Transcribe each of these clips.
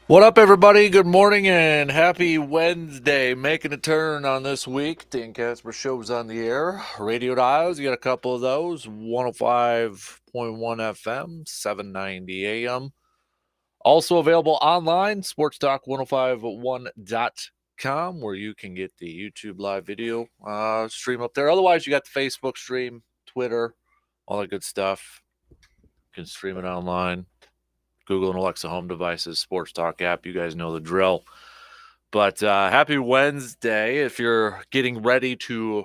What up, everybody? Good morning and happy Wednesday. Making a turn on this week. Dan Kasper Show's on the air. Radio dials, you got a couple of those. 105.1 FM, 790 AM. Also available online, sportstalk1051.com, where you can get the YouTube live video stream up there. Otherwise, you got the Facebook stream, Twitter, all that good stuff. You can stream it online. Google and Alexa home devices, Sports Talk app. You guys know the drill. But happy Wednesday. If you're getting ready to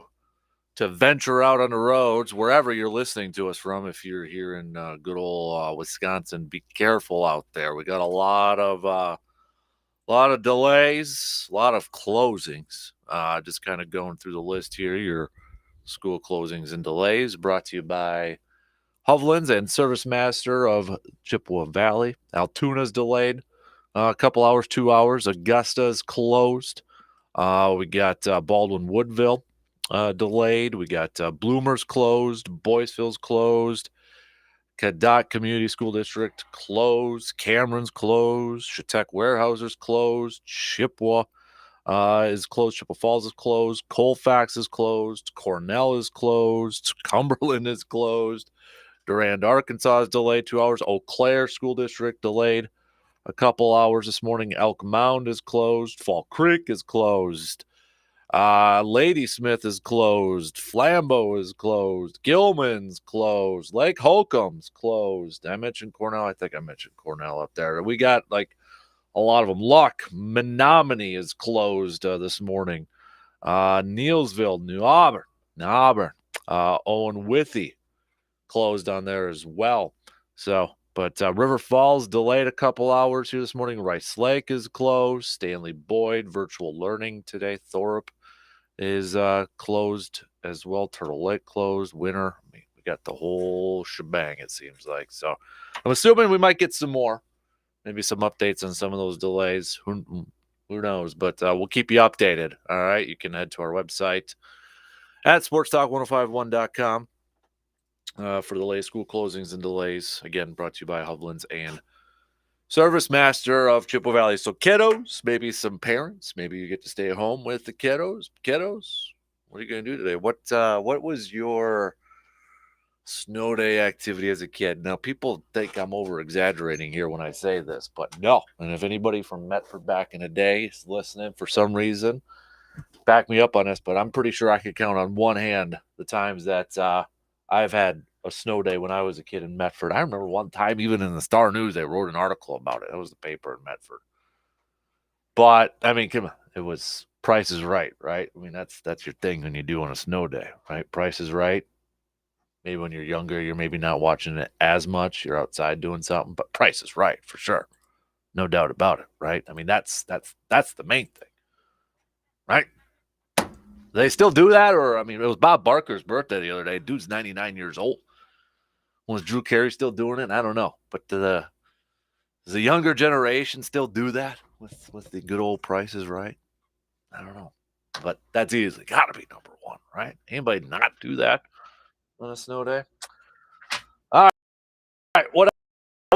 venture out on the roads, wherever you're listening to us from, if you're here in good old Wisconsin, be careful out there. We got a lot of delays, a lot of closings. Just kind of going through the list here. Your school closings and delays brought to you by Hovland's and Service Master of Chippewa Valley. Altoona's delayed a couple hours, 2 hours. Augusta's closed. We got Baldwin Woodville delayed. We got Bloomer's closed. Boyceville's closed. Cadott Community School District closed. Cameron's closed. Chautauqua Warehouser's closed. Chippewa is closed. Chippewa Falls is closed. Colfax is closed. Cornell is closed. Cumberland is closed. Durand, Arkansas is delayed 2 hours. Eau Claire School District delayed a couple hours this morning. Elk Mound is closed. Fall Creek is closed. Ladysmith is closed. Flambeau is closed. Gilman's closed. Lake Holcomb's closed. I mentioned Cornell. I think I mentioned Cornell up there. We got like a lot of them. Luck, Menominee is closed this morning. Neilsville, New Auburn, Owen Withy closed on there as well. So, but River Falls delayed a couple hours here this morning. Rice Lake is closed. Stanley Boyd, virtual learning today. Thorup is closed as well. Turtle Lake closed. Winter. I mean, we got the whole shebang, it seems like. So I'm assuming we might get some more. Maybe some updates on some of those delays. Who knows? But we'll keep you updated. All right. You can head to our website at sportstalk1051.com. For the latest school closings and delays. Again, brought to you by Hovland's and Service Master of Chippewa Valley. So kiddos, maybe some parents, maybe you get to stay at home with the kiddos. Kiddos, what are you going to do today? What was your snow day activity as a kid? Now, people think I'm over-exaggerating here when I say this, but no. And if anybody from Medford back in the day is listening for some reason, back me up on this, but I'm pretty sure I could count on one hand the times that I've had a snow day when I was a kid in Medford. I remember one time, even in the Star News, they wrote an article about it. That was the paper in Medford. But I mean, come on, it was Price is Right, right? I mean, that's your thing when you do on a snow day, right? Price is Right. Maybe when you're younger, you're maybe not watching it as much. You're outside doing something, but Price is Right for sure, no doubt about it, right? I mean, that's the main thing, right? They still do that, or I mean, it was Bob Barker's birthday the other day. Dude's 99 years old. Was Drew Carey still doing it? I don't know, but does the younger generation still do that with the good old Price is Right? I don't know, but that's easily got to be number one, right? Anybody not do that on a snow day? All right, what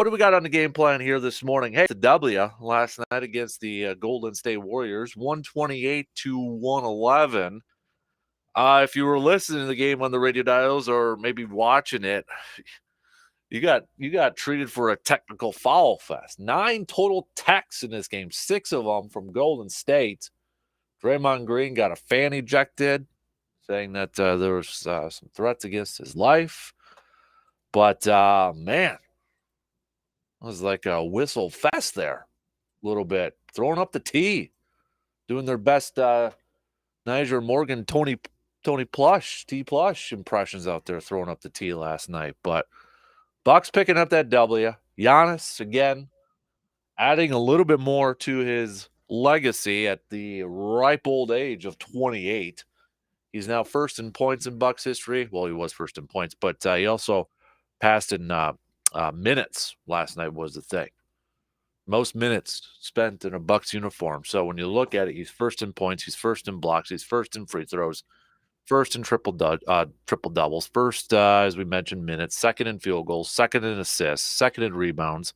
do we got on the game plan here this morning? Hey, it's a W last night against the Golden State Warriors, 128-111. If you were listening to the game on the radio dials or maybe watching it, you got treated for a technical foul fest. 9 total techs in this game, 6 of them from Golden State. Draymond Green got a fan ejected, saying that there was some threats against his life. But, man, it was like a whistle fest there a little bit. Throwing up the T, doing their best Niger Morgan, Tony Plush, T Plush impressions out there throwing up the T last night. But Bucks picking up that W. Giannis, again, adding a little bit more to his legacy at the ripe old age of 28. He's now first in points in Bucks history. Well, he was first in points, but he also passed in minutes last night was the thing. Most minutes spent in a Bucks uniform. So when you look at it, he's first in points, he's first in blocks, he's first in free throws, first in triple doubles, first, as we mentioned, minutes, second in field goals, second in assists, second in rebounds,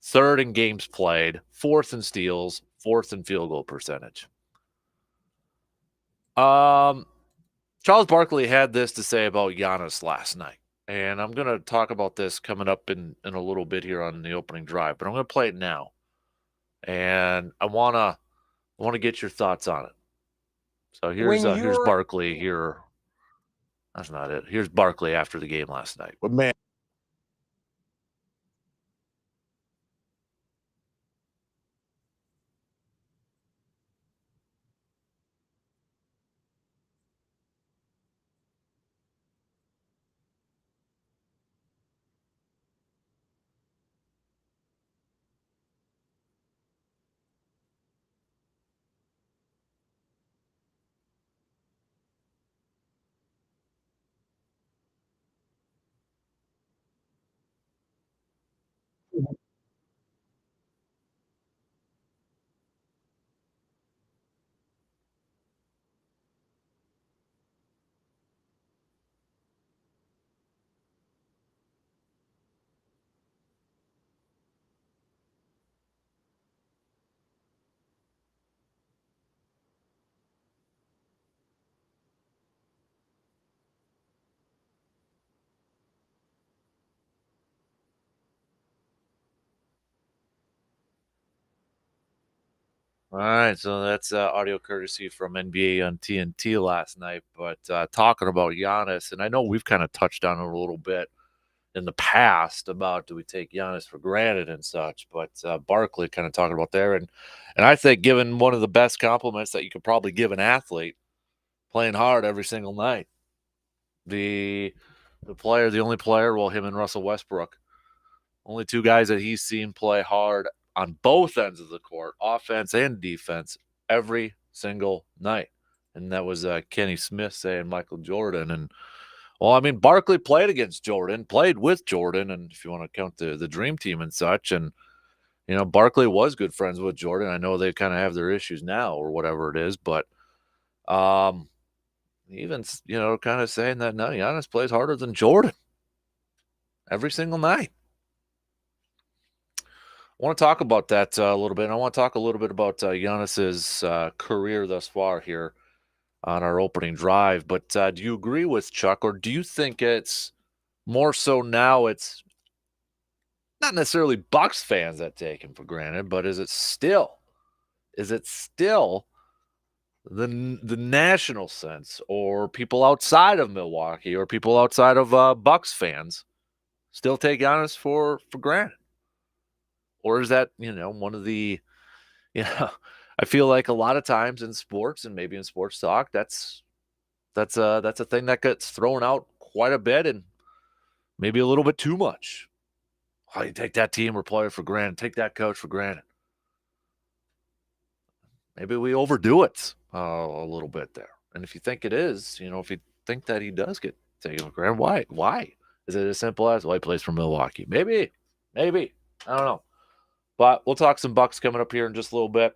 third in games played, fourth in steals, fourth in field goal percentage. Um, Charles Barkley had this to say about Giannis last night, and I'm going to talk about this coming up in a little bit here on the opening drive, but I'm going to play it now, and I want to get your thoughts on it. So When here's you're Barkley here. That's not it. Here's Barkley after the game last night. But man, all right, so that's audio courtesy from NBA on TNT last night. But talking about Giannis, and I know we've kind of touched on it a little bit in the past about do we take Giannis for granted and such. But Barkley kind of talking about there, and I think given one of the best compliments that you could probably give an athlete, playing hard every single night. The the only player, well, him and Russell Westbrook, only two guys that he's seen play hard on both ends of the court, offense and defense, every single night. And that was Kenny Smith saying Michael Jordan. And well, I mean, Barkley played against Jordan, played with Jordan, and if you want to count the Dream Team and such. And Barkley was good friends with Jordan. I know they kind of have their issues now or whatever it is, but um, even kind of saying that no, Giannis plays harder than Jordan every single night. I want to talk about that a little bit. And I want to talk a little bit about Giannis's career thus far here on our opening drive. But do you agree with Chuck, or do you think it's more so now? It's not necessarily Bucks fans that take him for granted, but is it still? Is it still the national sense, or people outside of Milwaukee, or people outside of Bucks fans still take Giannis for granted? Or is that one of the Yeah, I feel like a lot of times in sports and maybe in sports talk, that's a thing that gets thrown out quite a bit and maybe a little bit too much. Oh, you take that team or player for granted, take that coach for granted. Maybe we overdo it a little bit there. And if you think it is, if you think that he does get taken for granted, why? Why? Is it as simple as, well, he plays for Milwaukee? Maybe. I don't know. But we'll talk some Bucks coming up here in just a little bit.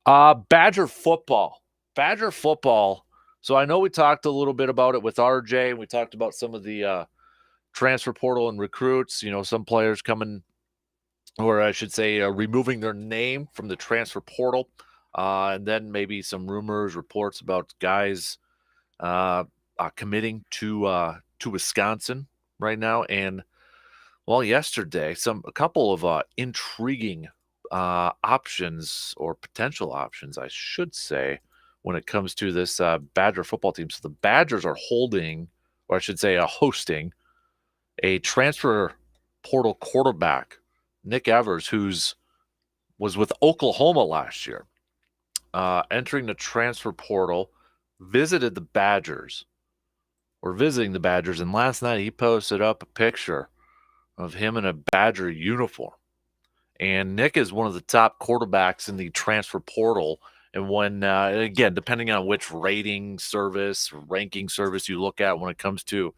Badger football. Badger football. So I know we talked a little bit about it with RJ, and we talked about some of the transfer portal and recruits. Some players coming, or I should say, removing their name from the transfer portal, and then maybe some rumors, reports about guys committing to Wisconsin right now. And well, yesterday, a couple of intriguing options or potential options, I should say, when it comes to this Badger football team. So the Badgers are holding, or I should say, hosting a transfer portal quarterback, Nick Evers, was with Oklahoma last year, entering the transfer portal, visited the Badgers, or visiting the Badgers, and last night he posted up a picture of him in a Badger uniform. And Nick is one of the top quarterbacks in the transfer portal. And when, again, depending on which ranking service you look at when it comes to,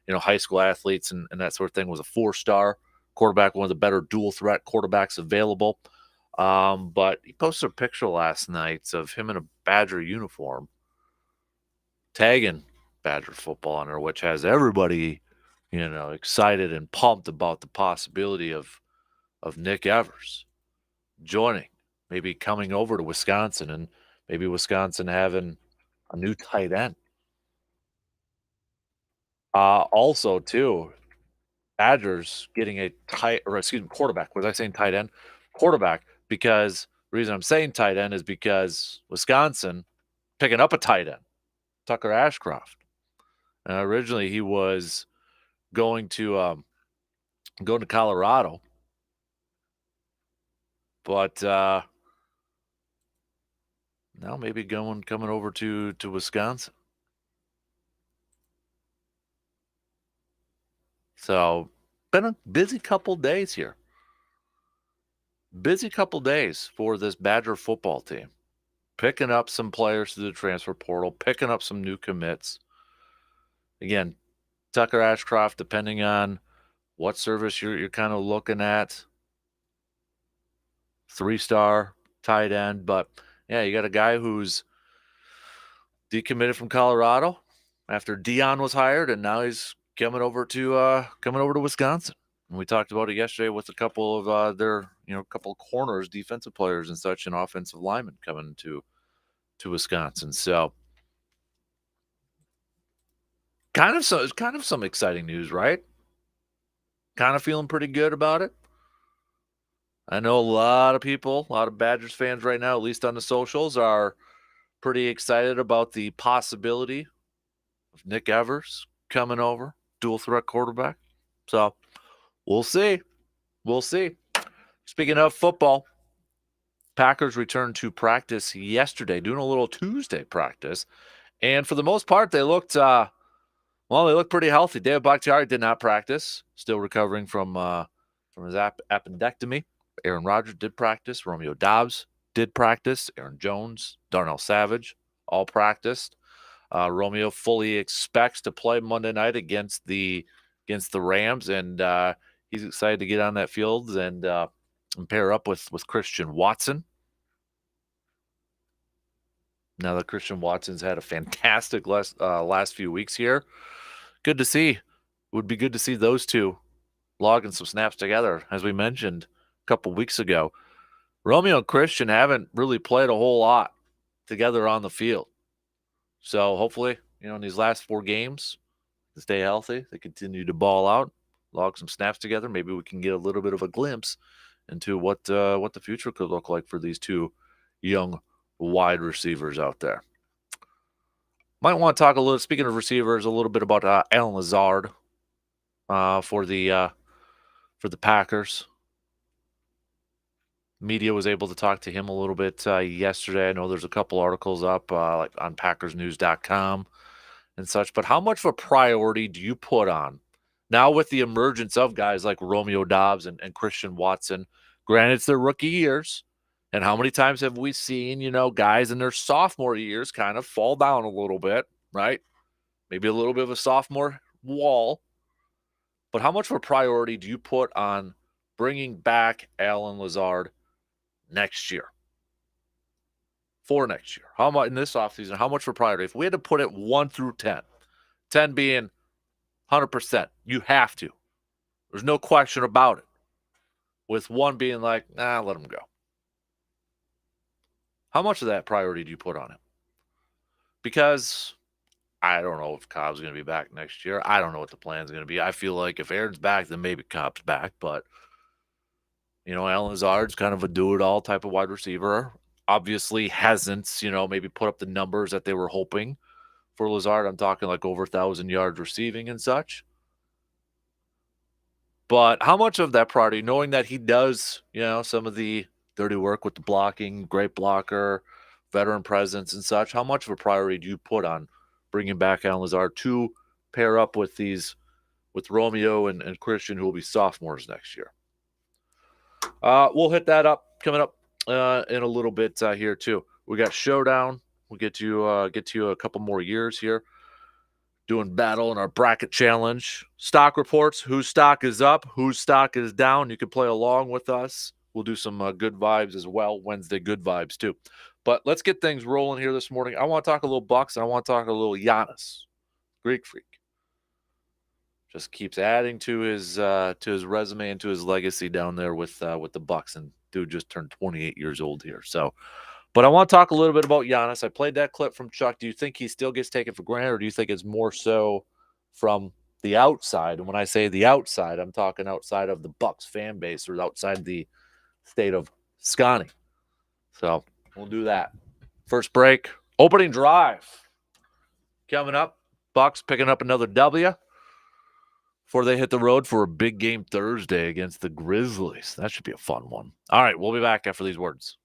high school athletes and that sort of thing, was a 4-star quarterback, one of the better dual threat quarterbacks available. But he posted a picture last night of him in a Badger uniform, tagging Badger football on there, which has everybody, excited and pumped about the possibility of of Nick Evers joining, maybe coming over to Wisconsin, and maybe Wisconsin having a new tight end. Also, too, Badgers getting a quarterback. Was I saying tight end? Quarterback, because the reason I'm saying tight end is because Wisconsin picking up a tight end, Tucker Ashcroft. Originally, he was going to Colorado, but now maybe coming over to Wisconsin. So, been a busy couple days here. Busy couple days for this Badger football team. Picking up some players through the transfer portal, picking up some new commits. Again, Tucker Ashcroft, depending on what service you're kind of looking at, 3-star tight end. But yeah, you got a guy who's decommitted from Colorado after Dion was hired, and now he's coming over to Wisconsin. And we talked about it yesterday with a couple of their couple of corners, defensive players and such, and offensive linemen coming to Wisconsin. So kind of some exciting news, right? Kind of feeling pretty good about it. I know a lot of people, a lot of Badgers fans right now, at least on the socials, are pretty excited about the possibility of Nick Evers coming over, dual threat quarterback. So we'll see. We'll see. Speaking of football, Packers returned to practice yesterday, doing a little Tuesday practice. And for the most part, they looked pretty healthy. David Bakhtiari did not practice, still recovering from his appendectomy. Aaron Rodgers did practice. Romeo Doubs did practice. Aaron Jones, Darnell Savage, all practiced. Romeo fully expects to play Monday night against the Rams, and he's excited to get on that field and pair up with Christian Watson. Now that Christian Watson's had a fantastic last few weeks here, good to see. It would be good to see those two logging some snaps together, as we mentioned a couple weeks ago. Romeo and Christian haven't really played a whole lot together on the field. So hopefully, in these last 4 games, they stay healthy. They continue to ball out, log some snaps together. Maybe we can get a little bit of a glimpse into what the future could look like for these two young wide receivers out there. Might want to talk a little, speaking of receivers, a little bit about Allen Lazard for the Packers. Media was able to talk to him a little bit yesterday. I know there's a couple articles up like on PackersNews.com and such. But how much of a priority do you put on now with the emergence of guys like Romeo Doubs and Christian Watson? Granted, it's their rookie years. And how many times have we seen, guys in their sophomore years kind of fall down a little bit, right? Maybe a little bit of a sophomore wall. But how much of a priority do you put on bringing back Allen Lazard next year? For next year. How much in this offseason? How much for priority? If we had to put it 1 through 10, 10 being 100%, you have to. There's no question about it. With 1 being like, let him go. How much of that priority do you put on him? Because I don't know if Cobb's going to be back next year. I don't know what the plan's going to be. I feel like if Aaron's back, then maybe Cobb's back. But, Allen Lazard's kind of a do-it-all type of wide receiver. Obviously hasn't, maybe put up the numbers that they were hoping for Lazard. I'm talking like over 1,000 yards receiving and such. But how much of that priority, knowing that he does, some of the dirty work with the blocking, great blocker, veteran presence and such, how much of a priority do you put on bringing back Allen Lazard to pair up with Romeo and Christian, who will be sophomores next year? We'll hit that up coming up in a little bit here too. We got Showdown. We'll get to a couple more years here. Doing battle in our bracket challenge. Stock reports, whose stock is up, whose stock is down. You can play along with us. We'll do some good vibes as well. Wednesday good vibes too. But let's get things rolling here this morning. I want to talk a little Bucks, and I want to talk a little Giannis, Greek Freak. just keeps adding to his resume and to his legacy down there with the Bucks. And dude just turned 28 years old here. So, but I want to talk a little bit about Giannis. I played that clip from Chuck. Do you think he still gets taken for granted, or do you think it's more so from the outside? And when I say the outside, I'm talking outside of the Bucks fan base or outside the state of Scotty. So we'll do that. First break, opening drive coming up. Bucks picking up another W before they hit the road for a big game Thursday against the Grizzlies. That should be a fun one. All right, we'll be back after these words.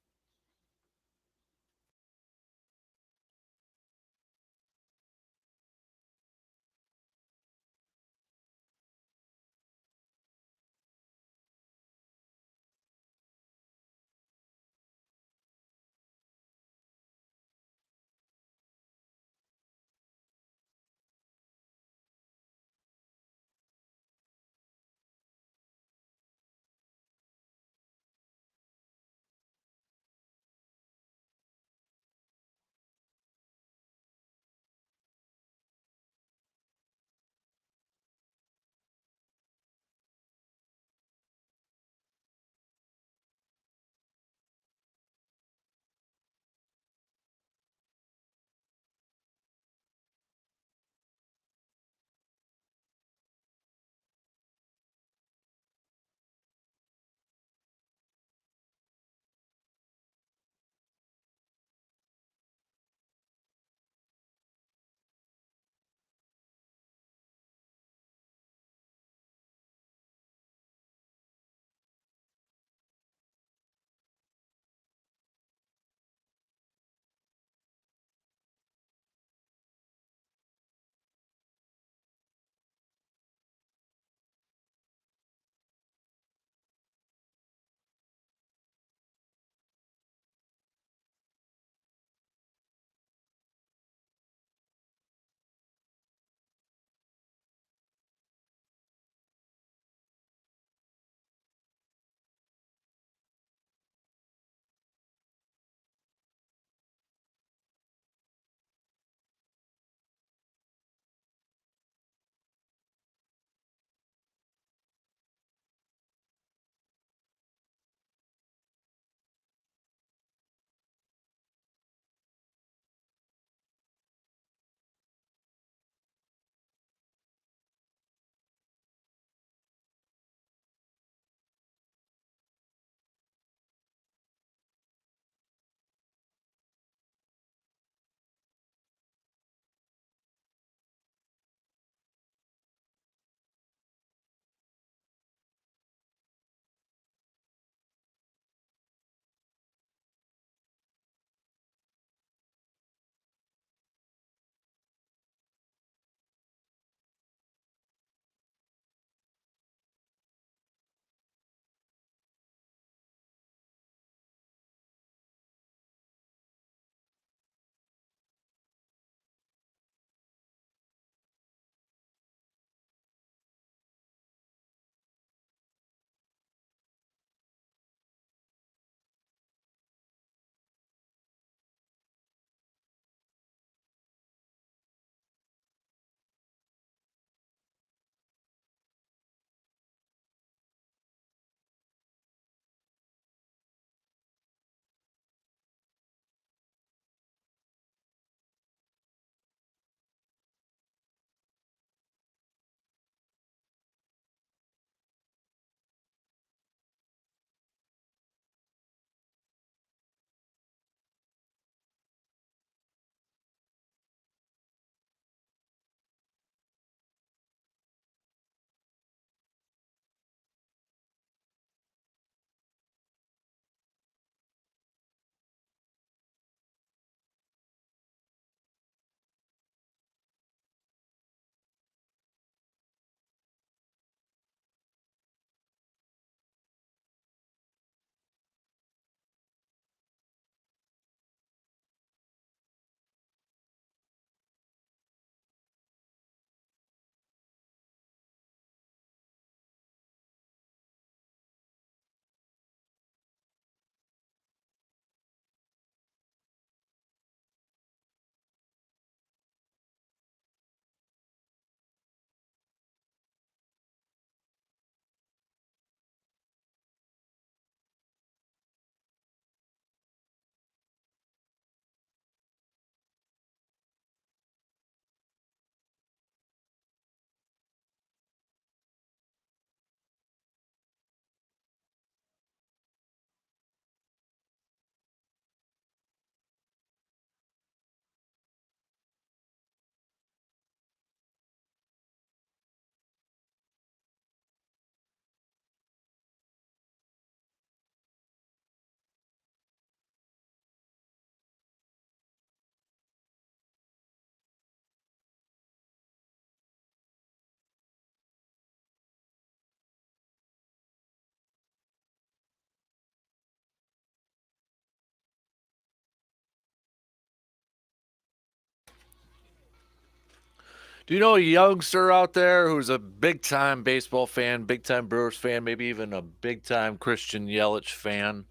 Do you know a youngster out there who's a big time baseball fan, big time Brewers fan, maybe even a big time Christian Yelich fan?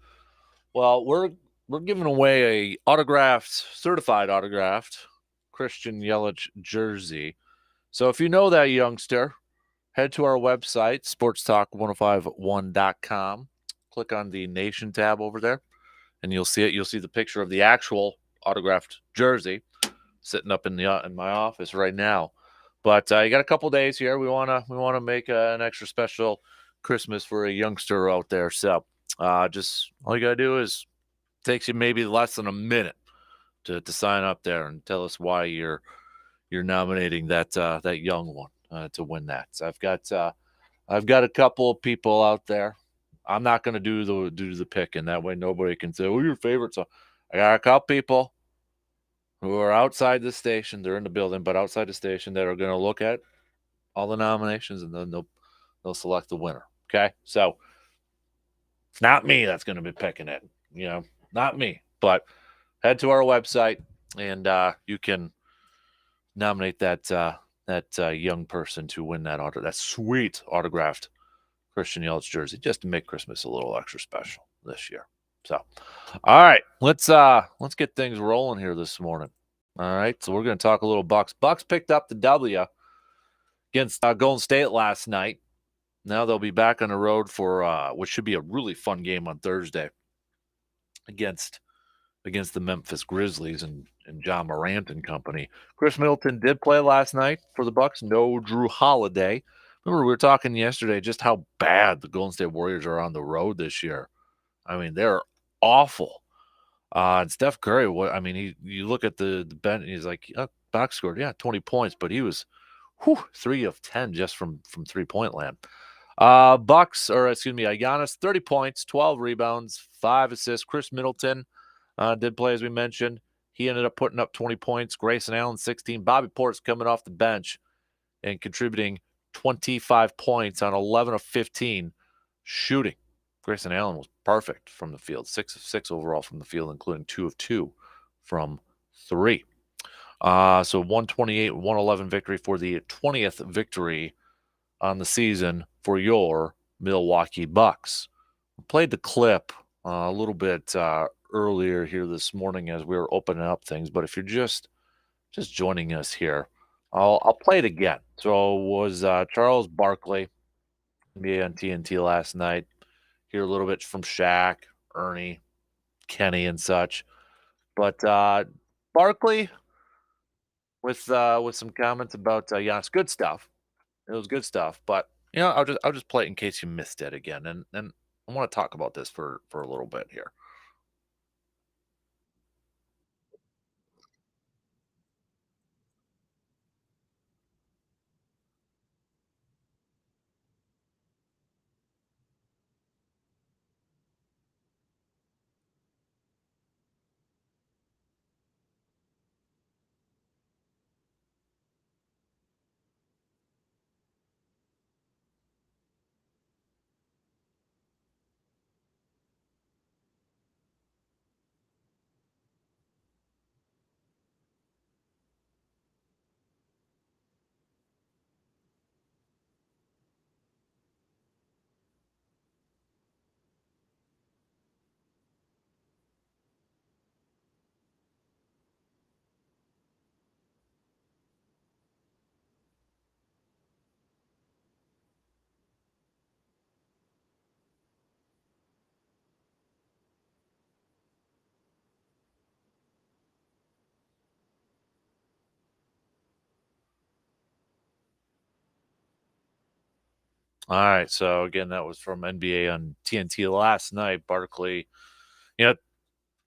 Well, we're giving away a autographed, certified autographed Christian Yelich jersey. So if you know that youngster, head to our website, sportstalk1051.com. Click on the Nation tab over there, and you'll see it. You'll see the picture of the actual autographed jersey sitting up in my office right now. But you got a couple days here. We wanna make an extra special Christmas for a youngster out there. So just all you gotta do is takes you maybe less than a minute to sign up there and tell us why you're nominating that young one to win that. So I've got a couple of people out there. I'm not going to do the picking that way. Nobody can say, "Oh, your favorite song." I got a couple people who are outside the station. They're in the building, but outside the station that are going to look at all the nominations and then they'll select the winner. Okay, so it's not me that's going to be picking it. Not me. But head to our website and you can nominate that young person to win that sweet autographed Christian Yelich jersey, just to make Christmas a little extra special this year. So, all right, let's get things rolling here this morning. All right, so we're going to talk a little Bucks. Bucks picked up the W against Golden State last night. Now they'll be back on the road for what should be a really fun game on Thursday against the Memphis Grizzlies and John Morant and company. Chris Middleton did play last night for the Bucks. No Drew Holiday. Remember, we were talking yesterday just how bad the Golden State Warriors are on the road this year. I mean, they're awful. And Steph Curry, you look at the bench, and he's like, box scored, 20 points, but he was 3 of 10 just from 3-point land. Giannis, 30 points, 12 rebounds, 5 assists. Chris Middleton did play, as we mentioned. He ended up putting up 20 points. Grayson Allen, 16. Bobby Portis coming off the bench and contributing 25 points on 11 of 15 shooting. Grayson Allen was perfect from the field, 6 of 6 overall from the field, including 2 of 2 from 3. So 128-111 victory for the 20th victory on the season for your Milwaukee Bucks. We played the clip a little bit earlier here this morning as we were opening up things, but if you're just joining us here, I'll play it again. So it was Charles Barkley, NBA on TNT last night. Hear a little bit from Shaq, Ernie, Kenny, and such. But Barkley with some comments about Giannis, good stuff. It was good stuff, but I'll just play it in case you missed it again, and I want to talk about this for a little bit here. All right, so again, that was from NBA on TNT last night. Barkley, you know,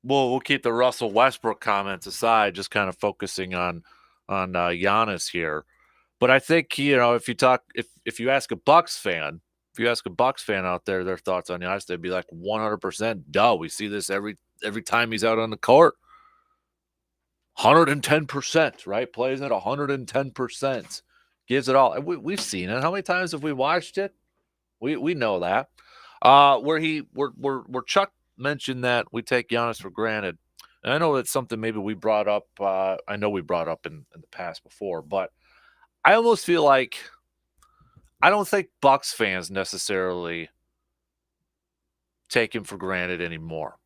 we'll keep the Russell Westbrook comments aside, just kind of focusing on Giannis here. But I think if you ask a Bucks fan, if you ask a Bucks fan out there their thoughts on Giannis, they'd be like 100%. Duh, we see this every time he's out on the court. 110%, right? Plays at 110%, gives it all. We've seen it. How many times have we watched it? We know that. Where Chuck mentioned that we take Giannis for granted. And I know that's something maybe we brought up. I know we brought up in the past before, but I almost feel like I don't think Bucks fans necessarily take him for granted anymore.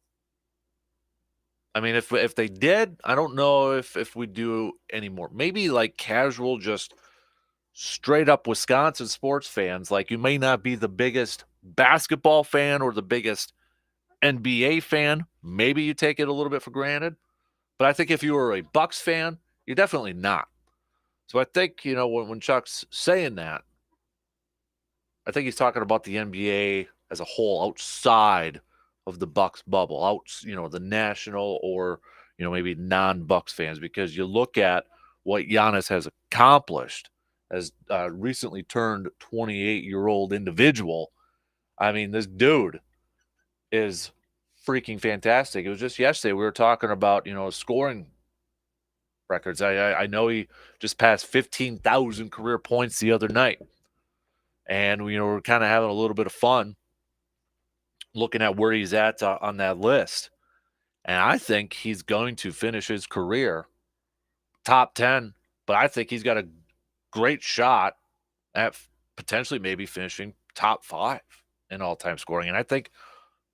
I mean, if they did, I don't know if we do anymore. Maybe like casual, just straight up Wisconsin sports fans. Like you may not be the biggest basketball fan or the biggest NBA fan. Maybe you take it a little bit for granted. But I think if you were a Bucks fan, you're definitely not. So I think, when Chuck's saying that, I think he's talking about the NBA as a whole outside of the Bucks bubble, the national or, maybe non-Bucks fans, because you look at what Giannis has accomplished as a recently turned 28-year-old individual. I mean, this dude is freaking fantastic. It was just yesterday we were talking about, scoring records. I know he just passed 15,000 career points the other night. And, we're kind of having a little bit of fun looking at where he's at on that list. And I think he's going to finish his career top 10, but I think he's got a great shot at potentially maybe finishing top 5 in all-time scoring. And I think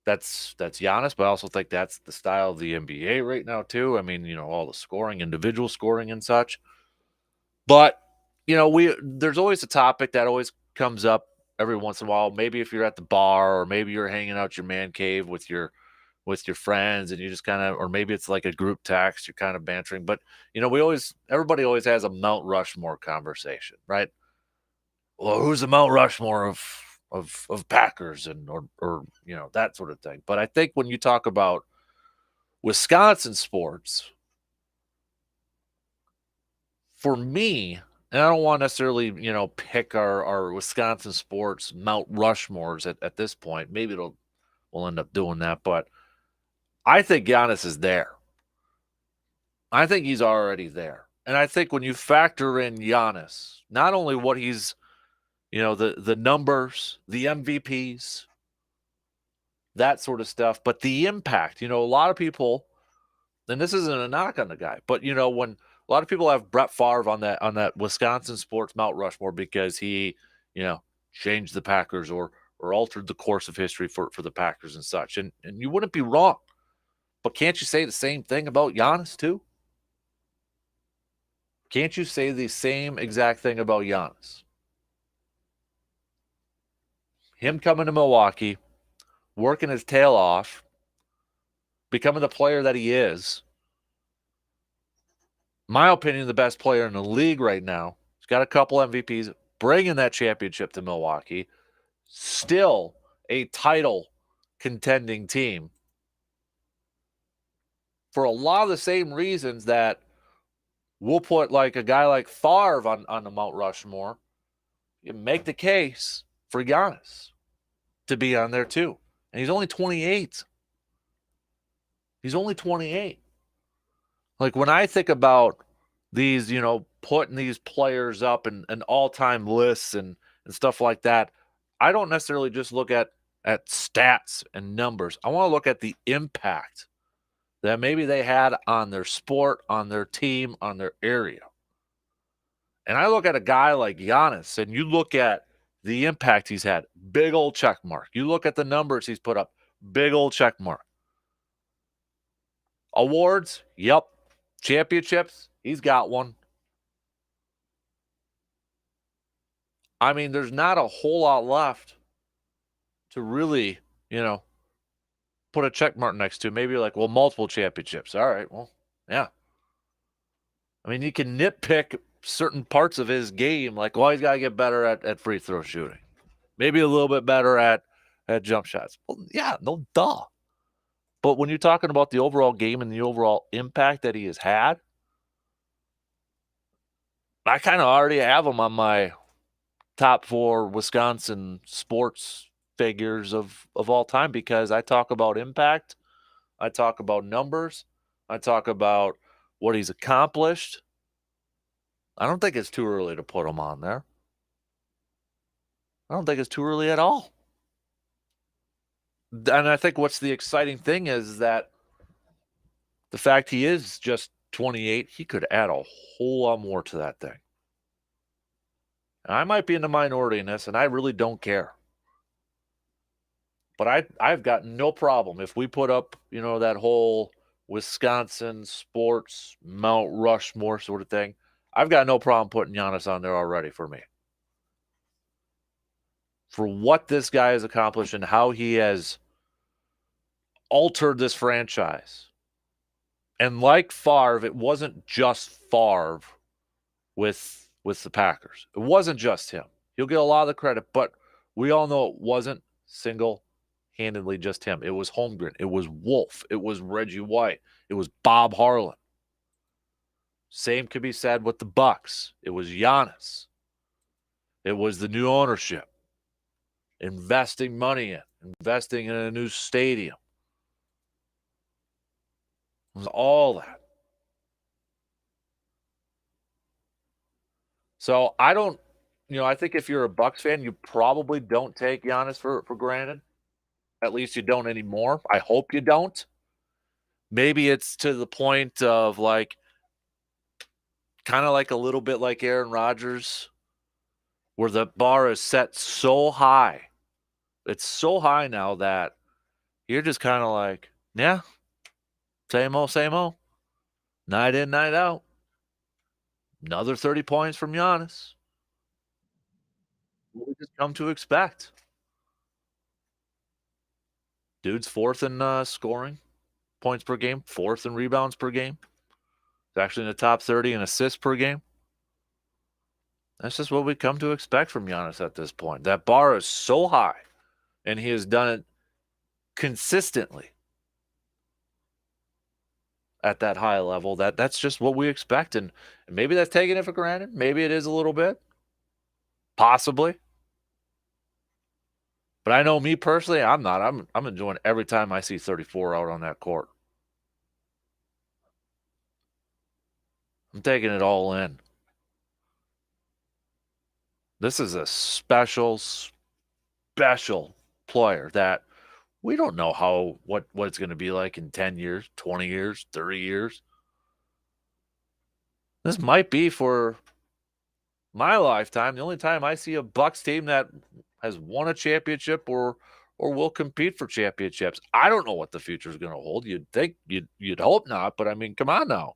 that's Giannis, but I also think that's the style of the NBA right now too. I mean, all the scoring, individual scoring and such. But, there's always a topic that always comes up every once in a while. Maybe if you're at the bar or maybe you're hanging out your man cave with your friends and you just kind of, or maybe it's like a group text, you're kind of bantering. But, everybody always has a Mount Rushmore conversation, right? Well, who's the Mount Rushmore of Packers and or that sort of thing. But I think when you talk about Wisconsin sports, for me, and I don't want to necessarily, pick our Wisconsin sports Mount Rushmores at this point. Maybe we'll end up doing that, but I think Giannis is there. I think he's already there. And I think when you factor in Giannis, not only what he's, the numbers, the MVPs, that sort of stuff, but the impact. A lot of people, and this isn't a knock on the guy, but when a lot of people have Brett Favre on that Wisconsin sports Mount Rushmore because he, changed the Packers or altered the course of history for the Packers and such. And you wouldn't be wrong. But can't you say the same thing about Giannis too? Can't you say the same exact thing about Giannis? Him coming to Milwaukee, working his tail off, becoming the player that he is. My opinion, the best player in the league right now. He's got a couple MVPs, bringing that championship to Milwaukee. Still a title contending team. For a lot of the same reasons that we'll put like a guy like Favre on the Mount Rushmore. You make the case for Giannis to be on there too. And he's only 28. He's only 28. Like when I think about these, putting these players up in all-time lists and stuff like that, I don't necessarily just look at stats and numbers. I want to look at the impact that maybe they had on their sport, on their team, on their area. And I look at a guy like Giannis, and you look at the impact he's had, big old check mark. You look at the numbers he's put up, big old check mark. Awards, yep. Championships, he's got one. I mean, there's not a whole lot left to really, put a check mark next to. Maybe like, well, multiple championships. All right, well, yeah. I mean, you can nitpick certain parts of his game, like, well, he's got to get better at free throw shooting. Maybe a little bit better at jump shots. Well, yeah, no duh. But when you're talking about the overall game and the overall impact that he has had, I kind of already have him on my top 4 Wisconsin sports figures of all time because I talk about impact, I talk about numbers, I talk about what he's accomplished. I don't think it's too early to put him on there. I don't think it's too early at all. And I think what's the exciting thing is that the fact he is just 28, he could add a whole lot more to that thing. And I might be in the minority in this, and I really don't care. But I've got no problem if we put up, that whole Wisconsin sports Mount Rushmore sort of thing. I've got no problem putting Giannis on there already for me. For what this guy has accomplished and how he has altered this franchise. And like Favre, it wasn't just Favre with the Packers. It wasn't just him. He'll get a lot of the credit, but we all know it wasn't single-handedly just him. It was Holmgren. It was Wolf. It was Reggie White. It was Bob Harlan. Same could be said with the Bucks. It was Giannis. It was the new ownership. Investing money in. Investing in a new stadium. It was all that. So I don't, I think if you're a Bucks fan, you probably don't take Giannis for granted. At least you don't anymore. I hope you don't. Maybe it's to the point of kind of like a little bit like Aaron Rodgers, where the bar is set so high. It's so high now that you're just kind of like, yeah, same old, same old. Night in, night out. Another 30 points from Giannis. What we just come to expect. Dude's fourth in scoring points per game, fourth in rebounds per game. He's actually in the top 30 in assists per game. That's just what we come to expect from Giannis at this point. That bar is so high, and he has done it consistently at that high level. That's just what we expect, and maybe that's taking it for granted. Maybe it is a little bit, possibly. But I know me personally, I'm not. I'm enjoying every time I see 34 out on that court. I'm taking it all in. This is a special player that we don't know what it's going to be like in 10 years, 20 years, 30 years. This might be for my lifetime the only time I see a Bucks team that has won a championship or will compete for championships. I don't know what the future is going to hold. You'd think you'd hope not, but I mean, come on now.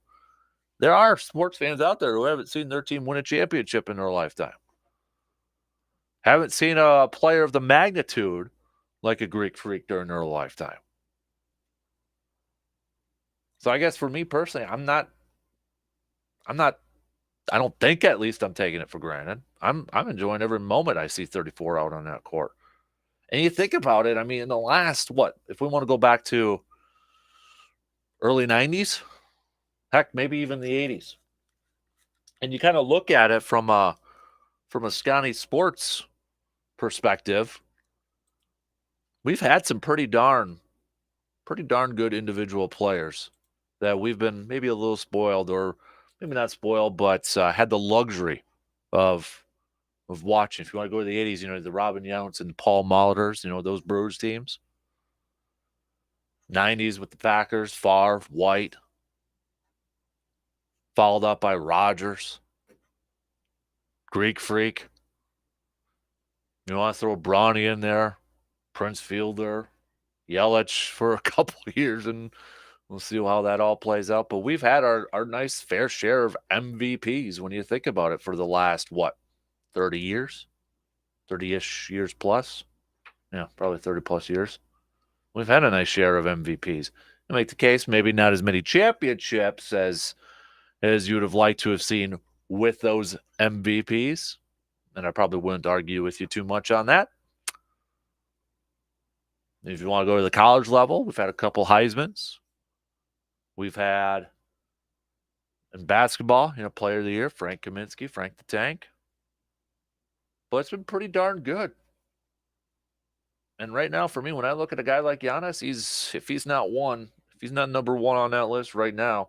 There are sports fans out there who haven't seen their team win a championship in their lifetime. Haven't seen a player of the magnitude like a Greek Freak during their lifetime. So I guess for me personally, I don't think at least I'm taking it for granted. I'm enjoying every moment I see 34 out on that court. And you think about it, I mean, in the last, if we want to go back to early 90s, heck, maybe even the 80s. And you kind of look at it from a Scotty sports perspective, we've had some pretty darn good individual players that we've been maybe a little spoiled, or maybe not spoiled, but had the luxury of watching. If you want to go to the 80s, the Robin Younts and Paul Molitors, those Brewers teams. 90s with the Packers, Favre, White, followed up by Rodgers, Greek Freak. You want to throw Bronny in there, Prince Fielder, Yelich for a couple of years, and we'll see how that all plays out. But we've had our nice fair share of MVPs when you think about it for the last, 30 years? 30-ish years plus? Yeah, probably 30-plus years. We've had a nice share of MVPs. I make the case maybe not as many championships as you would have liked to have seen with those MVPs. And I probably wouldn't argue with you too much on that. If you want to go to the college level, we've had a couple Heismans. We've had, in basketball, player of the year, Frank Kaminsky, Frank the Tank. But it's been pretty darn good. And right now, for me, when I look at a guy like Giannis, if he's not number one on that list right now,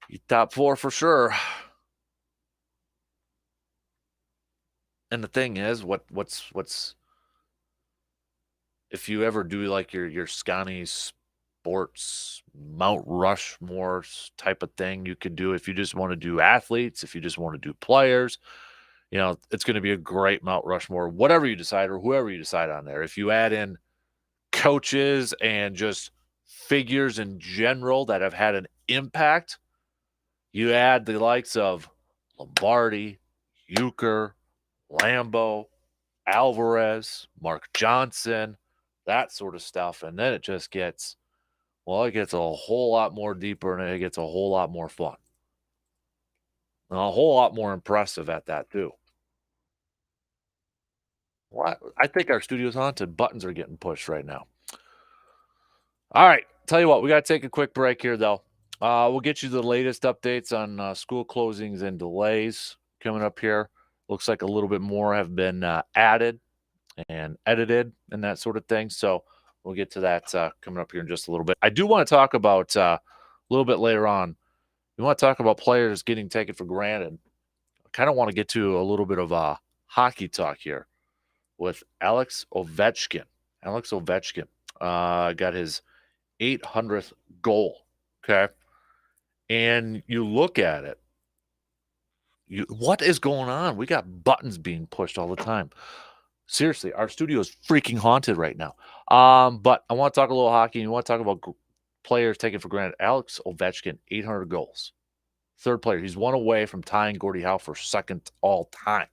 he's top 4 for sure. And the thing is, what's if you ever do like your Scotty sports Mount Rushmore type of thing, you could do if you just want to do athletes, if you just want to do players, it's going to be a great Mount Rushmore, whatever you decide or whoever you decide on there. If you add in coaches and just figures in general that have had an impact, you add the likes of Lombardi, Euchre, Lambo, Alvarez, Mark Johnson, that sort of stuff. And then it just gets, well, it gets a whole lot more deeper and it gets a whole lot more fun. And a whole lot more impressive at that, too. Well, I think our studio's haunted. Buttons are getting pushed right now. All right. Tell you what, we got to take a quick break here, though. We'll get you the latest updates on school closings and delays coming up here. Looks like a little bit more have been added and edited and that sort of thing. So we'll get to that coming up here in just a little bit. I do want to talk about a little bit later on. We want to talk about players getting taken for granted. I kind of want to get to a little bit of hockey talk here with Alex Ovechkin. Alex Ovechkin got his 800th goal. Okay. And you look at it, what is going on? We got buttons being pushed all the time. Seriously, our studio is freaking haunted right now. But I want to talk a little hockey. And you want to talk about players taken for granted. Alex Ovechkin, 800 goals. Third player. He's one away from tying Gordie Howe for second all time.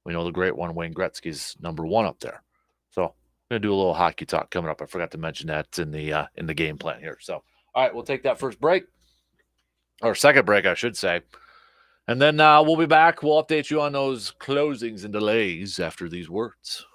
We know the great one, Wayne Gretzky's number one up there. So I'm gonna do a little hockey talk coming up. I forgot to mention that in the game plan here. So all right, we'll take that first break or second break, I should say, and then we'll be back. We'll update you on those closings and delays after these words.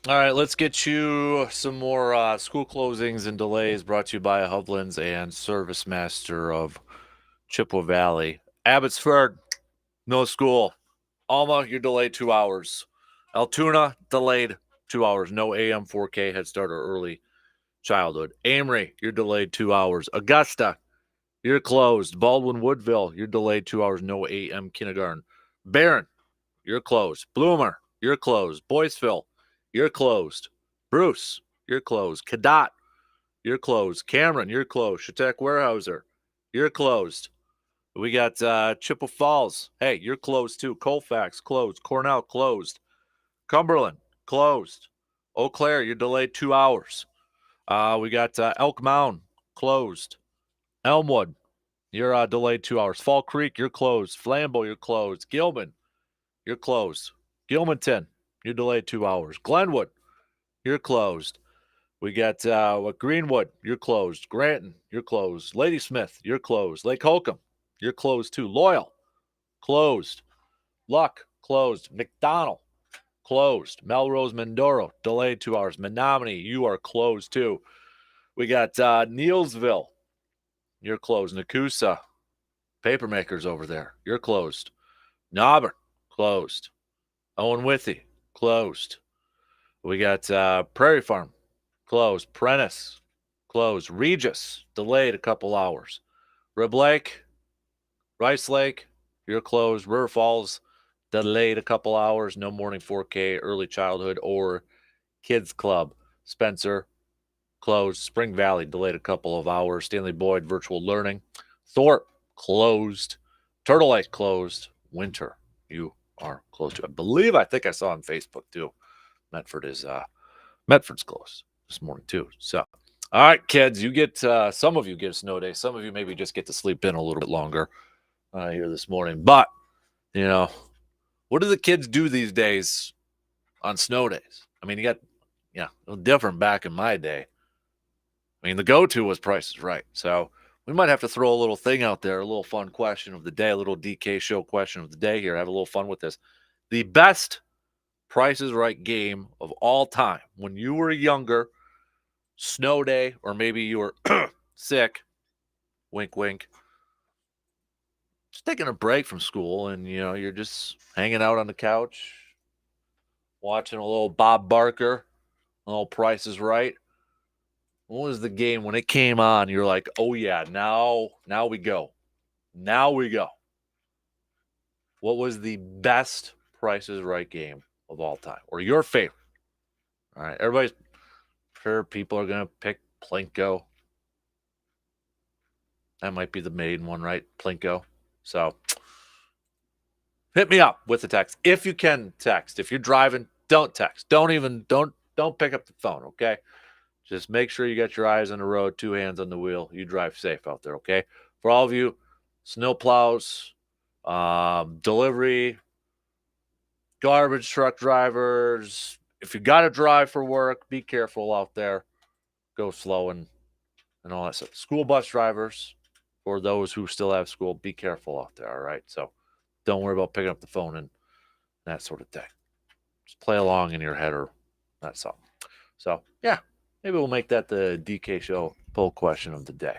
All right, let's get you some more school closings and delays brought to you by Hovland's and Service Master of Chippewa Valley. Abbotsford, no school. Alma, you're delayed 2 hours. Altoona, delayed 2 hours. No AM 4K Head Start or early childhood. Amory, you're delayed 2 hours. Augusta, you're closed. Baldwin Woodville, you're delayed 2 hours. No AM kindergarten. Barron, you're closed. Bloomer, you're closed. Boyceville, you're closed. Bruce, you're closed. Cadott, you're closed. Cameron, you're closed. Chautauqua Warehouser, you're closed. We got Chippewa Falls. Hey, you're closed too. Colfax, closed. Cornell, closed. Cumberland, closed. Eau Claire, you're delayed 2 hours. We got Elk Mound, closed. Elmwood, you're delayed 2 hours. Fall Creek, you're closed. Flambeau, you're closed. Gilman, you're closed. Gilmanton, you're delayed 2 hours. Glenwood, you're closed. We got Greenwood, you're closed. Granton, you're closed. Ladysmith, you're closed. Lake Holcomb, you're closed too. Loyal, closed. Luck, closed. McDonald, closed. Melrose Mindoro, delayed 2 hours. Menominee, you are closed too. We got Neilsville, you're closed. Nakusa, Papermakers over there, you're closed. Nauburn, closed. Owen Withy, closed. We got Prairie Farm, closed. Prentice, closed. Regis, delayed a couple hours. Rib Lake, Rice Lake, you're closed. River Falls, delayed a couple hours. No morning 4K, early childhood, or kids club. Spencer, closed. Spring Valley, delayed a couple of hours. Stanley Boyd, virtual learning. Thorpe, closed. Turtle Lake, closed. Winter, you are closed to. I think I saw on Facebook too. Medford's closed this morning too. So, all right, kids, you get some of you get a snow day. Some of you maybe just get to sleep in a little bit longer here this morning. But you know, what do the kids do these days on snow days? I mean, you got a little different back in my day. I mean, the go-to was Price is Right. So we might have to throw a little thing out there, a little fun question of the day, a little DK show question of the day here. Have a little fun with this. The best Price is Right game of all time. When you were younger, snow day, or maybe you were sick, wink, wink, just taking a break from school and, you're just hanging out on the couch, watching a little Bob Barker, a little Price is Right. What was the game when it came on? You're like, oh yeah, now we go. Now we go. What was the best Price is Right game of all time, or your favorite? All right, everybody's sure people are gonna pick Plinko. That might be the main one, right? Plinko. So hit me up with the text if you can text. If you're driving, don't text. Don't pick up the phone. Okay. Just make sure you got your eyes on the road, two hands on the wheel. You drive safe out there, okay? For all of you, snow plows, delivery, garbage truck drivers, if you got to drive for work, be careful out there. Go slow and all that stuff. School bus drivers, for those who still have school, be careful out there, all right? So don't worry about picking up the phone and that sort of thing. Just play along in your head or that's all. So, yeah. Maybe we'll make that the DK show poll question of the day.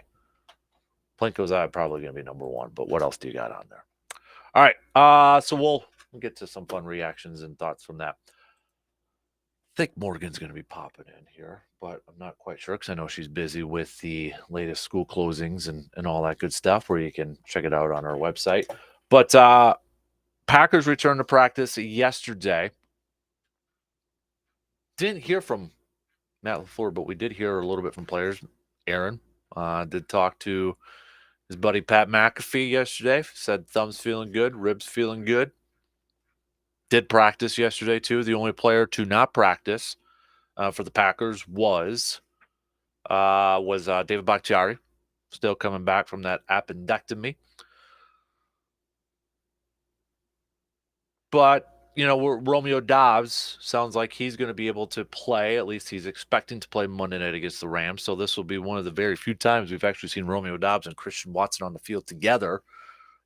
Plinko's Eye probably going to be number one, but what else do you got on there? All right, so we'll get to some fun reactions and thoughts from that. I think Morgan's going to be popping in here, but I'm not quite sure because I know she's busy with the latest school closings and all that good stuff where you can check it out on our website. But Packers returned to practice yesterday. Didn't hear from Matt LaFleur, but we did hear a little bit from players. Aaron did talk to his buddy Pat McAfee yesterday. Said thumbs feeling good, ribs feeling good. Did practice yesterday too. The only player to not practice for the Packers was David Bakhtiari, still coming back from that appendectomy. But Romeo Doubs sounds like he's going to be able to play. At least he's expecting to play Monday night against the Rams. So this will be one of the very few times we've actually seen Romeo Doubs and Christian Watson on the field together.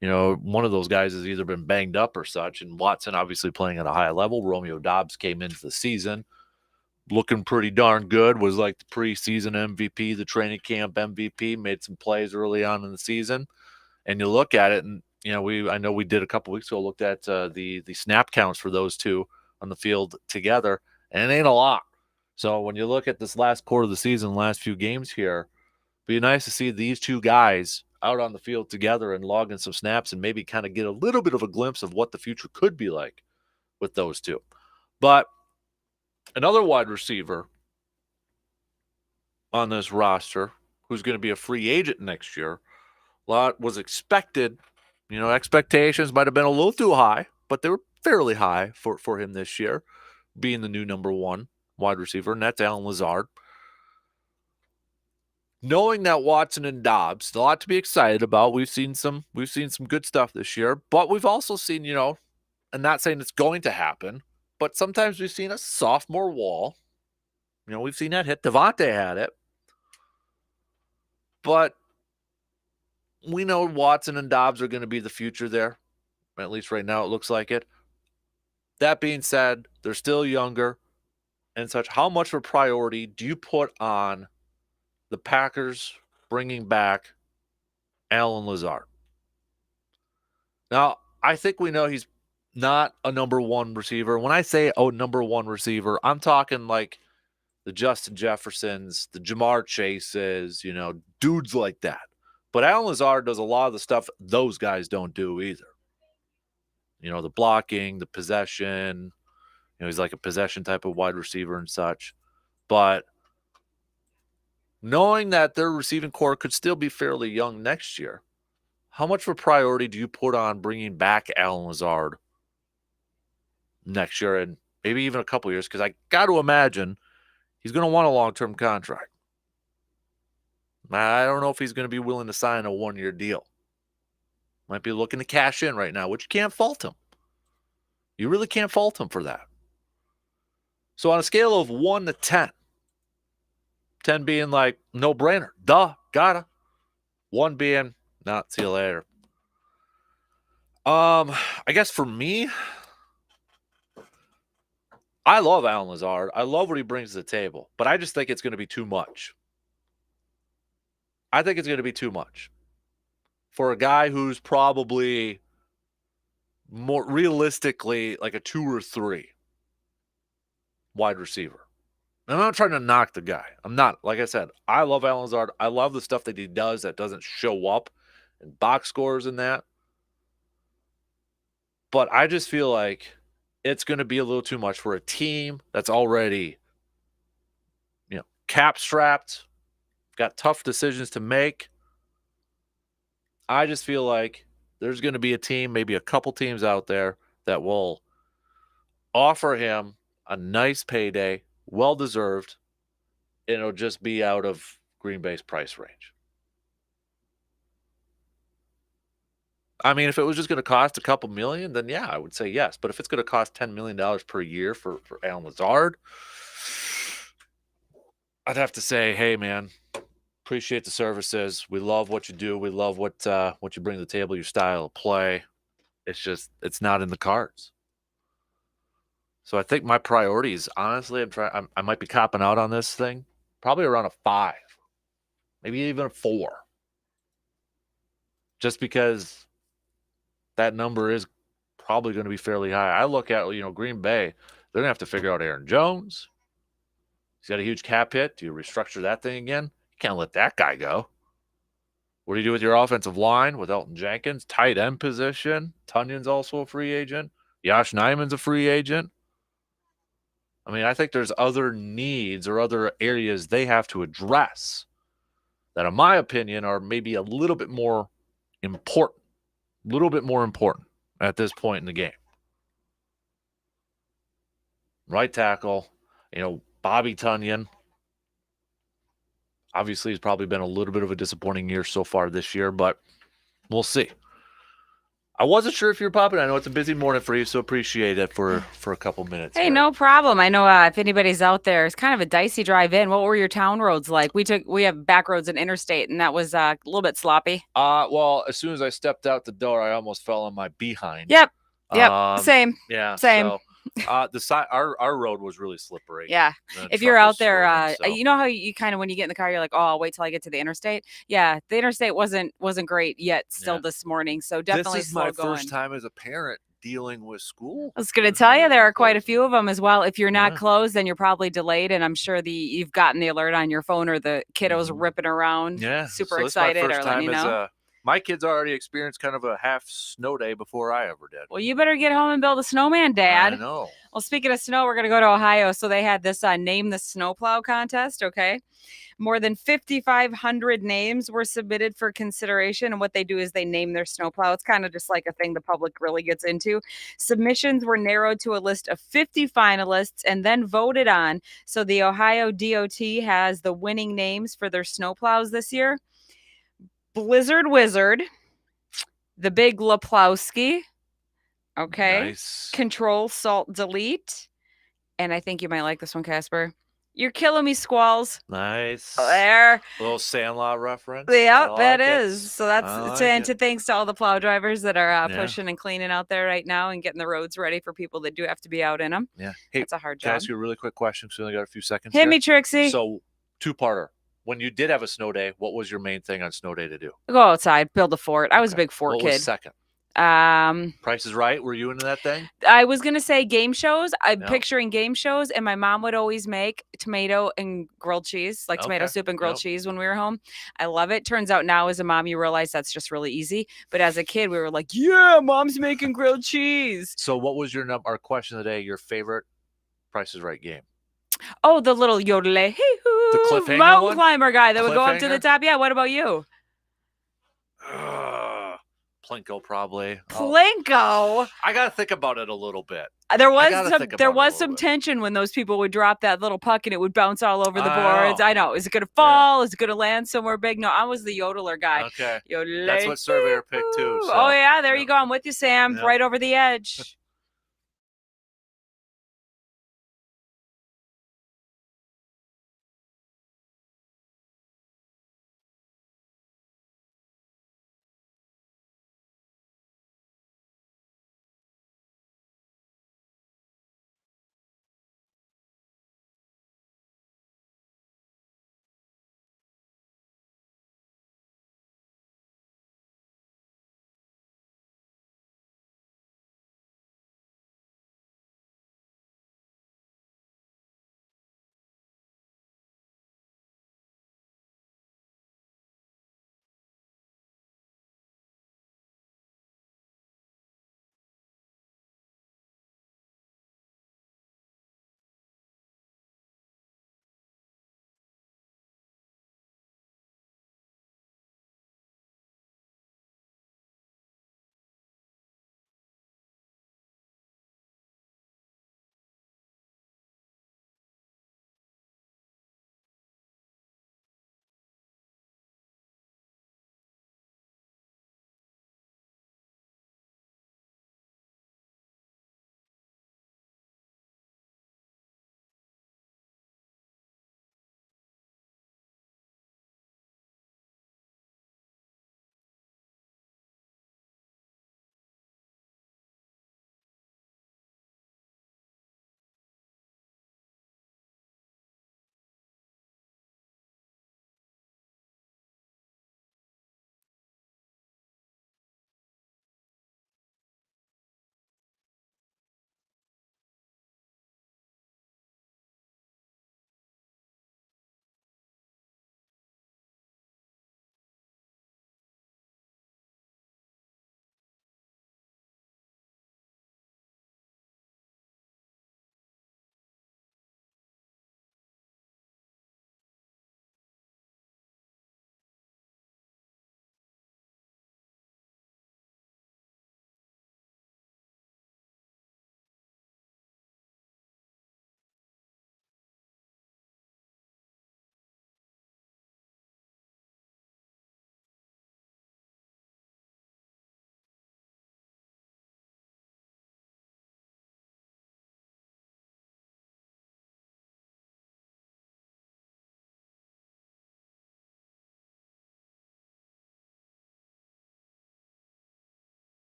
One of those guys has either been banged up or such. And Watson obviously playing at a high level. Romeo Doubs came into the season looking pretty darn good, was like the preseason MVP, the training camp MVP, made some plays early on in the season. And you look at it, and I know we did a couple weeks ago, looked at the snap counts for those two on the field together, and it ain't a lot. So when you look at this last quarter of the season, last few games here, it'd be nice to see these two guys out on the field together and logging some snaps and maybe kind of get a little bit of a glimpse of what the future could be like with those two. But another wide receiver on this roster who's going to be a free agent next year, a lot was expected. Expectations might have been a little too high, but they were fairly high for him this year, being the new number one wide receiver, and that's Allen Lazard. Knowing that Watson and Dobbs, a lot to be excited about. We've seen some good stuff this year, but we've also seen, I'm not saying it's going to happen, but sometimes we've seen a sophomore wall. We've seen that hit. Devontae had it. But we know Watson and Dobbs are going to be the future there. At least right now it looks like it. That being said, they're still younger and such. How much of a priority do you put on the Packers bringing back Allen Lazard? Now, I think we know he's not a number one receiver. When I say number one receiver, I'm talking like the Justin Jeffersons, the Jamar Chases, dudes like that. But Allen Lazard does a lot of the stuff those guys don't do either. The blocking, the possession. He's like a possession type of wide receiver and such. But knowing that their receiving core could still be fairly young next year, how much of a priority do you put on bringing back Allen Lazard next year and maybe even a couple years? Because I got to imagine he's going to want a long-term contract. I don't know if he's going to be willing to sign a one-year deal. Might be looking to cash in right now, which you can't fault him. You really can't fault him for that. So on a scale of 1 to 10, 10 being like no-brainer, duh, gotta. 1 being not, see you later. I guess for me, I love Allen Lazard. I love what he brings to the table, but I just think it's going to be too much. I think it's going to be too much for a guy who's probably more realistically like a 2 or 3 wide receiver. And I'm not trying to knock the guy. I'm not. Like I said, I love Allen Lazard. I love the stuff that he does that doesn't show up in box scores and that. But I just feel like it's going to be a little too much for a team that's already, cap-strapped, got tough decisions to make. I just feel like there's going to be a team, maybe a couple teams out there that will offer him a nice payday, well-deserved, and it'll just be out of Green Bay's price range. I mean, if it was just going to cost a couple million, then yeah, I would say yes. But if it's going to cost $10 million per year for Allen Lazard, I'd have to say, hey, man, appreciate the services. We love what you do. We love what you bring to the table, your style of play. It's not in the cards. So I think my priorities, honestly, I might be copping out on this thing, probably around a 5, maybe even a 4. Just because that number is probably going to be fairly high. I look at, Green Bay, they're going to have to figure out Aaron Jones. He's got a huge cap hit. Do you restructure that thing again? You can't let that guy go. What do you do with your offensive line with Elton Jenkins? Tight end position. Tunyon's also a free agent. Josh Nijman's a free agent. I mean, I think there's other needs or other areas they have to address that, in my opinion, are maybe a little bit more important. At this point in the game. Right tackle, Bobby Tunyon. Obviously, he's probably been a little bit of a disappointing year so far this year, but we'll see. I wasn't sure if you were popping. I know it's a busy morning for you, so appreciate it for a couple minutes. Hey, no problem. I know if anybody's out there, it's kind of a dicey drive in. What were your town roads like? We have back roads and interstate, and that was a little bit sloppy. Well, as soon as I stepped out the door, I almost fell on my behind. Yep. Same. Yeah. Same. So The side our road was really slippery. Yeah. The If truck you're was out there, swerving, so you know how you kind of when you get in the car, you're like, "Oh, I'll wait till I get to the interstate." Yeah, the interstate wasn't great yet still yeah. this morning, so This definitely is my slow first going. time as a parent dealing with school. I was going to You tell know, you they've there been are quite a closed. few of them as well. If you're not Yeah. closed, then you're probably delayed, and I'm sure you've gotten the alert on your phone or the kiddos Mhm. ripping around, Yeah. super So this is my excited first or letting time you as know. a. My kids already experienced kind of a half snow day before I ever did. Well, you better get home and build a snowman, I Dad. know. Well, speaking of snow, we're going to go to Ohio. So they had this name the snowplow contest. Okay. More than 5,500 names were submitted for consideration. And what they do is they name their snowplow. It's kind of just like a thing the public really gets into. Submissions were narrowed to a list of 50 finalists and then voted on. So the Ohio DOT has the winning names for their snowplows this year: Blizzard Wizard, the Big Laplowski, okay, Nice. Control Salt Delete. And I think you might like this one, Casper. You're killing me, squalls. Nice. There. A little Sandlot reference. Yep, I that like it. is. So that's I like and it. to thanks to all the plow drivers that are Yeah. pushing and cleaning out there right now and getting the roads ready for people that do have to be out in them. Yeah. Hey, That's a hard can I job. ask you a really quick question? Because we only got a few seconds Hit here. me, Trixie. So, two-parter. When you did have a snow day, what was your main thing on snow day to do? Go outside, build a fort. I was a Okay. big fort What was kid. second? Price is Right. Were you into that thing? I was gonna say game shows. I'm Yeah. picturing game shows, and my mom would always make tomato and grilled cheese, like tomato Okay. soup and grilled Yep. cheese when we were home. I love it. Turns out now as a mom, you realize that's just really easy. But as a kid, we were like, "Yeah, mom's making grilled cheese." So, what was our question of the day? Your favorite Price is Right game? Oh, the little yodel The cliffhanger mountain one? climber guy that would go up to the Cliffhanger? top. Yeah. What about you? Plinko probably. Plinko. I gotta think about it a little bit. There I gotta was think there about it a was little some bit. tension when those people would drop that little puck and it would bounce all over the I boards. know. I know. Is it gonna fall? Is it gonna land somewhere big? No, I was the yodeler guy. Okay. Yodel. That's what Surveyor picked too. So, Oh yeah, there yep. you go. I'm with you, Sam. Yep. Right over the edge.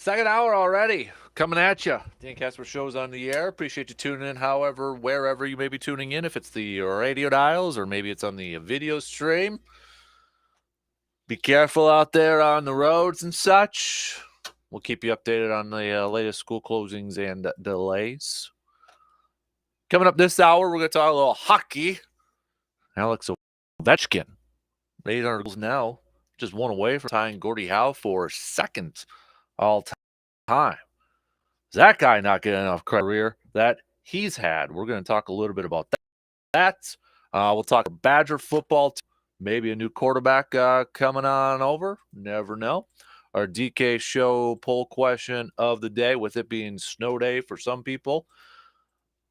Second hour already coming at you. Dan Kasper Show's on the air. Appreciate you tuning in, however, wherever you may be tuning in. If it's the radio dials or maybe it's on the video stream. Be careful out there on the roads and such. We'll keep you updated on the latest school closings and delays. Coming up this hour, we're going to talk a little hockey. Alex Ovechkin, 800 goals now, just one away from tying Gordie Howe for second all-time. Is that guy not getting enough career that he's had? We're going to talk a little bit about that. We'll talk Badger football, maybe a new quarterback coming on over. Never know. Our DK Show poll question of the day, with it being snow day for some people.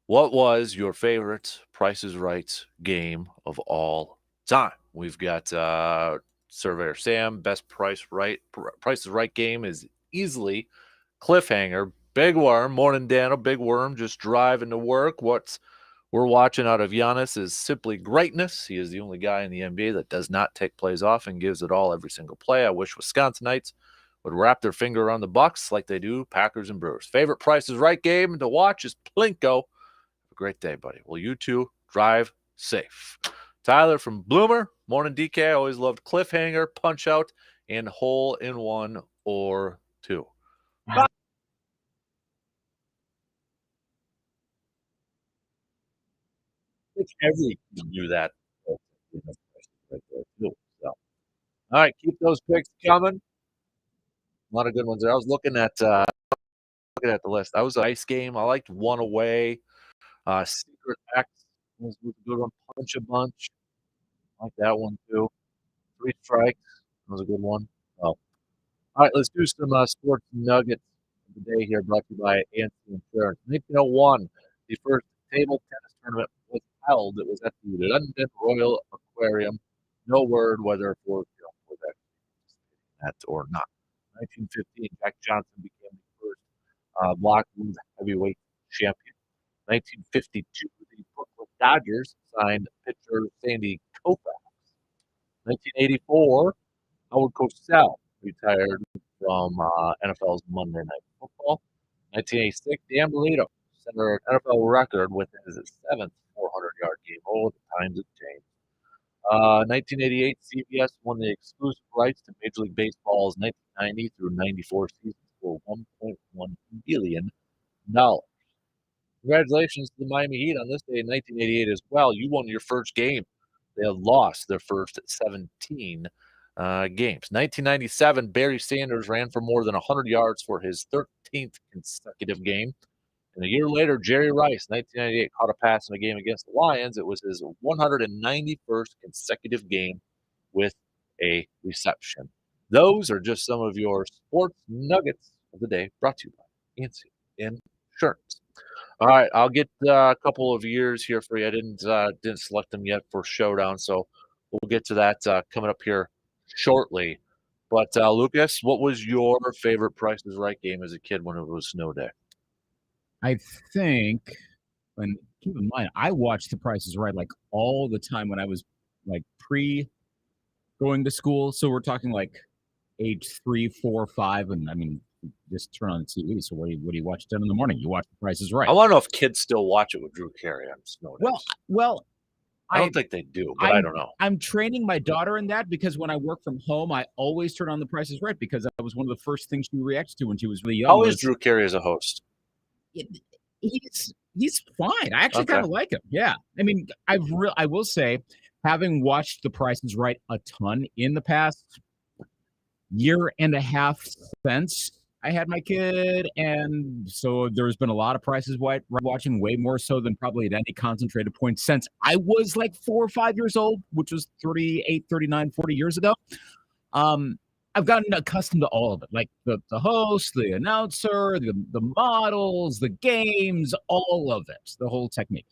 What was your favorite Price is Right game of all time? We've got Surveyor Sam. Best Price is Right game is easily Cliffhanger. Big Worm. Morning, Daniel. Big Worm just driving to work. What we're watching out of Giannis is simply greatness. He is the only guy in the NBA that does not take plays off and gives it all every single play. I wish Wisconsinites would wrap their finger around the Bucks like they do Packers and Brewers. Favorite Price is Right game to watch is Plinko. Have a great day, buddy. Well, you two drive safe. Tyler from Bloomer. Morning, DK. I always loved Cliffhanger, Punch Out, and Hole in One or Two. Bye. I think every team knew that. So, all right, keep those picks coming. A lot of good ones there. I was looking at the list. That was a nice game. I liked One Away. Secret X was a good one. Punch a Bunch. I like that one too. Three Strikes was a good one. Oh. All right, let's do some sports nuggets of the day here, brought to you by ANC Insurance. 1901, the first table tennis tournament was held. It was at the London Royal Aquarium. No word whether Ford was actually that or not. 1915, Jack Johnson became the first block heavyweight champion. 1952, the Brooklyn Dodgers signed pitcher Sandy Koufax. 1984, Howard Cosell retired from NFL's Monday Night Football. 1986, Dan Bolito set an NFL record with his seventh 400-yard game. Oh, the times have changed. 1988, CBS won the exclusive rights to Major League Baseball's 1990 through 94 seasons for $1.1 billion. Congratulations to the Miami Heat on this day in 1988 as well. You won your first game. They had lost their first 17 games. 1997, Barry Sanders ran for more than 100 yards for his 13th consecutive game. And a year later, Jerry Rice, 1998, caught a pass in a game against the Lions. It was his 191st consecutive game with a reception. Those are just some of your sports nuggets of the day, brought to you by ANC Insurance. All right, I'll get a couple of years here for you. I didn't select them yet for Showdown, so we'll get to that coming up here shortly. But Lucas, what was your favorite Price is Right game as a kid when it was snow day? I think, and keep in mind, I watched The Price is Right like all the time when I was like going to school. So we're talking like age 3, 4, 5, and I mean, just turn on the TV. So what do you watch at 10 in the morning? You watch The Price is Right. I want to know if kids still watch it with Drew Carey on snow days. Well, I don't think they do, but I don't know. I'm training my daughter in that because when I work from home, I always turn on The Price is Right because that was one of the first things she reacted to when she was really young. How is Drew Carey as a host? He's fine. I actually kind of like him. Yeah. I mean, I will say, having watched The Price is Right a ton in the past year and a half since I had my kid, and so there's been a lot of Prices Right watching, way more so than probably at any concentrated point since I was like 4 or 5 years old, which was 38, 39, 40 years ago. I've gotten accustomed to all of it, like the host, the announcer, the models, the games, all of it, the whole technique.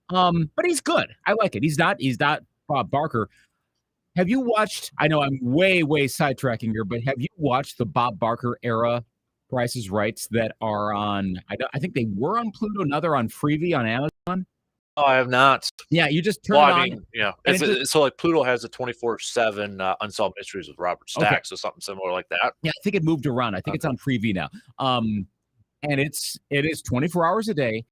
But he's good. I like it. He's not Bob Barker. Have you watched, I know I'm way sidetracking here, but have you watched the Bob Barker era Price is Rights that are on, I think they were on Pluto, now they're on Freevee on Amazon? I have not. Yeah, you just turn Well, it I on. mean, yeah. and So like Pluto has the 24/7 Unsolved Mysteries with Robert Stack, Okay. so something similar like that. Yeah, I think it moved around. I think it's on Freevee now. And it is 24 hours a day.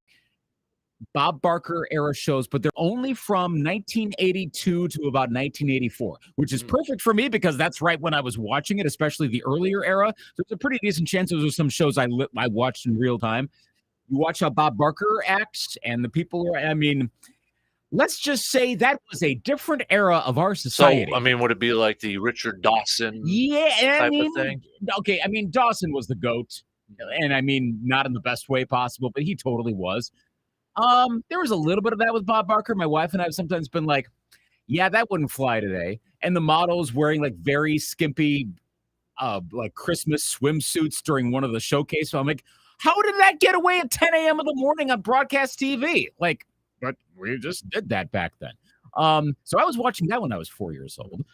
Bob Barker era shows, but they're only from 1982 to about 1984, which is perfect for me because that's right when I was watching it, especially the earlier era. So it's a pretty decent chance those are some shows I watched in real time. You watch how Bob Barker acts, and the people are, I mean, let's just say that was a different era of our society. So, I mean, would it be like the Richard Dawson yeah, type of thing? Okay, I mean, Dawson was the GOAT, and I mean, not in the best way possible, but he totally was. There was a little bit of that with Bob Barker. My wife and I have sometimes been like, yeah, that wouldn't fly today. And the model's wearing like very skimpy, like Christmas swimsuits during one of the showcases. So I'm like, how did that get away at 10 a.m. in the morning on broadcast TV? Like, but we just did that back then. So I was watching that when I was 4 years old.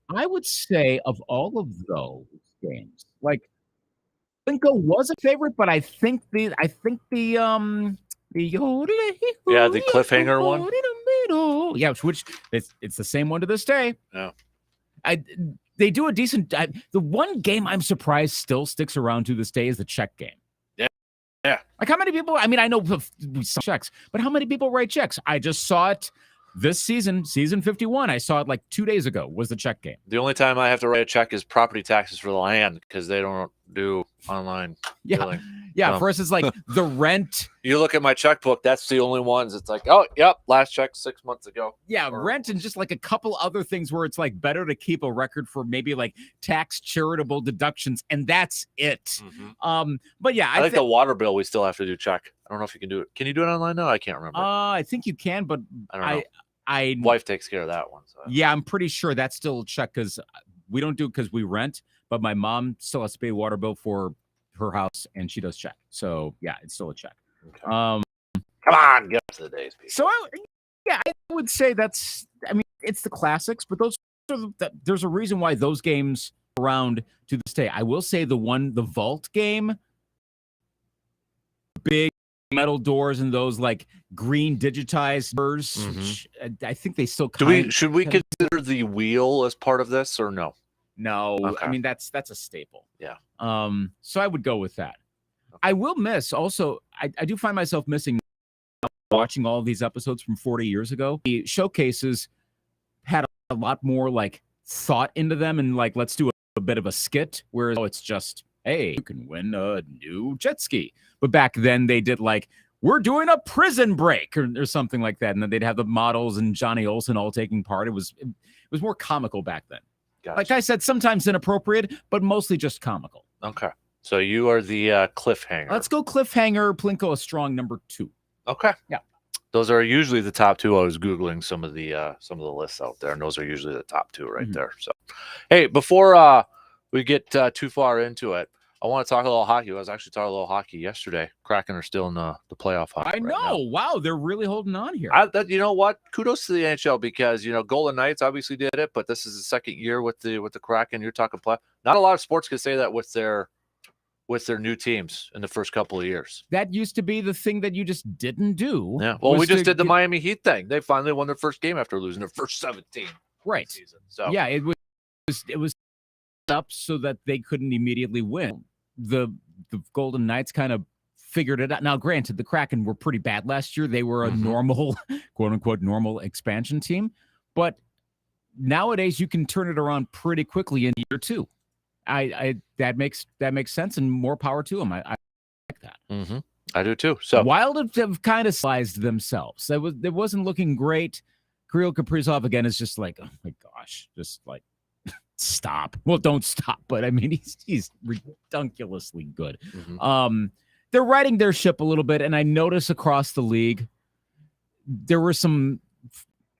I would say of all of those games, like, Plinko was a favorite, but I think the Yeah, the cliffhanger one. Yeah, which it's the same one to this day. Yeah. They do a decent. The one game I'm surprised still sticks around to this day is the check game. Yeah. Like, how many people? I mean, I know we saw checks, but how many people write checks? I just saw it this season 51. I saw it like 2 days ago. Was the check game? The only time I have to write a check is property taxes for the land because they don't do online billing. Yeah. So. For us, it's like the rent. You look at my checkbook, that's the only ones. It's like, oh, yep, last check 6 months ago. Yeah, or, rent and just like a couple other things where it's like better to keep a record for maybe like tax charitable deductions, and that's it. But yeah, I think the water bill we still have to do check. I don't know if you can do it. Can you do it online now? I can't remember. I think you can, but I don't know. Wife takes care of that one. So. Yeah, I'm pretty sure that's still a check because we don't do it because we rent, but my mom still has to pay a water bill for her house and she does check. So yeah, it's still a check. Okay. Come on, get up to the days, people. So I would say that's, I mean, it's the classics, but those are there's a reason why those games are around to this day. I will say the vault game, big metal doors and those like green digitized doors. Which I think they still should we consider the wheel as part of this or no? No, okay. I mean that's a staple. Yeah. So I would go with that. Okay. I will miss also. I do find myself missing watching all of these episodes from 40 years ago. The showcases had a lot more like thought into them, and like let's do a bit of a skit. Whereas it's just, hey, you can win a new jet ski. But back then they did like, we're doing a prison break or something like that, and then they'd have the models and Johnny Olsen all taking part. It was more comical back then. Gotcha. Like I said, sometimes inappropriate, but mostly just comical. Okay. So you are the cliffhanger. Let's go cliffhanger. Plinko a strong number 2. Okay. Yeah. Those are usually the top 2. I was Googling some of the lists out there, and those are usually the top 2 right there. So, hey, before we get too far into it, I want to talk a little hockey. I was actually talking a little hockey yesterday. Kraken are still in the playoff hockey. I know. Wow, they're really holding on here. You know what? Kudos to the NHL because Golden Knights obviously did it, but this is the second year with the Kraken. You're talking play. Not a lot of sports can say that with their new teams in the first couple of years. That used to be the thing that you just didn't do. Yeah. Well, we just did the Miami Heat thing. They finally won their first game after losing their first 17. Right. Season. So yeah, it was up so that they couldn't immediately win. The Golden Knights kind of figured it out. Now, granted, the Kraken were pretty bad last year. They were a normal, quote unquote, normal expansion team. But nowadays, you can turn it around pretty quickly in year 2. That makes sense, and more power to them. I like that. I do too. So Wild have kind of sized themselves. It wasn't looking great. Kirill Kaprizov again is just like, oh my gosh, just like stop. Well, don't stop, but I mean he's ridiculously good. They're riding their ship a little bit, and I notice across the league there were some,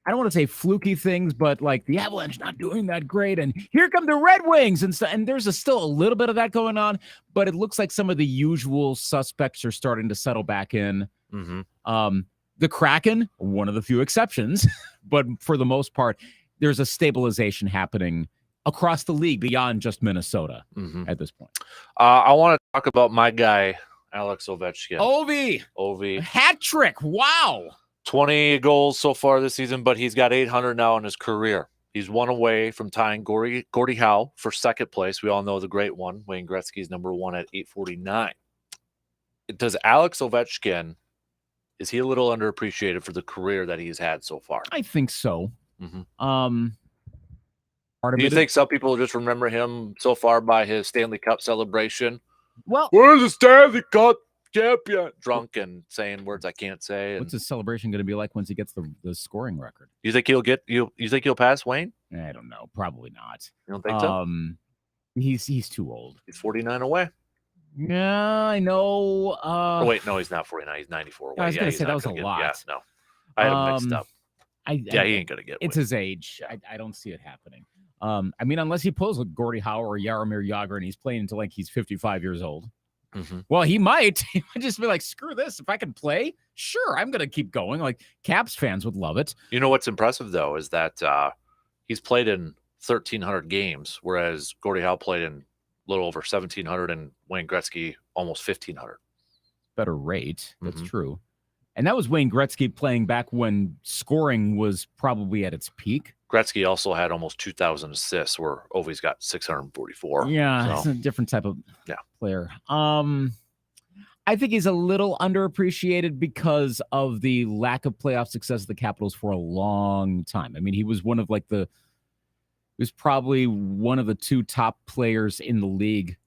I don't want to say fluky things, but like the Avalanche not doing that great, and here come the Red Wings and stuff. And there's still a little bit of that going on, but it looks like some of the usual suspects are starting to settle back in. The Kraken, one of the few exceptions, but for the most part, there's a stabilization happening across the league beyond just Minnesota at this point. I want to talk about my guy Alex Ovechkin. Ovi. Hat trick. Wow. 20 goals so far this season, but he's got 800 now in his career. He's one away from tying Gordie Howe for second place. We all know the great one. Wayne Gretzky's number one at 849. Does Alex Ovechkin, is he a little underappreciated for the career that he's had so far? I think so. Do you think some people just remember him so far by his Stanley Cup celebration? Well, where's the Stanley Cup champion? Drunk and saying words I can't say. What's his celebration going to be like once he gets the scoring record? You think you think he'll pass Wayne? I don't know. Probably not. You don't think so? He's too old. He's 49 away. Yeah, I know. Wait, no, he's not 49. He's 94 away. I was going to say that was a lot. Yeah, no. I had him mixed up. He ain't going to get It's Wayne. his age. I don't see it happening. I mean, unless he pulls with Gordie Howe or Jaromir Jagr and he's playing until like he's 55 years old. Well, he might. He might just be like, screw this. If I can play, sure, I'm going to keep going. Like, Caps fans would love it. You know what's impressive, though, is that he's played in 1,300 games, whereas Gordie Howe played in a little over 1,700 and Wayne Gretzky almost 1,500. Better rate. That's true. And that was Wayne Gretzky playing back when scoring was probably at its peak. Gretzky also had almost 2,000 assists, where Ovi's got 644. Yeah, it's a different type of player. I think he's a little underappreciated because of the lack of playoff success of the Capitals for a long time. I mean, he was one of probably one of the two top players in the league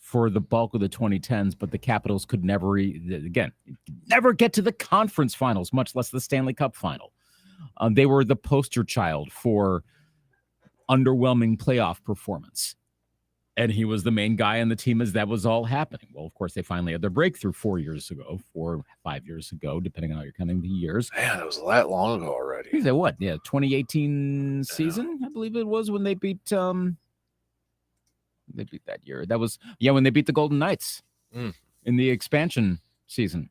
for the bulk of the 2010s, but the Capitals could never get to the conference finals, much less the Stanley Cup final. They were the poster child for underwhelming playoff performance. And he was the main guy on the team as that was all happening. Well, of course, they finally had their breakthrough 4 or 5 years ago, depending on how you're counting the years. Man, it was that long ago already. Is that what? Yeah, 2018 season, I believe it was when they beat that year. That was when they beat the Golden Knights in the expansion season.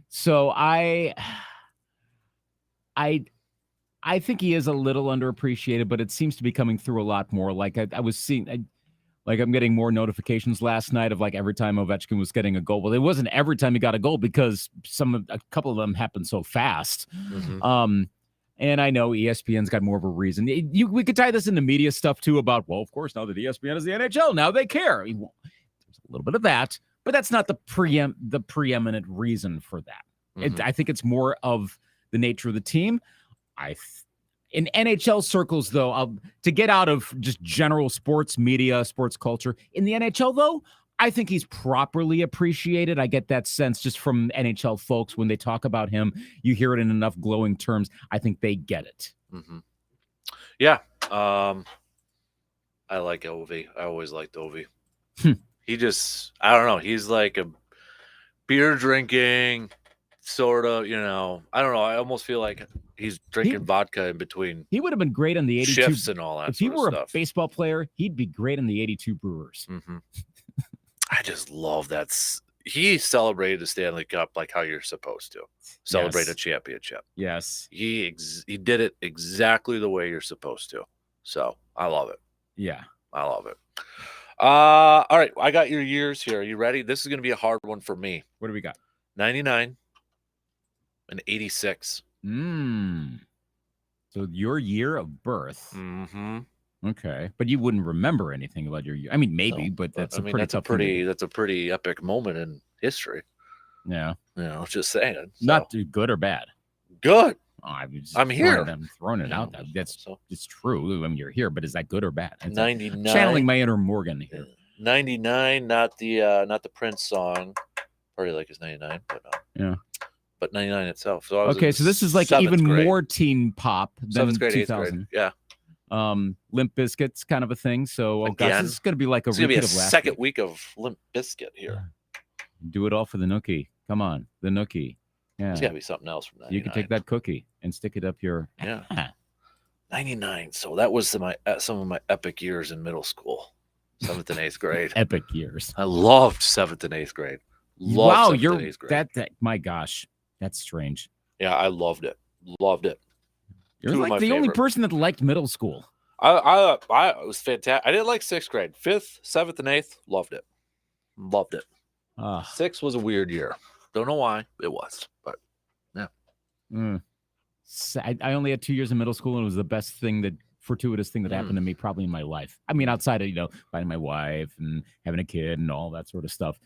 So I think he is a little underappreciated, but it seems to be coming through a lot more. Like I was seeing, I'm getting more notifications last night of like every time Ovechkin was getting a goal. Well, it wasn't every time he got a goal because a couple of them happened so fast. And I know ESPN's got more of a reason. We could tie this into media stuff too about, well, of course, now that ESPN is the NHL, now they care. There's a little bit of that, but that's not the preeminent reason for that. I think it's more of the nature of the team. In NHL circles, though, to get out of just general sports media, sports culture, in the NHL, though, I think he's properly appreciated. I get that sense just from NHL folks when they talk about him. You hear it in enough glowing terms. I think they get it. Yeah. I like Ovi. I always liked Ovi. He just, I don't know. He's like a beer drinking sort of, I don't know. I almost feel like he's drinking vodka in between. He would have been great on the 82 shifts and all that. If he were a baseball player, he'd be great on the 82 Brewers. I just love that. He celebrated the Stanley Cup like how you're supposed to celebrate a championship. Yes. He did it exactly the way you're supposed to. So I love it. Yeah. I love it. All right. I got your years here. Are you ready? This is going to be a hard one for me. What do we got? 99 and 86. So your year of birth. Okay, but you wouldn't remember anything about your year. I mean, maybe, but that's that's a pretty epic moment in history. Yeah, just saying. So. Not good or bad. Good. I'm here. I'm throwing it out. It's true. I mean, you're here, but is that good or bad? 99. Channeling my inner Morgan here. 99, not the Prince song. Probably like it's 99, but yeah. But 99 itself. So so this is like even more teen pop than 7th grade, 2000. 8th grade. Yeah. Limp Bizkit's kind of a thing. So gosh, this is going to be like a repeat of last second week of Limp Bizkit here. Do it all for the nookie. Come on, the nookie. Yeah, there's got to be something else from 99. You can take that cookie and stick it up your. Yeah. 99. So that was some of my epic years in middle school, 7th and 8th grade. Epic years. I loved 7th and 8th grade. Wow, you're that. My gosh, that's strange. Yeah, I loved it. Loved it. You're like the only person that liked middle school. I was fantastic. I didn't like 6th grade. 5th, 7th, and 8th, loved it. Loved it. 6 was a weird year. Don't know why it was, but yeah. I only had 2 years in middle school, and it was the best fortuitous thing that happened to me probably in my life. I mean, outside of, finding my wife and having a kid and all that sort of stuff.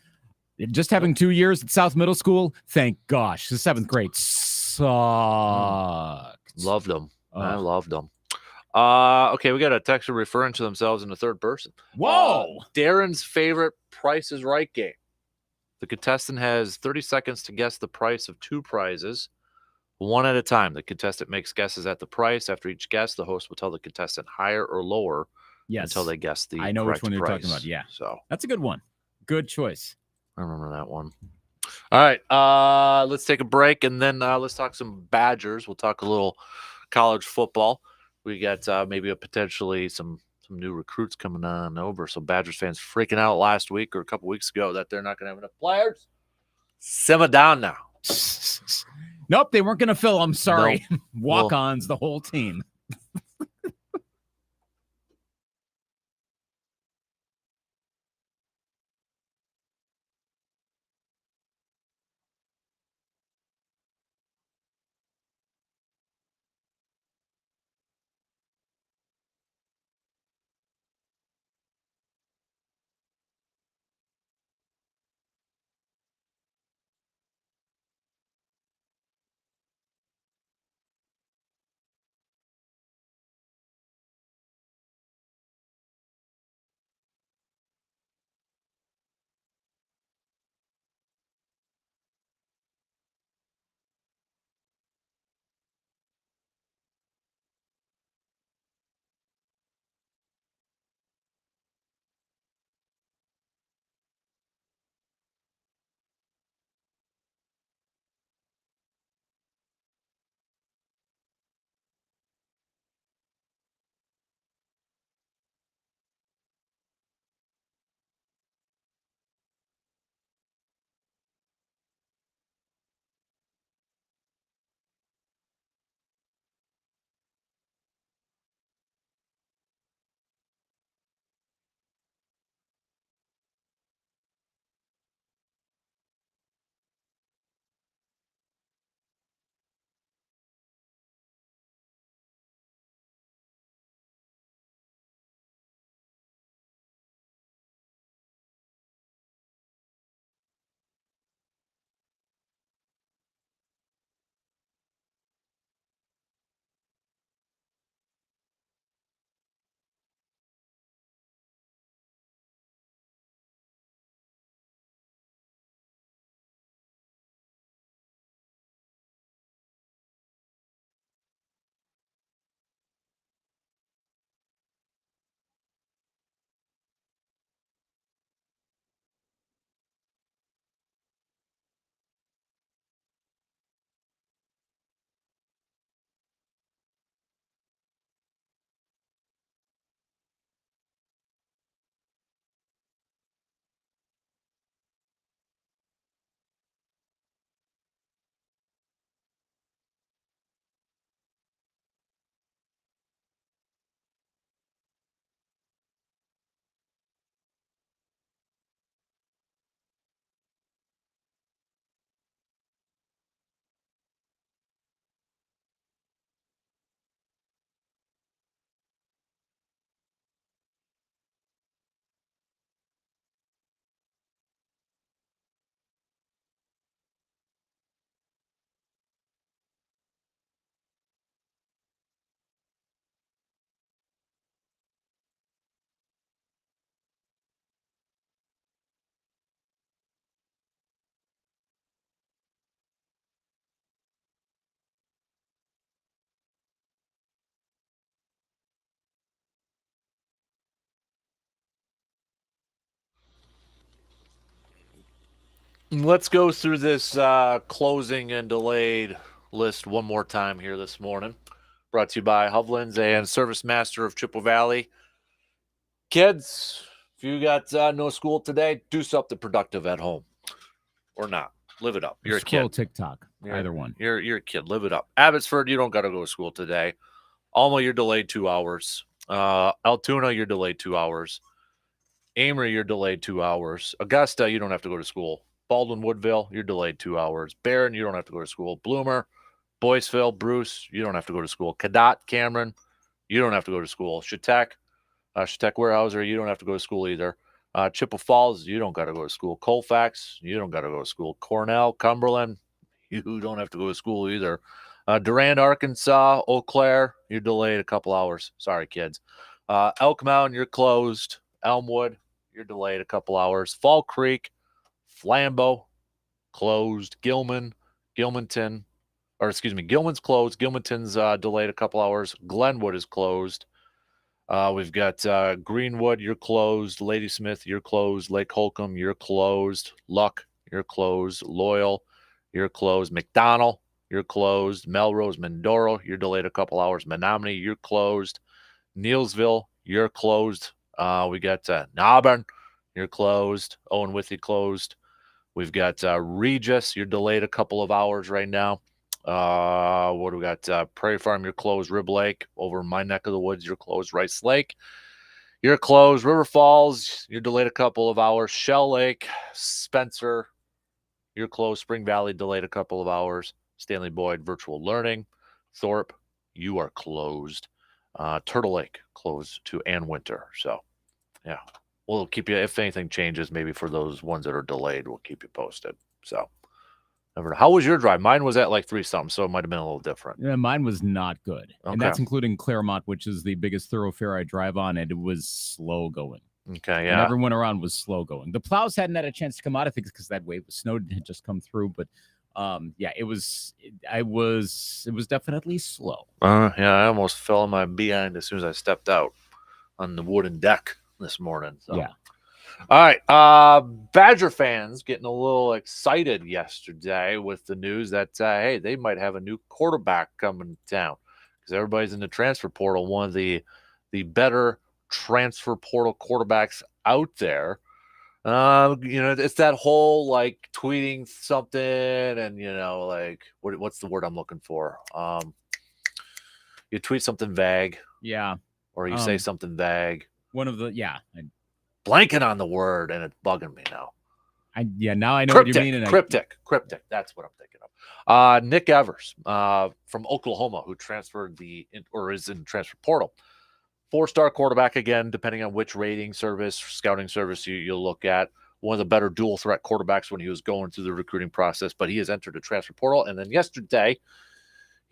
Just having 2 years at South Middle School, thank gosh. The 7th grade sucked. Loved them. I loved them. Okay, we got a texter referring to themselves in the third person. Whoa! Darren's favorite Price is Right game. The contestant has 30 seconds to guess the price of 2 prizes, one at a time. The contestant makes guesses at the price. After each guess, the host will tell the contestant higher or lower until they guess the I know correct which one you're price. talking about. Yeah. So that's a good one. Good choice. I remember that one. All right, let's take a break, and then let's talk some Badgers. We'll talk a little college football. We got maybe potentially some new recruits coming on over. So Badgers fans freaking out last week or a couple weeks ago that they're not going to have enough players. Simmer down now. Nope, they weren't going to fill. I'm sorry. Nope. Walk-ons, the whole team. Let's go through this closing and delayed list one more time here this morning. Brought to you by Hovland's and Service Master of Chippewa Valley. Kids, if you got no school today, do something productive at home. Or not. Live it up. You're a kid. TikTok. Either one. You're a kid. Live it up. Abbotsford, you don't got to go to school today. Alma, you're delayed 2 hours. Altoona, you're delayed 2 hours. Amory, you're delayed 2 hours. Augusta, you don't have to go to school. Baldwin Woodville, you're delayed 2 hours. Barron, you don't have to go to school. Bloomer, Boyceville, Bruce, you don't have to go to school. Cadott, Cameron, you don't have to go to school. Chautauqua, Weyerhaeuser, you don't have to go to school either. Chippewa Falls, you don't got to go to school. Colfax, you don't got to go to school. Cornell, Cumberland, you don't have to go to school either. Durand, Arkansas, Eau Claire, you're delayed a couple hours. Sorry, kids. Elk Mountain, you're closed. Elmwood, you're delayed a couple hours. Fall Creek, Flambeau, closed. Gilman's closed. Gilmanton's delayed a couple hours. Glenwood is closed. We've got Greenwood, you're closed. Ladysmith, you're closed. Lake Holcomb, you're closed. Luck, you're closed. Loyal, you're closed. McDonald, you're closed. Melrose, Mindoro, you're delayed a couple hours. Menominee, you're closed. Neilsville, you're closed. We got Auburn, you're closed. Owen Withy closed. We've got Regis, you're delayed a couple of hours right now. What do we got? Prairie Farm, you're closed. Rib Lake, over in my neck of the woods, you're closed. Rice Lake, you're closed. River Falls, you're delayed a couple of hours. Shell Lake, Spencer, you're closed. Spring Valley, delayed a couple of hours. Stanley Boyd, virtual learning. Thorpe, you are closed. Turtle Lake, closed to Ann Winter. So, yeah, we'll keep you, if anything changes, maybe for those ones that are delayed, we'll keep you posted. So, never know. How was your drive? Mine was at like 3-something, so it might have been a little different. Yeah, mine was not good. Okay. And that's including Claremont, which is the biggest thoroughfare I drive on, and it was slow going. Okay, yeah. And everyone around was slow going. The plows hadn't had a chance to come out, I think, because that wave of snow had just come through. But yeah, it was definitely slow. Yeah, I almost fell on my behind as soon as I stepped out on the wooden deck this morning. So. Yeah. All right. Badger fans getting a little excited yesterday with the news that, hey, they might have a new quarterback coming to town because everybody's in the transfer portal. One of the better transfer portal quarterbacks out there. It's that whole like tweeting something and, like what's the word I'm looking for? You tweet something vague. Yeah. Or you say something vague. Blanking on the word and it's bugging me now. Now I know Cryptic, what you mean. Cryptic. That's what I'm thinking of. Nick Evers from Oklahoma, who transferred is in transfer portal. 4-star quarterback again, depending on which rating service, scouting service you'll look at. One of the better dual threat quarterbacks when he was going through the recruiting process, but he has entered a transfer portal. And then yesterday,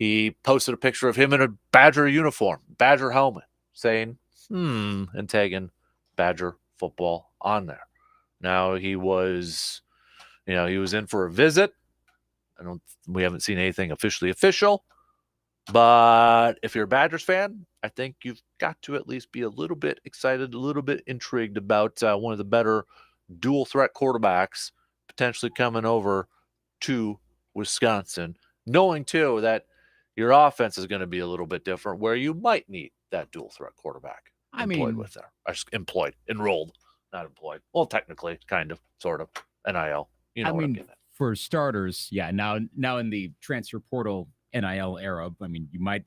he posted a picture of him in a Badger uniform, Badger helmet, saying, and tagging Badger football on there. Now he was in for a visit. We haven't seen anything official, but if you're a Badgers fan, I think you've got to at least be a little bit excited, a little bit intrigued about one of the better dual threat quarterbacks potentially coming over to Wisconsin, knowing too that your offense is going to be a little bit different where you might need that dual threat quarterback. Enrolled, not employed. Well, technically, kind of, sort of, NIL. What I'm getting at. For starters, yeah. Now in the transfer portal NIL era, you might.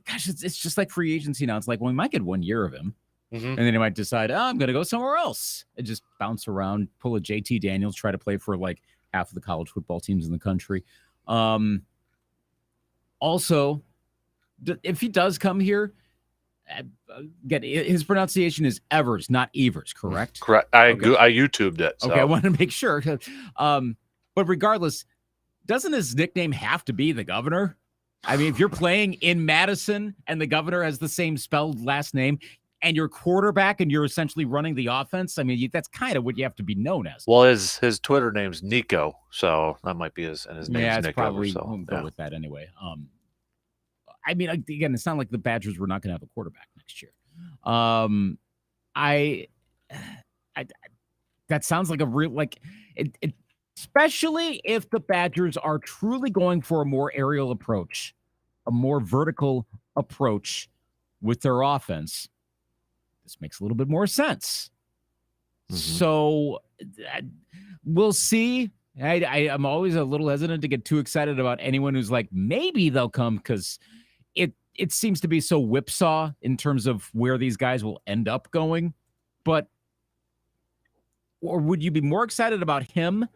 Gosh, it's just like free agency now. It's like, well, we might get 1 year of him, and then he might decide, I'm going to go somewhere else and just bounce around, pull a JT Daniels, try to play for like half of the college football teams in the country. Also, if he does come here. Again, his pronunciation is Evers, not Evers, correct? Correct. I YouTubed it. So. Okay, I wanted to make sure. But regardless, doesn't his nickname have to be the Governor? If you're playing in Madison and the Governor has the same spelled last name, and you're quarterback and you're essentially running the offense, that's kind of what you have to be known as. Well, his Twitter name's Nico, so that might be his name's Nico. Probably we'll go with that anyway. Again, it's not like the Badgers were not going to have a quarterback next year. That sounds like a real especially if the Badgers are truly going for a more aerial approach, a more vertical approach with their offense. This makes a little bit more sense. So we'll see. I'm always a little hesitant to get too excited about anyone who's like, maybe they'll come because it seems to be so whipsaw in terms of where these guys will end up going. But or would you be more excited about him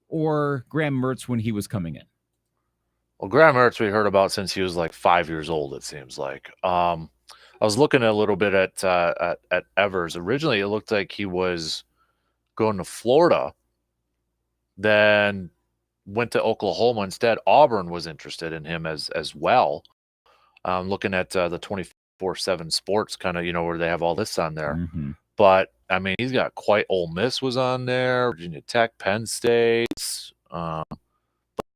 or Graham Mertz when he was coming in? Well, Graham Mertz we heard about since he was like 5 years old, it seems like. I was looking a little bit at Evers. Originally, it looked like he was going to Florida, then went to Oklahoma instead. Auburn was interested in him as well. Looking at the 24/7 Sports, kind of, where they have all this on there. Mm-hmm. But I mean, he's got quite. Ole Miss was on there, Virginia Tech, Penn State. But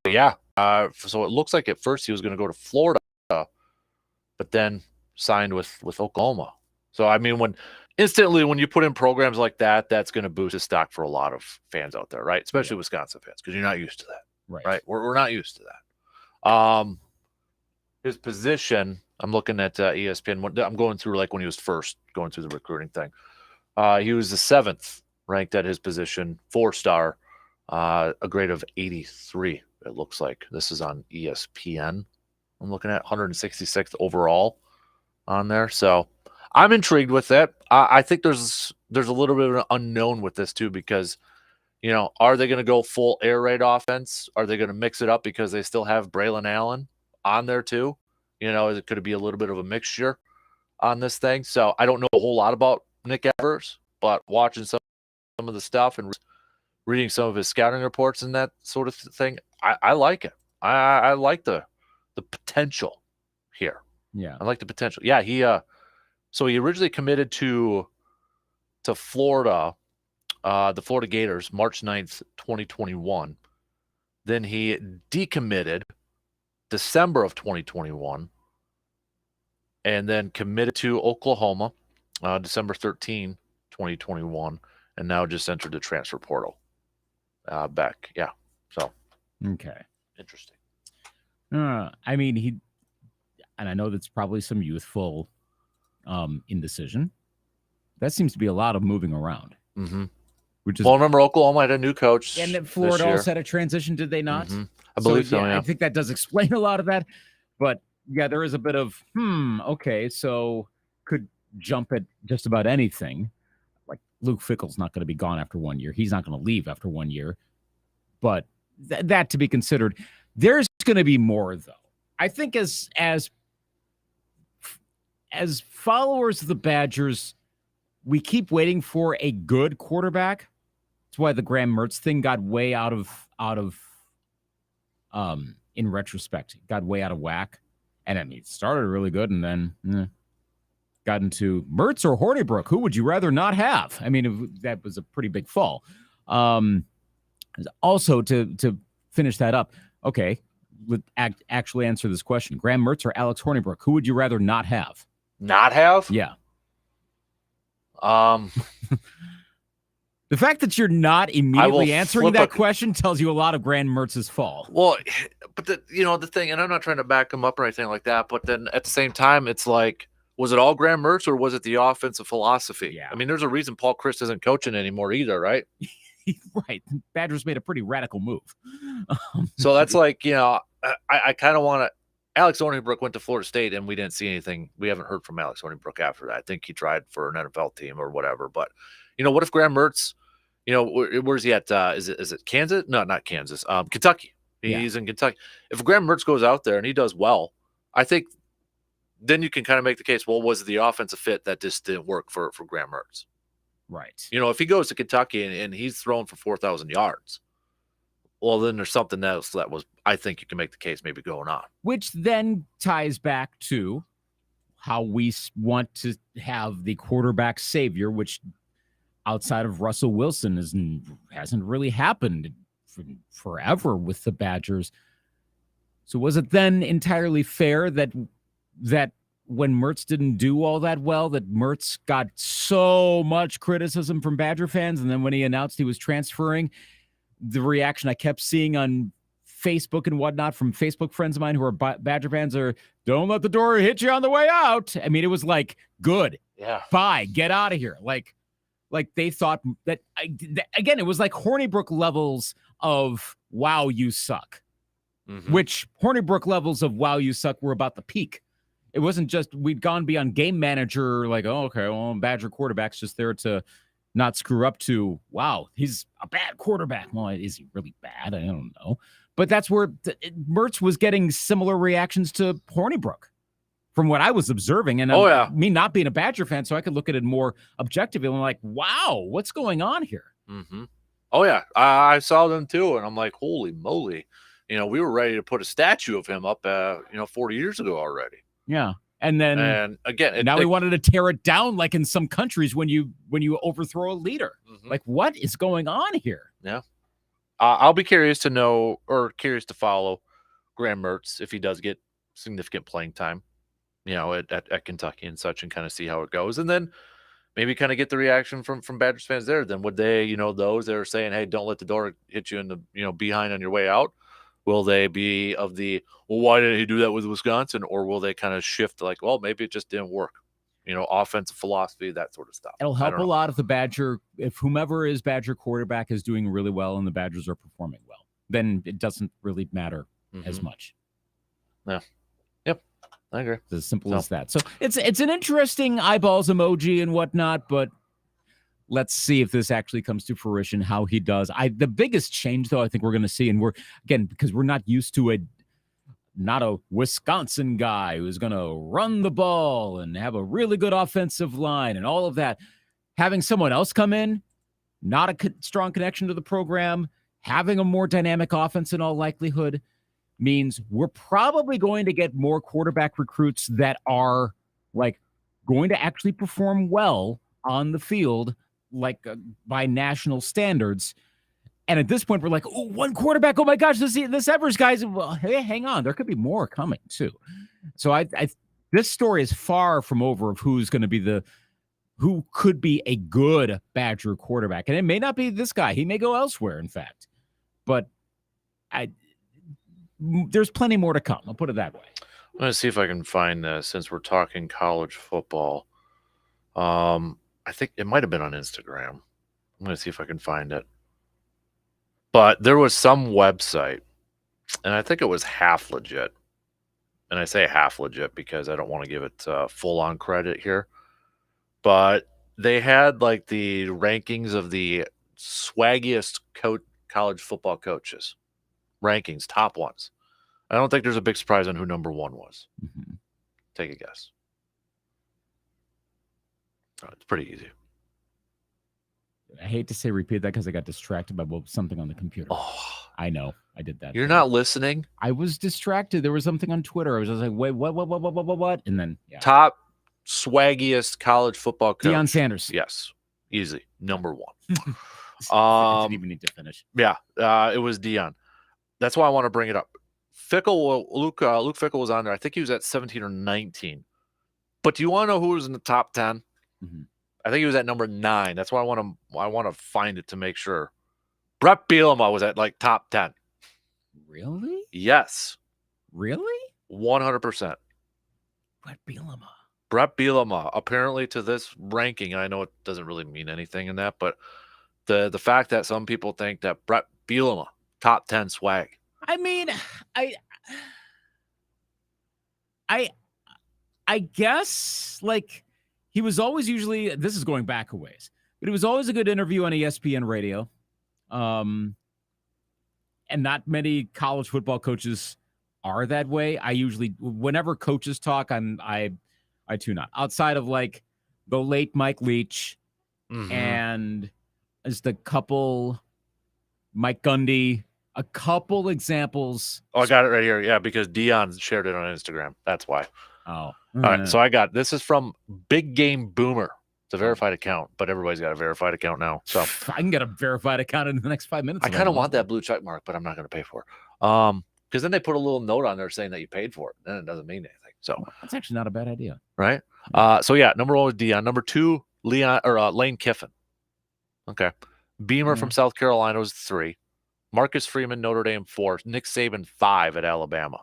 yeah. So it looks like at first he was going to go to Florida, but then signed with Oklahoma. So I mean, when you put in programs like that, that's going to boost his stock for a lot of fans out there, right? Especially Wisconsin fans, because you're not used to that, right? We're not used to that. His position, I'm looking at ESPN. I'm going through like when he was first going through the recruiting thing. He was the 7th ranked at his position, 4-star, a grade of 83. It looks like this is on ESPN. I'm looking at 166th overall on there. So I'm intrigued with that. I think there's a little bit of an unknown with this too, because, are they going to go full air raid offense? Are they going to mix it up because they still have Braylon Allen on there too? It could be a little bit of a mixture on this thing. So I don't know a whole lot about Nick Evers, but watching some of the stuff and reading some of his scouting reports and that sort of thing, I like it. I like the potential here. Yeah, I like the potential. Yeah, so he originally committed to Florida, the Florida Gators, March 9th, 2021. Then he decommitted December of 2021, and then committed to Oklahoma, December 13, 2021, and now just entered the transfer portal back. Yeah. So. Okay. Interesting. I mean, and I know that's probably some youthful indecision. That seems to be a lot of moving around. Mm-hmm. Which is, well, remember Oklahoma had a new coach, and that Florida also had a transition, did they not? Mm-hmm. I believe so. Yeah, I think that does explain a lot of that. But yeah, there is a bit of okay, so could jump at just about anything. Like Luke Fickell's not going to be gone after 1 year. He's not going to leave after 1 year. But that to be considered. There's going to be more, though. I think as followers of the Badgers, we keep waiting for a good quarterback. That's why the Graham Mertz thing got way out of in retrospect, got way out of whack. And I mean, it started really good and then got into Mertz or Hornibrook. Who would you rather not have? I mean, that was a pretty big fall. Also, to finish that up, okay, actually answer this question. Graham Mertz or Alex Hornibrook, who would you rather not have? Not have? Yeah. The fact that you're not immediately answering that question tells you a lot of Graham Mertz's fall. Well, but the thing, and I'm not trying to back him up or anything like that, but then at the same time, it's like, was it all Graham Mertz or was it the offensive philosophy? Yeah. I mean, there's a reason Paul Chryst isn't coaching anymore either, right? Right. Badgers made a pretty radical move. So that's like, I kind of want to. Alex Hornibrook went to Florida State, and we didn't see anything. We haven't heard from Alex Hornibrook after that. I think he tried for an NFL team or whatever. But, what if Graham Mertz, where's he at? Is it Kansas? No, not Kansas. Kentucky. He's in Kentucky. If Graham Mertz goes out there and he does well, I think then you can kind of make the case, well, was it the offensive fit that just didn't work for Graham Mertz? Right. If he goes to Kentucky and he's thrown for 4,000 yards, well, then there's something else that was, I think you can make the case maybe going on. Which then ties back to how we want to have the quarterback savior, which outside of Russell Wilson hasn't really happened forever with the Badgers. So was it then entirely fair that when Mertz didn't do all that well, that Mertz got so much criticism from Badger fans, and then when he announced he was transferring, the reaction I kept seeing on Facebook and whatnot from Facebook friends of mine who are Badger fans are, don't let the door hit you on the way out. I mean, it was like, good. Yeah. Bye. Get out of here. Like they thought that again, it was like Hornibrook levels of, wow, you suck. Mm-hmm. Which Hornibrook levels of, wow, you suck were about the peak. It wasn't just we'd gone beyond game manager, like, oh, okay, well, Badger quarterback's just there to not screw up to, wow, he's a bad quarterback. Well, is he really bad? I don't know. But that's where Mertz was getting similar reactions to Hornibrook from what I was observing. And me not being a Badger fan, so I could look at it more objectively. And I'm like, wow, what's going on here? Mm-hmm. Oh, yeah. I saw them too. And I'm like, holy moly. We were ready to put a statue of him up, 40 years ago already. Yeah. And again, we wanted to tear it down like in some countries when you overthrow a leader. Mm-hmm. Like, what is going on here? Yeah. I'll be curious to know or curious to follow Graham Mertz if he does get significant playing time, at Kentucky and such, and kind of see how it goes. And then maybe kind of get the reaction from Badgers fans there. Then would they, those that are saying, hey, don't let the door hit you in the, behind on your way out? Will they be of the, well, why didn't he do that with Wisconsin? Or will they kind of shift like, well, maybe it just didn't work? Offensive philosophy, that sort of stuff. It'll help a lot if whomever is Badger quarterback is doing really well and the Badgers are performing well. Then it doesn't really matter as much. Yeah. Yep. I agree. It's as simple as that. So it's an interesting eyeballs emoji and whatnot, but let's see if this actually comes to fruition, how he does. The biggest change, though, I think we're going to see, and because we're not used to not a Wisconsin guy who's going to run the ball and have a really good offensive line and all of that. Having someone else come in, not a strong connection to the program, having a more dynamic offense in all likelihood means we're probably going to get more quarterback recruits that are like going to actually perform well on the field, like by national standards. And at this point, we're like, oh, one quarterback. Oh my gosh, this Evers guy's. Well, hey, hang on, there could be more coming too. So this story is far from over of who's going to be who could be a good Badger quarterback, and it may not be this guy. He may go elsewhere, in fact. But there's plenty more to come. I'll put it that way. I'm going to see if I can find this since we're talking college football. I think it might have been on Instagram. I'm going to see if I can find it. But there was some website, and I think it was half legit. And I say half legit because I don't want to give it full-on credit here. But they had like the rankings of the swaggiest college football coaches. Rankings, top ones. I don't think there's a big surprise on who number one was. Mm-hmm. Take a guess. Oh, it's pretty easy. I hate to say repeat that because I got distracted by something on the computer. Oh, I know. I did that. You're not listening? I was distracted. There was something on Twitter. I was just like, wait, what? And then, yeah. Top swaggiest college football coach. Deion Sanders. Yes. Easy. Number one. I didn't even need to finish. Yeah. It was Deion. That's why I want to bring it up. Luke Fickell was on there. I think he was at 17 or 19. But do you want to know who was in the top 10? Mm-hmm. I think he was at number 9. That's why I want to find it to make sure. Brett Bielema was at like top 10. Really? Yes. Really? 100%. Brett Bielema, apparently to this ranking, and I know it doesn't really mean anything in that, but the fact that some people think that Brett Bielema, top 10 swag. I mean, I guess like he was always usually, this is going back a ways, but it was always a good interview on ESPN radio. And not many college football coaches are that way. I usually, whenever coaches talk, I tune out. Outside of like the late Mike Leach and just a couple, Mike Gundy, a couple examples. Oh, I got it right here. Yeah, because Deion shared it on Instagram. That's why. Oh. All right, so this is from Big Game Boomer. It's a verified account, but everybody's got a verified account now. So I can get a verified account in the next 5 minutes. I kind of want that blue check mark, but I'm not going to pay for it. Because then they put a little note on there saying that you paid for it. Then it doesn't mean anything. So that's actually not a bad idea, right? So yeah, number 1 was Deion. Number 2, Lane Kiffin. Okay, Beamer from South Carolina was 3. Marcus Freeman, Notre Dame 4. Nick Saban 5 at Alabama.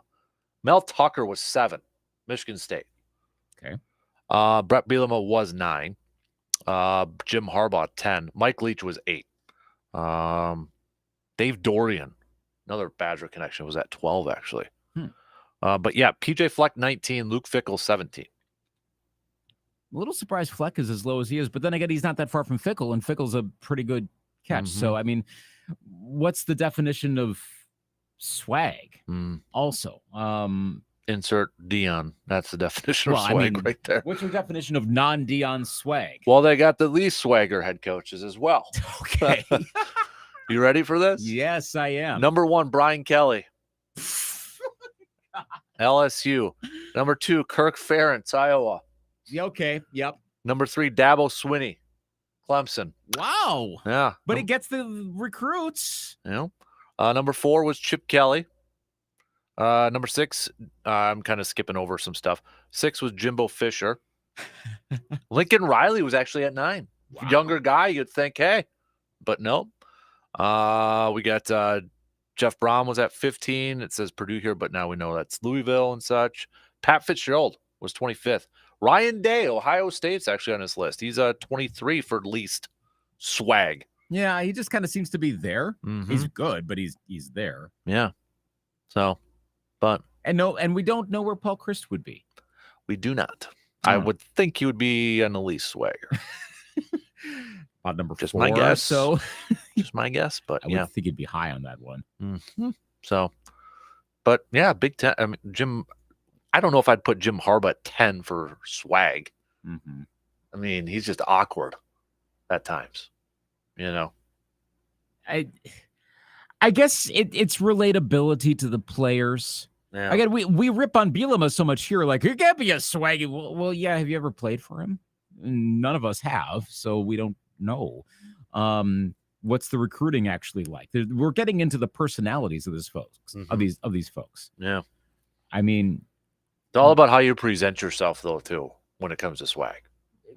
Mel Tucker was 7. Michigan State. Okay. Brett Bielema was 9. Jim Harbaugh 10. Mike Leach was 8. Dave Dorian, another Badger connection, was at 12 actually. But yeah, PJ Fleck 19. Luke Fickell 17. a little surprised Fleck is as low as he is, but then again, he's not that far from Fickle, and Fickle's a pretty good catch. So, I mean, what's the definition of swag? Also, insert Dion. That's the definition of swag right there. What's your definition of non-Dion swag? Well, they got the least swagger head coaches as well. Okay. You ready for this? Yes, I am. Number 1, Brian Kelly. LSU. Number 2, Kirk Ferentz, Iowa. Okay. Yep. Number 3, Dabo Swinney, Clemson. Wow. Yeah. But he gets the recruits. You know. Number 4 was Chip Kelly. Number 6, I'm kind of skipping over some stuff. 6 was Jimbo Fisher. Lincoln Riley was actually at 9. Wow. Younger guy, you'd think, hey, but no. We got Jeff Brom was at 15. It says Purdue here, but now we know that's Louisville and such. Pat Fitzgerald was 25th. Ryan Day, Ohio State's actually on this list. He's 23 for least swag. Yeah, he just kind of seems to be there. He's good, but he's there. Yeah. So, but and we don't know where Paul Christ would be. We do not. I would think he would be on the least swagger. Number just 4, my guess. So just my guess, but I would think he'd be high on that one. So, but yeah, Big Ten. I mean, Jim. I don't know if I'd put Jim Harbaugh at 10 for swag. I mean, he's just awkward at times. You know. I guess it's relatability to the players. Yeah. Again, we rip on Bielema so much here, like he can't be a swaggy. Well, yeah. Have you ever played for him? None of us have, so we don't know. What's the recruiting actually like? We're getting into the personalities of these folks, of these folks. Yeah, I mean, it's all about how you present yourself, though, too. When it comes to swag,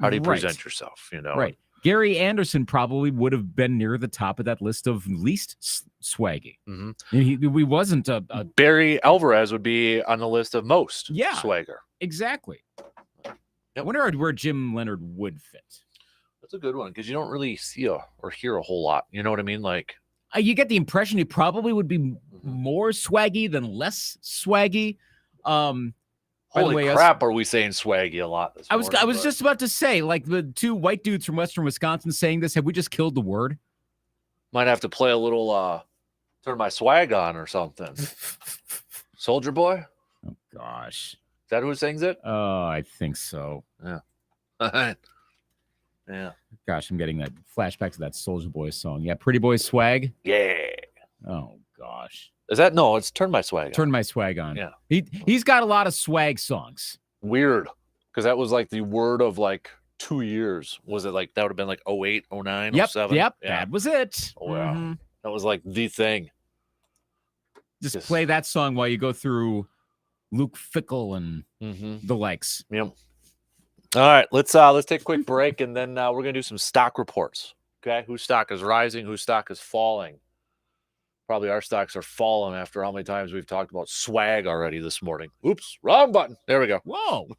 how do you present yourself? You know, right? Gary Anderson probably would have been near the top of that list of least swaggy. He wasn't a Barry Alvarez would be on the list of most swagger. Exactly. I wonder where Jim Leonard would fit. That's a good one because you don't really see or hear a whole lot. You know what I mean? Like you get the impression he probably would be more swaggy than less swaggy. Holy crap! Are we saying swaggy a lot this morning? I was just about to say, like the 2 white dudes from Western Wisconsin saying this. Have we just killed the word? Might have to play a little turn my swag on or something. Soldier Boy? Oh gosh. Is that who sings it? Oh, I think so. Yeah. Yeah. Gosh, I'm getting that flashback to that Soldier Boy song. Yeah, Pretty Boy Swag. Yeah. Oh gosh. Is that no? It's Turn My Swag On. Turn My Swag On. Yeah. He's got a lot of swag songs. Weird, because that was like the word of like 2 years. Was it like that would have been like 08, 09, 07? Yep. Yeah. That was it. Oh wow. That was like the thing. Just play that song while you go through Luke Fickle and the likes. Yep. All right, let's take a quick break, and then we're gonna do some stock reports. Okay, whose stock is rising, whose stock is falling. Probably our stocks are falling after how many times we've talked about swag already this morning. Oops, wrong button. There we go. Whoa.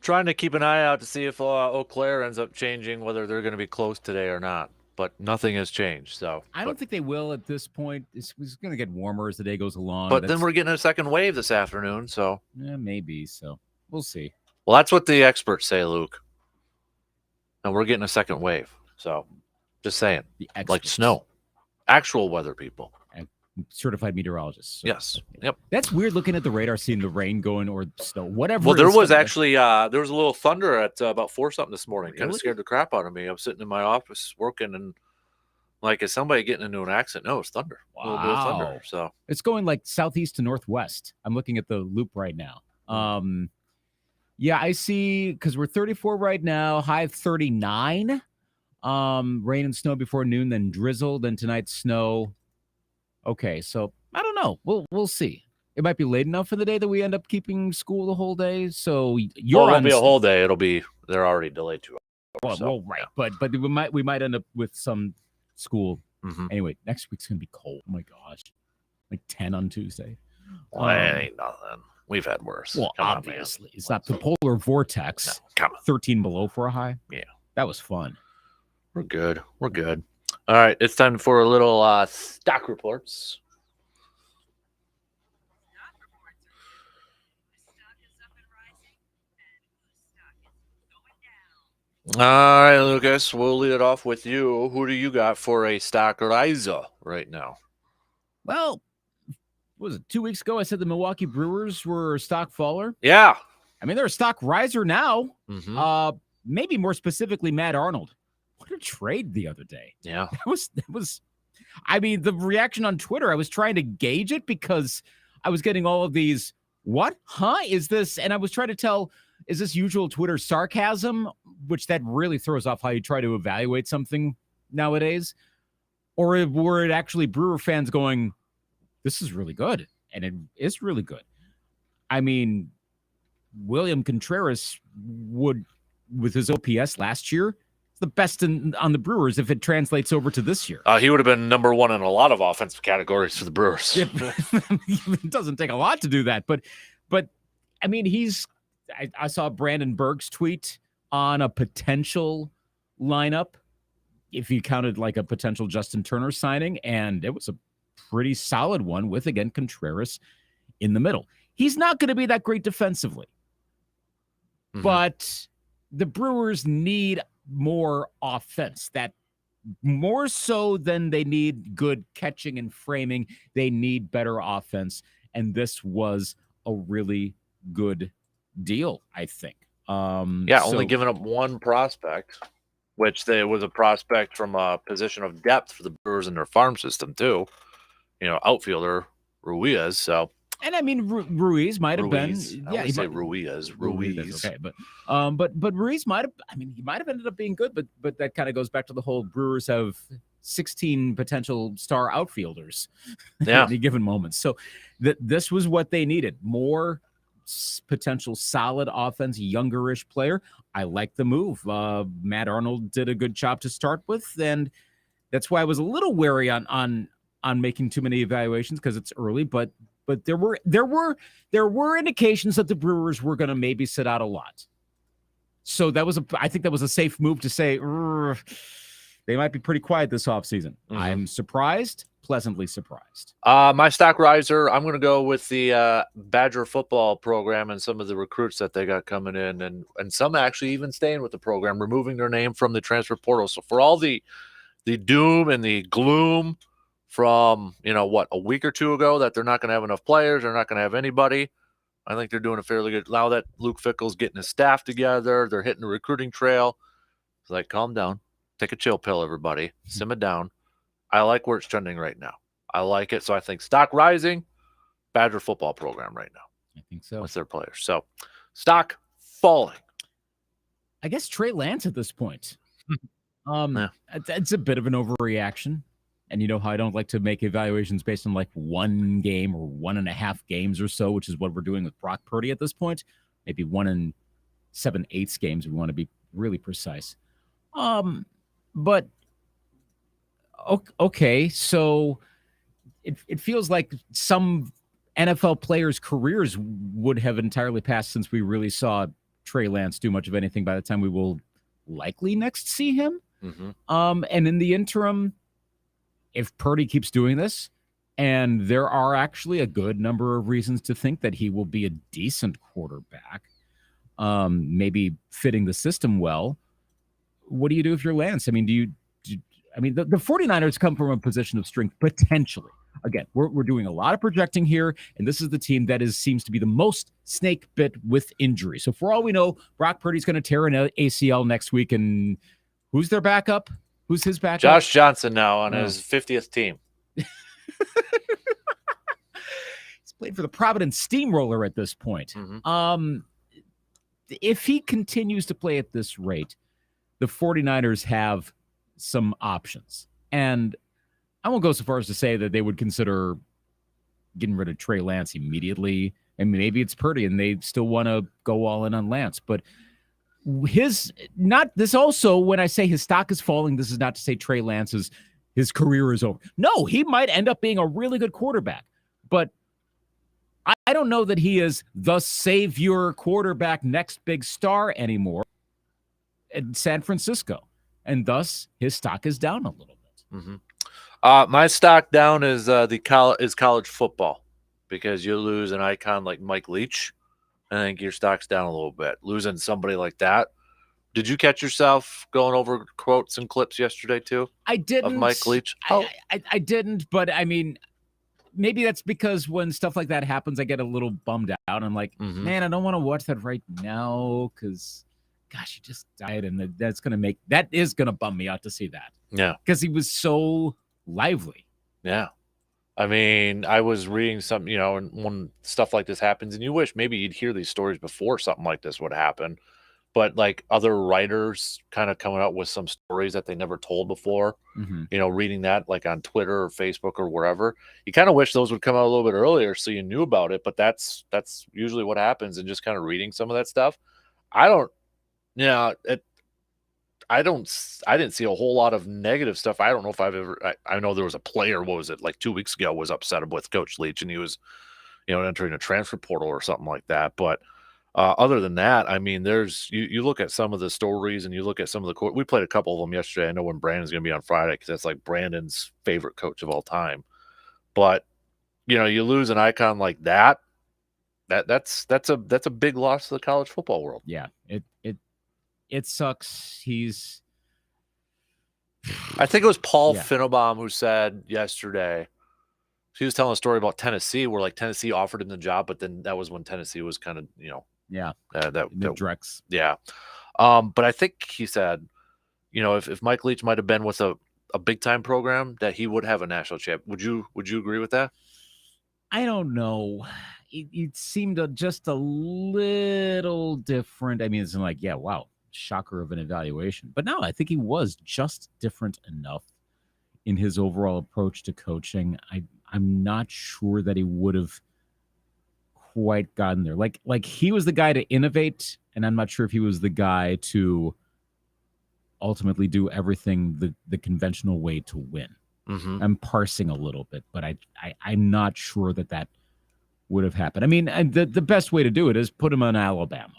trying to keep an eye out to see if Eau Claire ends up changing whether they're going to be closed today or not. But nothing has changed. So I don't think they will at this point. It's going to get warmer as the day goes along. But then we're getting a second wave this afternoon. So yeah, maybe. So we'll see. Well, that's what the experts say, Luke. And we're getting a second wave. So just saying, like snow, actual weather people. Certified meteorologists. So. Yes. Yep. That's weird looking at the radar, seeing the rain going or snow, whatever. Well, there was actually there was a little thunder at about 4-something this morning. Really? Kind of scared the crap out of me. I was sitting in my office working, and like, is somebody getting into an accident? No, it's thunder. Wow. A little bit of thunder. So it's going like southeast to northwest. I'm looking at the loop right now. Yeah, I see, because we're 34 right now, high of 39. Rain and snow before noon, then drizzle, then tonight snow. Okay, so I don't know. We'll see. It might be late enough for the day that we end up keeping school the whole day. So it won't be a whole day. They're already delayed 2 hours. Well, right. Yeah. But we might end up with some school. Mm-hmm. Anyway, next week's gonna be cold. Oh my gosh, like 10 on Tuesday. Well, ain't nothing. We've had worse. Well, obviously, it's not the polar vortex. No, come on. 13 below for a high. Yeah, that was fun. We're good. All right, it's time for a little stock reports. All right, Lucas, we'll lead it off with you. Who do you got for a stock riser right now? Well, what was it 2 weeks ago? I said the Milwaukee Brewers were a stock faller. Yeah. I mean, they're a stock riser now. Mm-hmm. Maybe more specifically, Matt Arnold. What a trade the other day. Yeah. It was, I mean, the reaction on Twitter, I was trying to gauge it because I was getting all of these, what? Huh? Is this? And I was trying to tell, is this usual Twitter sarcasm, which that really throws off how you try to evaluate something nowadays? Or were it actually Brewer fans going, this is really good? And it is really good. I mean, William Contreras would, with his OPS last year, the best on the Brewers if it translates over to this year. He would have been number one in a lot of offensive categories for the Brewers. It doesn't take a lot to do that, but I mean, I saw Brandon Berg's tweet on a potential lineup, if you counted like a potential Justin Turner signing, and it was a pretty solid one with, again, Contreras in the middle. He's not going to be that great defensively, but the Brewers need more offense, that more so than they need good catching and framing. They need better offense. And this was a really good deal, I think. Only giving up one prospect, which was a prospect from a position of depth for the Brewers in their farm system too. Outfielder Ruiz. So, and I mean, Ruiz might have been. Yeah, he might Ruiz. Okay, but Ruiz might have. I mean, he might have ended up being good, but that kind of goes back to the whole Brewers have 16 potential star outfielders at any given moment. So this was what they needed: more potential solid offense, youngerish player. I like the move. Matt Arnold did a good job to start with, and that's why I was a little wary on making too many evaluations because it's early, but there were indications that the Brewers were going to maybe sit out a lot. So I think that was a safe move to say they might be pretty quiet this offseason. I'm surprised, pleasantly surprised. My stock riser, I'm going to go with the Badger football program and some of the recruits that they got coming in, and some actually even staying with the program, removing their name from the transfer portal. So for all the doom and the gloom from, a week or two ago that they're not going to have enough players, they're not going to have anybody, I think they're doing a fairly good. Now that Luke Fickell's getting his staff together, they're hitting the recruiting trail. It's like, calm down. Take a chill pill, everybody. Simmer down. I like where it's trending right now. I like it. So I think stock rising, Badger football program right now. I think so. With their players. So stock falling. I guess Trey Lance at this point. It's a bit of an overreaction. And you know how I don't like to make evaluations based on like one game or 1.5 games or so, which is what we're doing with Brock Purdy at this point. Maybe 1 7/8 games. We want to be really precise. But okay, so it feels like some NFL players' careers would have entirely passed since we really saw Trey Lance do much of anything by the time we will likely next see him. Mm-hmm. And in the interim, if Purdy keeps doing this, and there are actually a good number of reasons to think that he will be a decent quarterback, maybe fitting the system well, what do you do if you're Lance? I mean, the 49ers come from a position of strength potentially. Again, we're doing a lot of projecting here, and this is the team that seems to be the most snake bit with injury. So for all we know, Brock Purdy's going to tear an ACL next week, and who's their backup? Who's his backup? Josh Johnson now on his 50th team. He's played for the Providence Steamroller at this point. Mm-hmm. If he continues to play at this rate, the 49ers have some options. And I won't go so far as to say that they would consider getting rid of Trey Lance immediately. And maybe it's Purdy and they still want to go all in on Lance. But also, when I say his stock is falling, this is not to say Trey Lance's his career is over. No, he might end up being a really good quarterback. But I don't know that he is the savior quarterback, next big star anymore in San Francisco. And thus, his stock is down a little bit. Mm-hmm. My stock down is college football, because you lose an icon like Mike Leach. I think your stock's down a little bit. Losing somebody like that. Did you catch yourself going over quotes and clips yesterday too? I didn't. Of Mike Leach? I didn't, but I mean, maybe that's because when stuff like that happens, I get a little bummed out. I'm like, man, I don't want to watch that right now because, gosh, he just died, and that is gonna bum me out to see that. Yeah, because he was so lively. Yeah, I mean, I was reading something, and when stuff like this happens, and you wish maybe you'd hear these stories before something like this would happen. But like other writers kind of coming up with some stories that they never told before, reading that like on Twitter or Facebook or wherever, you kind of wish those would come out a little bit earlier so you knew about it. But that's usually what happens. And just kind of reading some of that stuff, I didn't see a whole lot of negative stuff. I don't know if I know there was a player, what was it, like 2 weeks ago, was upset with Coach Leach, and he was, entering a transfer portal or something like that. But other than that, I mean, there's you look at some of the stories and you look at some of the we played a couple of them yesterday. I know when Brandon's going to be on Friday because that's like Brandon's favorite coach of all time. But you lose an icon like that. That's a big loss to the college football world. Yeah, it sucks. I think it was Paul Finnelbaum who said yesterday. He was telling a story about Tennessee, where like Tennessee offered him the job, but then that was when Tennessee was kind of the Drex. Yeah. But I think he said, if Mike Leach might have been with a big time program, that he would have a national champ. Would you agree with that? I don't know. It seemed just a little different. I mean, it's like, yeah, wow, shocker of an evaluation. But no, I think he was just different enough in his overall approach to coaching. I'm not sure that he would have quite gotten there. Like he was the guy to innovate, and I'm not sure if he was the guy to ultimately do everything the conventional way to win. I'm parsing a little bit, but I'm not sure that would have happened. I mean, the best way to do it is put him on Alabama.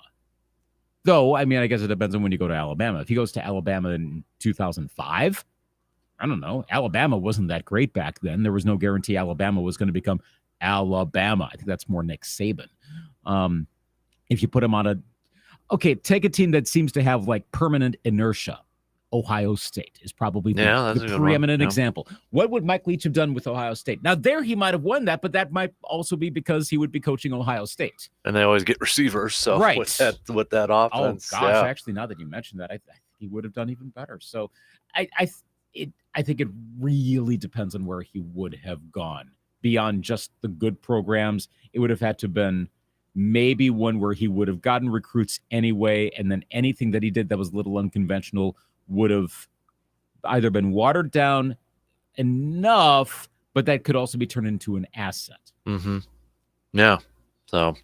Though, I mean, I guess it depends on when you go to Alabama. If he goes to Alabama in 2005, I don't know. Alabama wasn't that great back then. There was no guarantee Alabama was going to become Alabama. I think that's more Nick Saban. If you put him on take a team that seems to have like permanent inertia. Ohio State is probably the preeminent example. What would Mike Leach have done with Ohio State? Now, there he might have won that, but that might also be because he would be coaching Ohio State. And they always get receivers, so right. with that offense. Oh, gosh, actually, now that you mentioned that, I think he would have done even better. So I think it really depends on where he would have gone. Beyond just the good programs, it would have had to have been maybe one where he would have gotten recruits anyway, and then anything that he did that was a little unconventional would have either been watered down enough, but that could also be turned into an asset. Yeah. So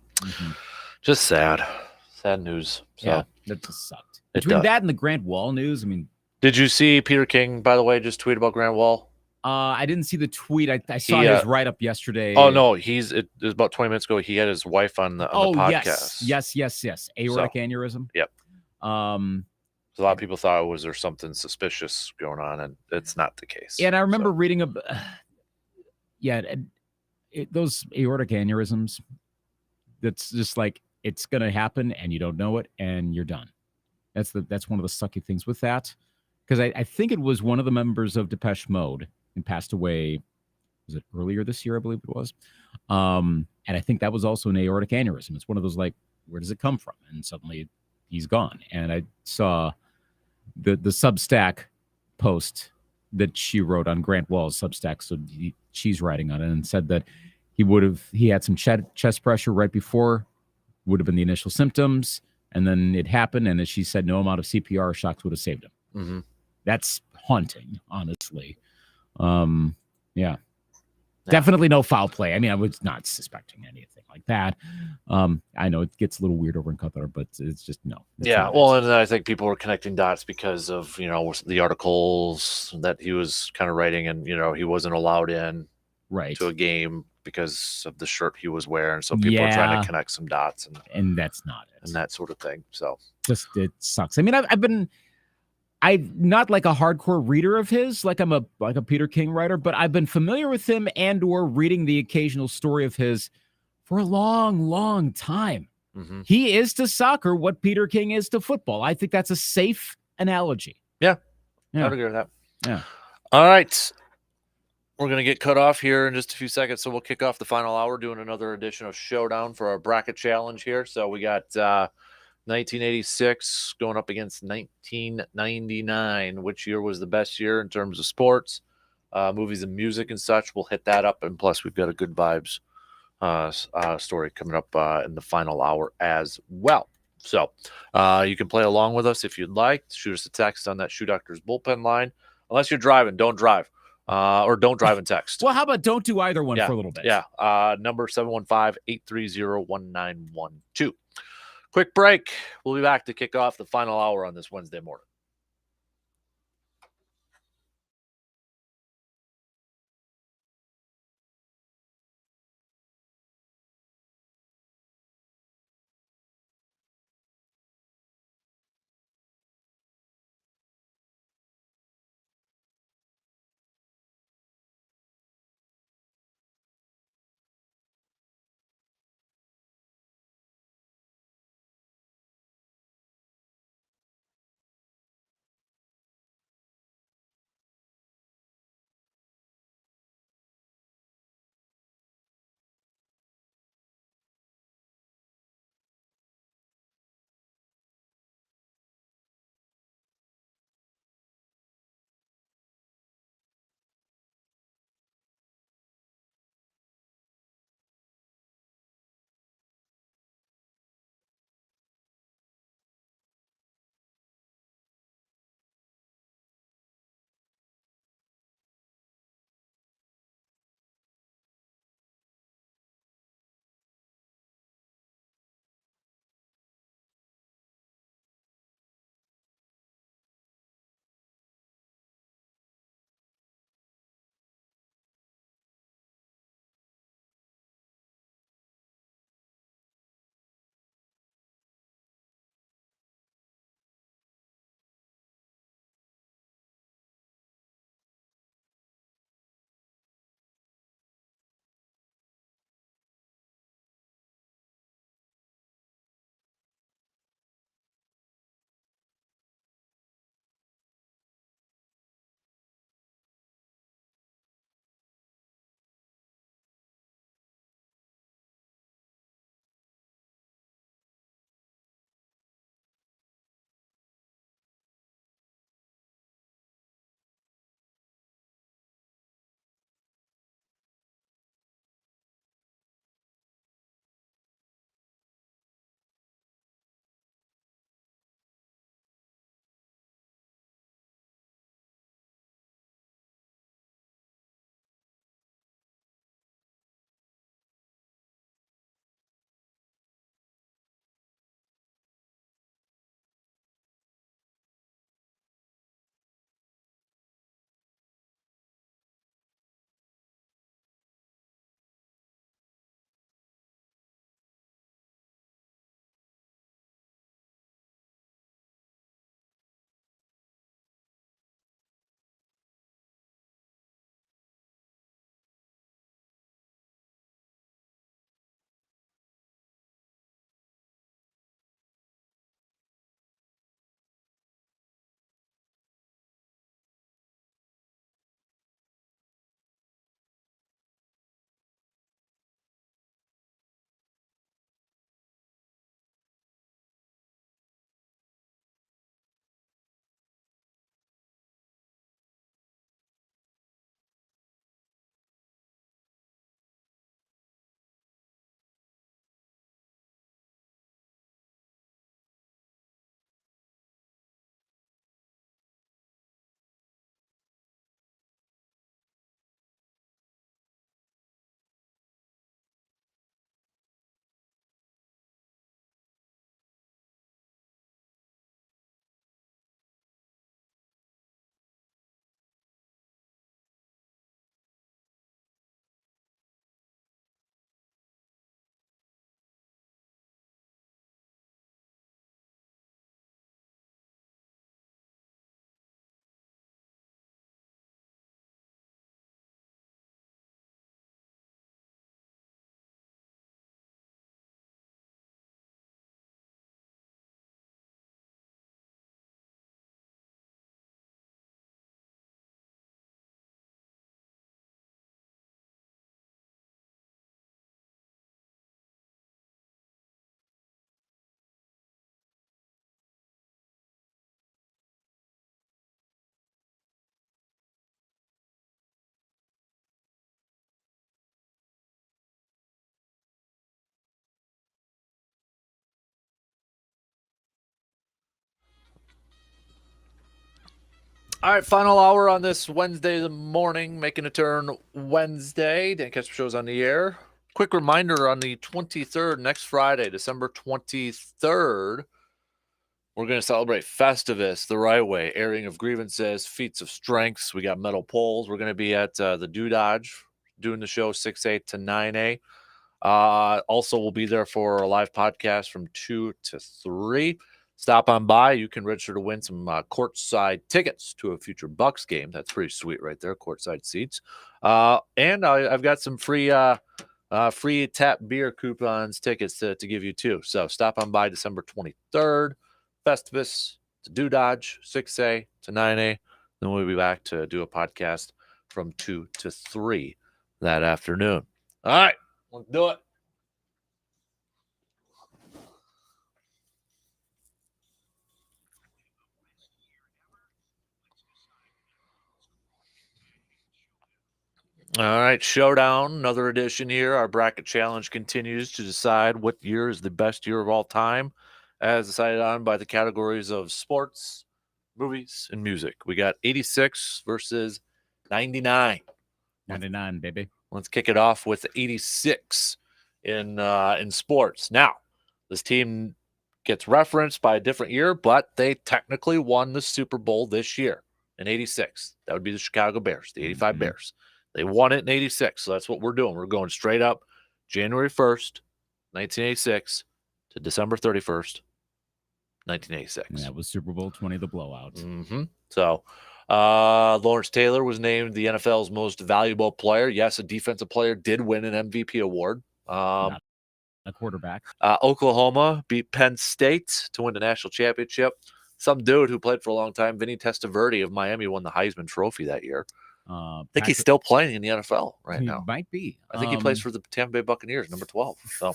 just sad news. So yeah, that just sucked. Between that and the Grant Wall news, I mean, did you see Peter King, by the way, just tweet about Grant Wall? I didn't see the tweet. I saw his write-up yesterday. Oh, no, it was about 20 minutes ago. He had his wife on the podcast. Yes. Aortic aneurysm. Yep. So a lot of people thought there something suspicious going on, and it's not the case. And I remember reading those aortic aneurysms, that's just like, it's going to happen and you don't know it and you're done. That's one of the sucky things with that. Because I think it was one of the members of Depeche Mode and passed away. Was it earlier this year? I believe it was. And I think that was also an aortic aneurysm. It's one of those, like, where does it come from? And suddenly he's gone. And I saw the Substack post that she wrote on Grant Wall's Substack. So she's writing on it and said that he had some chest pressure right before, would have been the initial symptoms. And then it happened. And as she said, no amount of CPR shocks would have saved him. Mm-hmm. That's haunting, honestly. Yeah. Definitely no foul play. I mean, I was not suspecting anything like that. I know it gets a little weird over in Qatar, but it's just no. Yeah, well, and I think people were connecting dots because of, the articles that he was kind of writing, and, he wasn't allowed in to a game because of the shirt he was wearing. So people are trying to connect some dots. And that's not it. And that sort of thing. So it sucks. I mean, I'm not like a hardcore reader of his, like I'm a Peter King writer, but I've been familiar with him and or reading the occasional story of his for a long, long time. Mm-hmm. He is to soccer what Peter King is to football. I think that's a safe analogy. Yeah. I would agree with that. Yeah. All right. We're going to get cut off here in just a few seconds, so we'll kick off the final hour doing another edition of Showdown for our bracket challenge here. So we got 1986 going up against 1999. Which year was the best year in terms of sports, movies and music and such? We'll hit that up, and plus we've got a good vibes story coming up in the final hour as well. So you can play along with us if you'd like. Shoot us a text on that Shoe Doctor's bullpen line. Unless you're driving, don't drive. Or don't drive and text. Well, how about don't do either one for a little bit? Yeah. Number 715-830-1912. Quick break. We'll be back to kick off the final hour on this Wednesday morning. All right, final hour on this Wednesday morning, making a turn Wednesday. Dan Kasper Show's on the air. Quick reminder on the 23rd, next Friday, December 23rd, we're going to celebrate Festivus the right way. Airing of grievances, feats of strengths. We got metal poles. We're going to be at the Dodge doing the show 6A to 9A. Also, we'll be there for a live podcast from 2 to 3. Stop on by. You can register to win some courtside tickets to a future Bucks game. That's pretty sweet right there, courtside seats. And I've got some free tap beer coupons tickets to give you too. So stop on by December 23rd. Festivus to Dodge, 6A to 9A. Then we'll be back to do a podcast from 2 to 3 that afternoon. All right, let's do it. All right, Showdown, another edition here. Our bracket challenge continues to decide what year is the best year of all time, as decided on by the categories of sports, movies, and music. We got 86 versus 99. 99, baby. Let's kick it off with 86 in sports. Now, this team gets referenced by a different year, but they technically won the Super Bowl this year in 86. That would be the Chicago Bears, the 85 Bears. They won it in 86, so that's what we're doing. We're going straight up January 1st, 1986 to December 31st, 1986. And that was Super Bowl 20, the blowout. So Lawrence Taylor was named the NFL's most valuable player. Yes, a defensive player did win an MVP award. Not a quarterback. Oklahoma beat Penn State to win the national championship. Some dude who played for a long time, Vinny Testaverde of Miami, won the Heisman Trophy that year. I think he's still playing in the NFL right now. Might be. I think he plays for the Tampa Bay Buccaneers, number 12. So,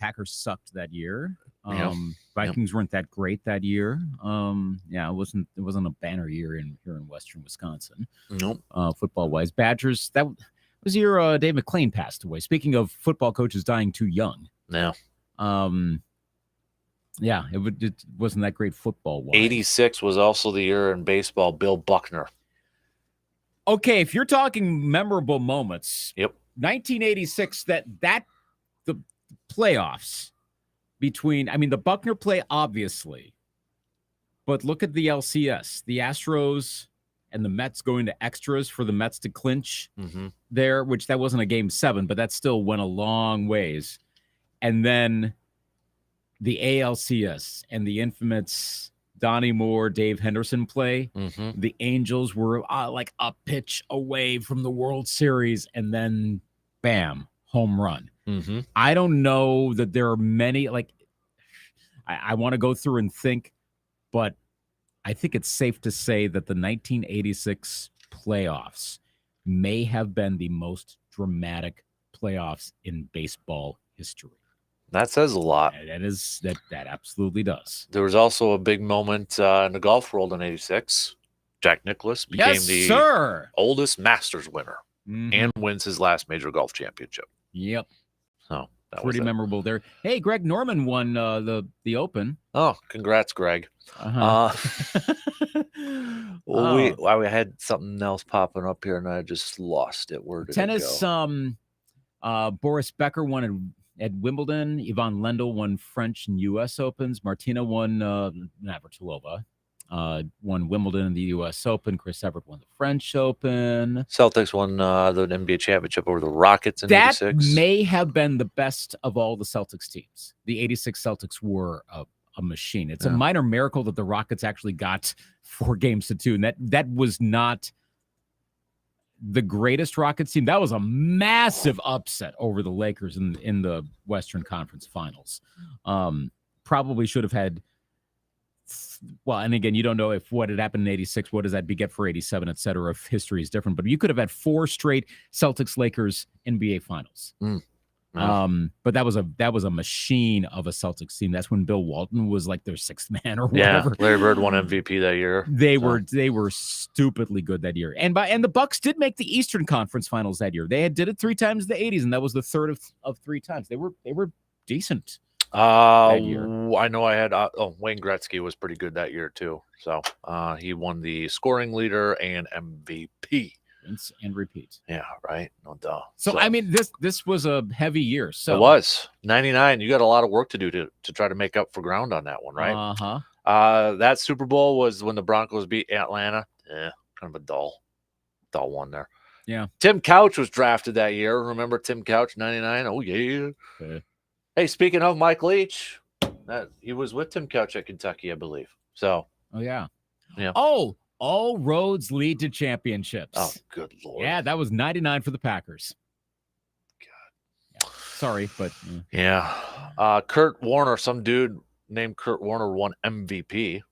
Packers sucked that year. Yeah. Vikings weren't that great that year. It wasn't a banner year here in Western Wisconsin. Nope. Football wise, Badgers. That was the year Dave McClain passed away. Speaking of football coaches dying too young. Yeah. It wasn't that great football wise. 86 was also the year in baseball. Bill Buckner. Okay, if you're talking memorable moments, Yep. 1986, the playoffs between, the Buckner play, obviously, but look at the LCS, the Astros and the Mets going to extras for the Mets to clinch there, which that wasn't a game 7, but that still went a long ways. And then the ALCS and the infamous Donnie Moore, Dave Henderson play. The Angels were like a pitch away from the World Series, and then bam, home run. I don't know that there are many, I want to go through and think, but I think it's safe to say that the 1986 playoffs may have been the most dramatic playoffs in baseball history. That says a lot. That absolutely does. There was also a big moment in the golf world in 86. Jack Nicklaus became the oldest Masters winner and wins his last major golf championship. Yep. So that pretty was memorable there. Hey, Greg Norman won the Open. Oh, congrats, Greg. We had something else popping up here, and I just lost it. Where did tennis? It go? Boris Becker won at Wimbledon. Yvonne Lendl won French and U.S. Opens. Martina won Navratilova. Won Wimbledon and the U.S. Open. Chris Evert won the French Open. Celtics won the NBA championship over the Rockets in 86. That may have been the best of all the Celtics teams. The 86 Celtics were a machine. It's a minor miracle that the Rockets actually got 4 games to 2. And that was not the greatest Rockets team. That was a massive upset over the Lakers in the Western Conference Finals. Probably should have had, well, and again, you don't know if what had happened in 86, what does that beget for 87, et cetera, if history is different. But you could have had 4 straight Celtics-Lakers NBA Finals. But that was a machine of a Celtics team. That's when Bill Walton was like their 6th man or whatever. Yeah, Larry Bird won MVP that year. They were stupidly good that year. And the Bucks did make the Eastern Conference Finals that year. They did it 3 times in the 80s, and that was the third of 3 times. They were decent. year? I know I had Wayne Gretzky was pretty good that year too. So he won the scoring leader and MVP. Rinse and repeat. Yeah, right. No doubt. So I mean, this was a heavy year. So it was 99. You got a lot of work to do to try to make up for ground on that one, right? That Super Bowl was when the Broncos beat Atlanta. Yeah, kind of a dull one there. Yeah. Tim Couch was drafted that year. Remember Tim Couch, 99? Oh, yeah. Okay. Hey, speaking of Mike Leach, he was with Tim Couch at Kentucky, I believe. So. Oh, yeah. Yeah. Oh, all roads lead to championships. Oh, good Lord. Yeah, that was 99 for the Packers. God. Yeah. Sorry, but. Yeah. Kurt Warner, some dude named Kurt Warner won MVP.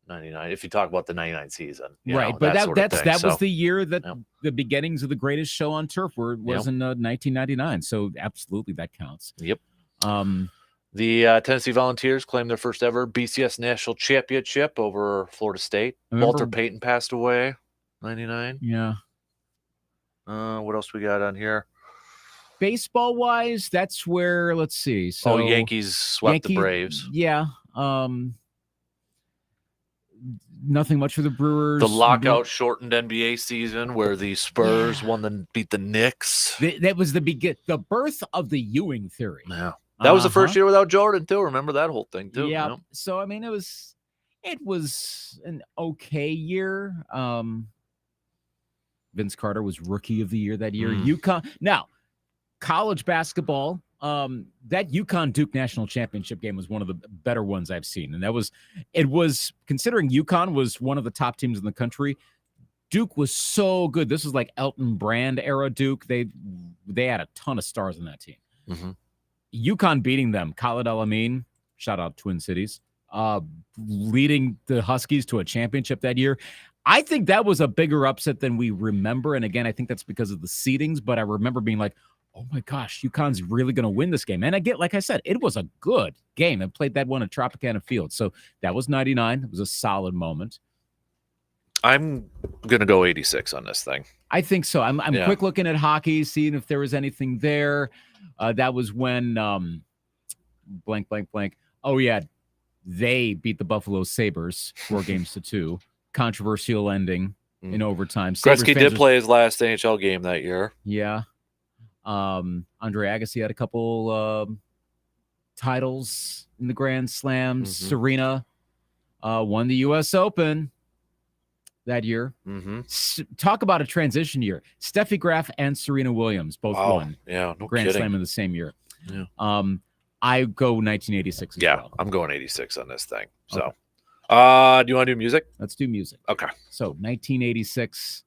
99. If you talk about the 99 season, right? But that was the year that the beginnings of the greatest show on turf was in 1999. So absolutely, that counts. Yep. The Tennessee Volunteers claimed their first ever BCS national championship over Florida State. Walter Payton passed away. 99. Yeah. What else we got on here? Baseball wise, that's where let's see. So Yankees swept the Braves. Yeah. Nothing much for the Brewers. The lockout shortened NBA season where the Spurs beat the Knicks. That was the birth of the Ewing theory. Yeah. That was the first year without Jordan too. Remember that whole thing too. Yeah. So I mean it was an okay year. Vince Carter was rookie of the year that year. UConn. Now, college basketball. That UConn Duke national championship game was one of the better ones I've seen. And it was considering UConn was one of the top teams in the country. Duke was so good. This was like Elton Brand era Duke. They had a ton of stars in that team. Mm-hmm. UConn beating them. Khalid El-Amin, shout out Twin Cities, leading the Huskies to a championship that year. I think that was a bigger upset than we remember. And again, I think that's because of the seedings, but I remember being like, oh my gosh, UConn's really going to win this game. And like I said, it was a good game. I played that one at Tropicana Field. So that was 99. It was a solid moment. I'm going to go 86 on this thing. I think so. I'm quick looking at hockey, seeing if there was anything there. That was when blank. Oh, yeah. They beat the Buffalo Sabres 4-2. Controversial ending in overtime. Gretzky did play his last NHL game that year. Yeah. Andre Agassi had a couple titles in the Grand Slams. Mm-hmm. Serena won the U.S. Open that year. Mm-hmm. Talk about a transition year. Steffi Graf and Serena Williams both won Grand Slam in the same year. Yeah. I go 1986 as well. I'm going 86 on this thing. So, do you want to do music? Let's do music. Okay. So 1986.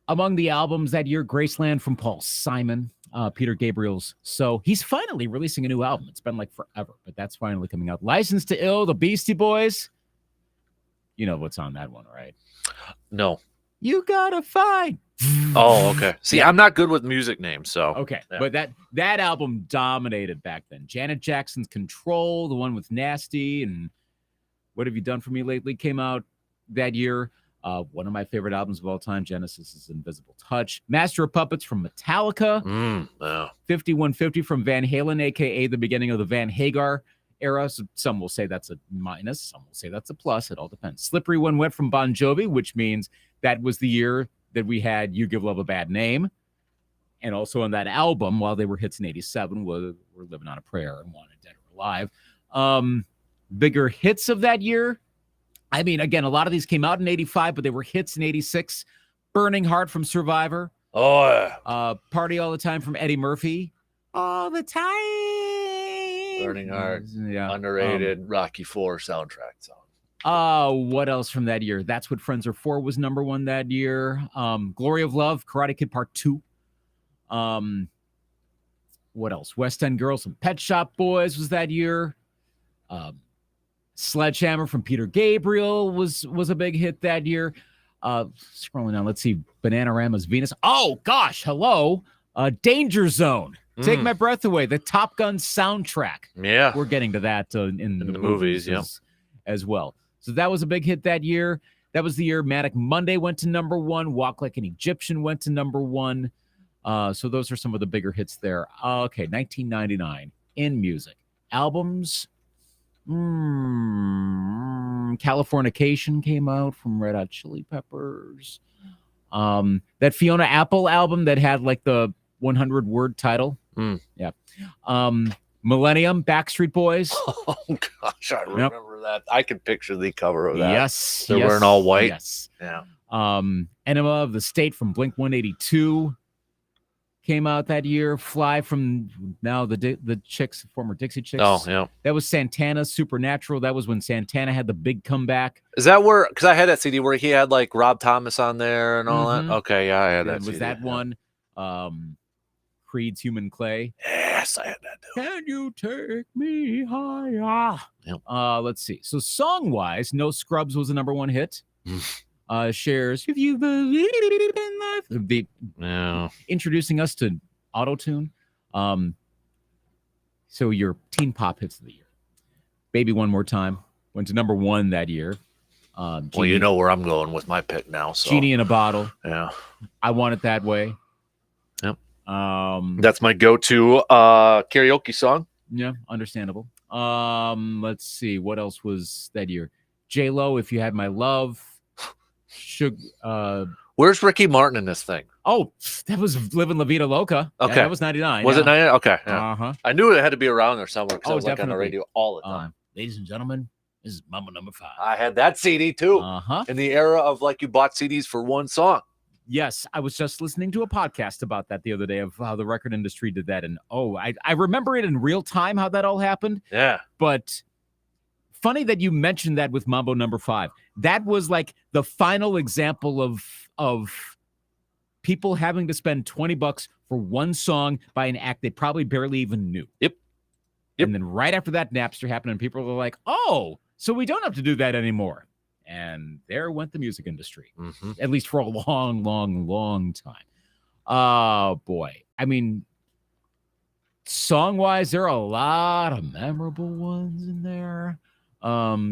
Among the albums that year, Graceland from Paul Simon, Peter Gabriel's. So he's finally releasing a new album. It's been like forever, but that's finally coming out. License to Ill, the Beastie Boys. You know what's on that one, right? No. You gotta find. Oh, okay. See, I'm not good with music names, so. Okay, but that album dominated back then. Janet Jackson's Control, the one with Nasty, and What Have You Done For Me Lately came out that year. One of my favorite albums of all time, Genesis' Invisible Touch. Master of Puppets from Metallica. 5150 from Van Halen, a.k.a. the beginning of the Van Hagar era. So some will say that's a minus. Some will say that's a plus. It all depends. Slippery When Wet from Bon Jovi, which means that was the year that we had You Give Love a Bad Name. And also on that album, while they were hits in 87, we're Living on a Prayer and Wanted Dead or Alive. Bigger hits of that year. I mean, again, a lot of these came out in 85, but they were hits in 86. Burning Heart from Survivor. Oh, yeah. Party All the Time from Eddie Murphy. All the time. Burning Heart. Yeah. Underrated Rocky IV soundtrack song. What else from that year? That's What Friends Are For was number one that year. Glory of Love, Karate Kid Part 2. What else? West End Girls and Pet Shop Boys was that year. Sledgehammer from Peter Gabriel was a big hit that year. Scrolling down, let's see. Bananarama's Venus. Oh, gosh, hello. Danger Zone. Take My Breath Away. The Top Gun soundtrack. Yeah. We're getting to that in the movies as well. So that was a big hit that year. That was the year Manic Monday went to number one. Walk Like an Egyptian went to number one. So those are some of the bigger hits there. Okay, 1999 in music. albums. Californication came out from Red Hot Chili Peppers. That Fiona Apple album that had like the 100-word title. Yeah. Millennium, Backstreet Boys. Oh gosh, I remember that. I can picture the cover of that. Yes. They're wearing all white. Yes. Yeah. Enema of the State from Blink-182 came out that year. Fly from now the Chicks, former Dixie Chicks. Oh, yeah. That was Santana's Supernatural. That was when Santana had the big comeback. Is that where, because I had that CD where he had like Rob Thomas on there and all that? Okay, yeah, I had that Was CD. that one? Creed's Human Clay. Yes, I had that too. Can you take me higher? Yep. Let's see. So song-wise, No Scrubs was a number one hit. Shares If You Believe in Life. Introducing us to auto-tune. So your teen pop hits of the year. Baby One More Time went to number one that year. Well, you know where I'm going with my pick now. So. Genie in a Bottle. Yeah. I Want It That Way. Yep. That's my go-to karaoke song. Yeah, understandable. Let's see. What else was that year? J-Lo, If You Had My Love. Where's Ricky Martin in this thing? Oh, that was Livin' La Vida Loca. Okay. Yeah, that was 99. Was it 99? Okay. Yeah. Uh-huh. I knew it had to be around there somewhere because I was like on the definitely. radio all the time. Ladies and gentlemen, this is Mama number 5. I had that CD too. Uh-huh. In the era of like you bought CDs for one song. Yes, I was just listening to a podcast about that the other day of how the record industry did that. And I remember it in real time how that all happened. Yeah. But funny that you mentioned that with Mambo number 5. That was like the final example of people having to spend $20 for one song by an act they probably barely even knew. Yep. And then right after that, Napster happened, and people were like, oh, so we don't have to do that anymore. And there went the music industry, at least for a long, long, long time. Oh, boy. I mean, song-wise, there are a lot of memorable ones in there.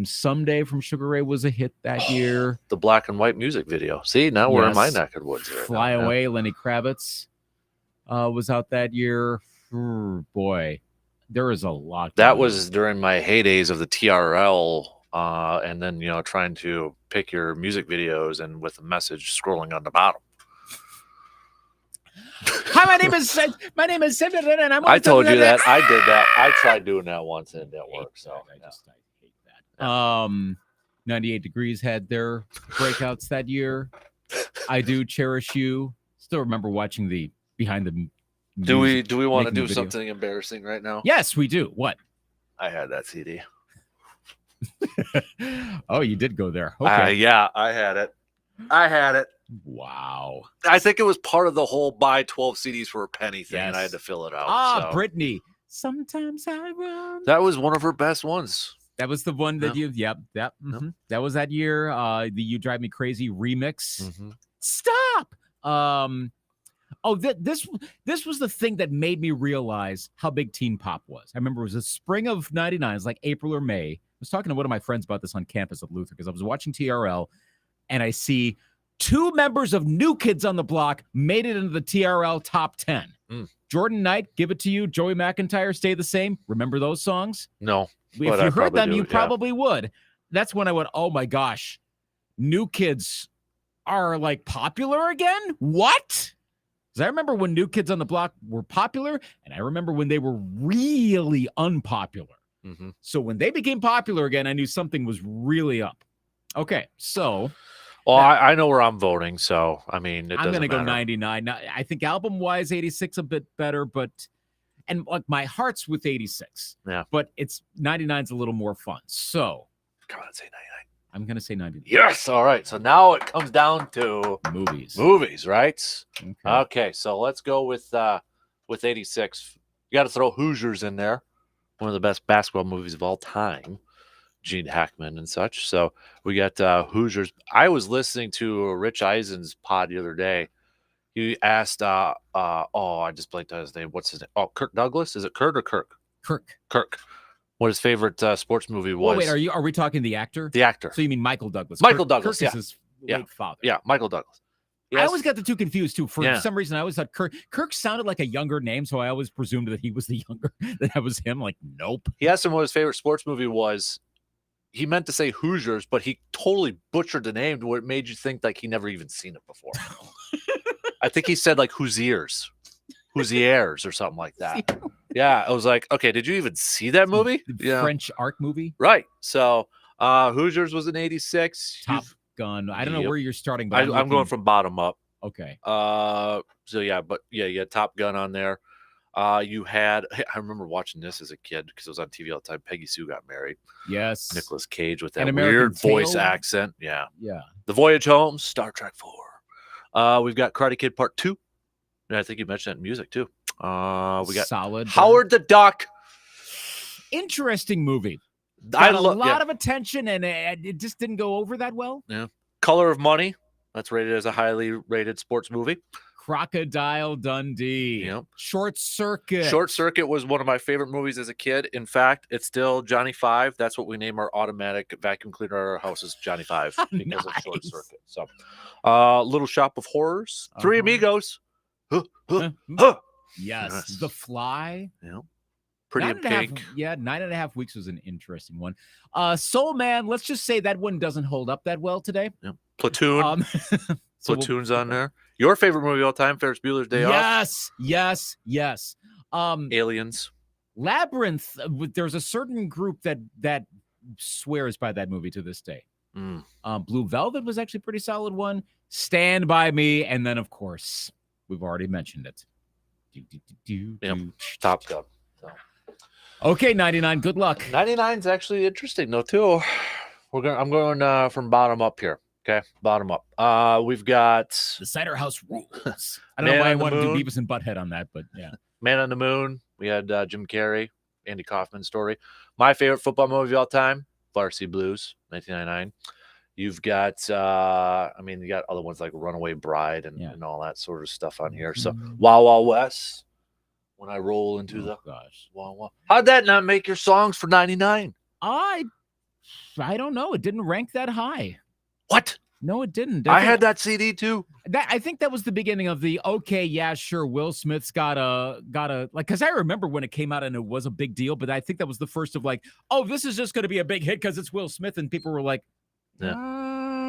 Someday from Sugar Ray was a hit that year. The black and white music video. See, now we're in my neck of the woods. Right Fly now. Away, Lenny Kravitz was out that year. Boy, there is a lot. That was during my heydays of the TRL. And then, trying to pick your music videos and with a message scrolling on the bottom. Hi, my name is and I'm. I told you that. I did that. I tried doing that once and it didn't work. So I hate that. 98 Degrees had their breakouts that year. I Do Cherish You. Still remember watching the behind the. Do we want to making the do video. something embarrassing right now? Yes, we do. What? I had that CD. Oh, you did go there. Okay. Yeah, I had it. Wow. I think it was part of the whole buy 12 CDs for a penny thing, and I had Yes. to fill it out. So. Brittany. Sometimes I run. That was one of her best ones. That was the one that Yep. That was that year. The You Drive Me Crazy remix. Mm-hmm. Stop. This was the thing that made me realize how big teen pop was. I remember it was the spring of 99. It was like April or May. I was talking to one of my friends about this on campus at Luther because I was watching TRL and I see 2 members of New Kids on the Block made it into the TRL top 10. Jordan Knight, Give It to You, Joey McIntyre, Stay the Same. Remember those songs? No. If you heard them, you probably would. That's when I went, oh my gosh, New Kids are like popular again? What? Because I remember when New Kids on the Block were popular, and I remember when they were really unpopular. So when they became popular again, I knew something was really up. Okay, so. Well, I know where I'm voting, so I mean, I'm going to go matter. 99. Now, I think album-wise, 86 a bit better, and like my heart's with 86. Yeah. But 99's a little more fun. So. Come on, say 99. I'm going to say 99. Yes. All right. So now it comes down to movies, right? Okay. So let's go with 86. You got to throw Hoosiers in there. One of the best basketball movies of all time. Gene Hackman and such. So we got Hoosiers. I was listening to Rich Eisen's pod the other day. He asked, I just blanked on his name. What's his name? Oh, Kirk Douglas. Is it Kurt or Kirk? Kirk. What his favorite sports movie was. Oh, wait, are we talking the actor? The actor. So you mean Michael Douglas? Michael Douglas, Kirk is his late father. Yeah, Michael Douglas. I always got the two confused too. For Yeah. some reason, I always thought Kirk sounded like a younger name, so I always presumed that he was the younger, that was him. Like, nope. He asked him what his favorite sports movie was. He meant to say Hoosiers, but he totally butchered the name to where it made you think like he never even seen it before. I think he said like Hoosiers or something like that. Yeah, I was like, okay, did you even see that movie? Yeah. French art movie. Right. So Hoosiers was in 86. Top Gun. I don't know where you're starting, but I'm going from bottom up. Okay. So yeah, but yeah, you had Top Gun on there. You had, I remember watching this as a kid because it was on TV all the time. Peggy Sue Got Married. Yes. Nicolas Cage with that An American weird voice Tail. accent. Yeah. Yeah. The Voyage Home, Star Trek 4. We've got Karate Kid Part 2. And I think you mentioned that in music too. We got Solid. Howard the Duck. Interesting movie. I Got love a lot of attention, and it just didn't go over that well. Yeah. Color of Money. That's rated as a highly rated sports movie. Crocodile Dundee. Yep. Short Circuit. Short Circuit was one of my favorite movies as a kid. In fact, it's still Johnny Five. That's what we name our automatic vacuum cleaner at our house is Johnny Five because of Short Nice. Circuit. So, Little Shop of Horrors, Three Uh-huh. Amigos. Yes. Yes. The Fly. Yeah. Pretty in 9.5 Pink. Yeah, 9.5 weeks was an interesting one. Soul Man, let's just say that one doesn't hold up that well today. Platoon. So Platoon's on there. Your favorite movie of all time, Ferris Bueller's Day Off. Yes. Aliens. Labyrinth. There's a certain group that swears by that movie to this day. Mm. Blue Velvet was actually a pretty solid one. Stand By Me, and then of course we've already mentioned it. Yep. Top Gun. So. Okay, 99. Good luck. 99's actually interesting though too. I'm going from bottom up here. Okay, bottom up. We've got The Cider House rules. I don't know why I wanted to do Beavis and Butthead on that, but yeah. Man on the Moon. We had Jim Carrey, Andy Kaufman story. My favorite football movie of all time, Varsity Blues, 1999. You've got, you got other ones like Runaway Bride and all that sort of stuff on here. So Wild Wild West. When I roll into gosh, wow. How'd that not make your songs for 99? I don't know. It didn't rank that high. What? No, it didn't. I had that CD too. I think that was the beginning of the okay, yeah, sure. Will Smith's got a like, because I remember when it came out and it was a big deal, but I think that was the first of like, oh, this is just going to be a big hit because it's Will Smith, and people were like,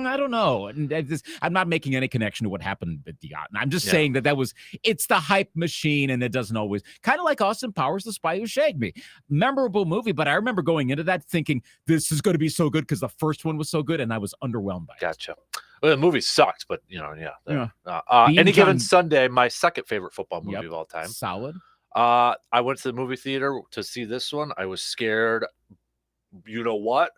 I don't know. And I'm not making any connection to what happened at the I'm just saying it's the hype machine, and it doesn't always, kind of like Austin Powers, The Spy Who Shagged Me. Memorable movie, but I remember going into that thinking this is going to be so good because the first one was so good, and I was underwhelmed by it. Gotcha. Well, the movie sucked, but Any Given Sunday, my second favorite football movie of all time. Solid. I went to the movie theater to see this one. I was scared. You know what?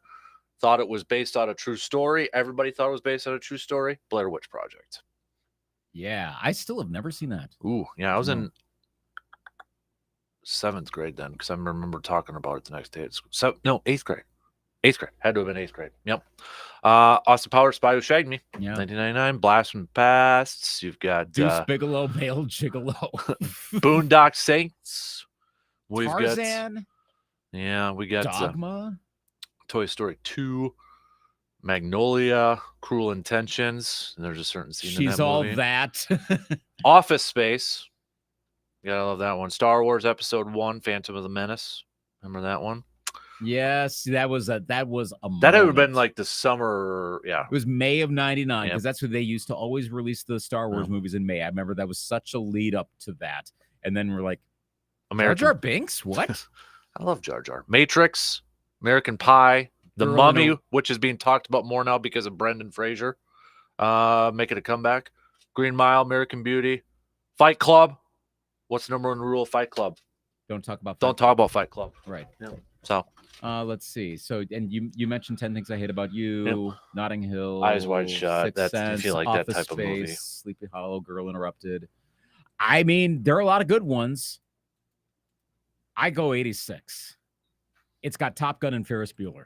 Thought it was based on a true story. Everybody thought it was based on a true story. Blair Witch Project. Yeah, I still have never seen that. Ooh, yeah, I was in 7th grade then because I remember talking about it the next day at school. 8th grade. 8th grade. Had to have been 8th grade. Yep. Austin Powers, Spy Who Shagged Me. Yeah. 1999. Blast from the Past. You've got Deuce Bigelow, Male Gigolo. Boondock Saints. We've Tarzan. We got Dogma. Toy Story 2, Magnolia, Cruel Intentions. And there's a certain scene in that She's all movie. that. Office Space. You gotta love that one. Star Wars Episode 1, Phantom of the Menace. Remember that one? Yes, that was a That would have been like the summer. Yeah, it was May of '99 because that's when they used to always release the Star Wars movies in May. I remember that was such a lead up to that, and then we're like, Jar Jar Binks, what? I love Jar Jar. Matrix, American Pie, The Mummy, which is being talked about more now because of Brendan Fraser making a comeback. Green Mile, American Beauty, Fight Club. What's the number one rule of Fight Club? Don't talk about Fight Club. Right. Yeah. So let's see. So, and you mentioned 10 Things I Hate About You, Notting Hill, Eyes Wide Shut. Sixth I Sense, feel like Office that type Space, of movie. Sleepy Hollow, Girl Interrupted. I mean, there are a lot of good ones. I go 86. It's got Top Gun and Ferris Bueller.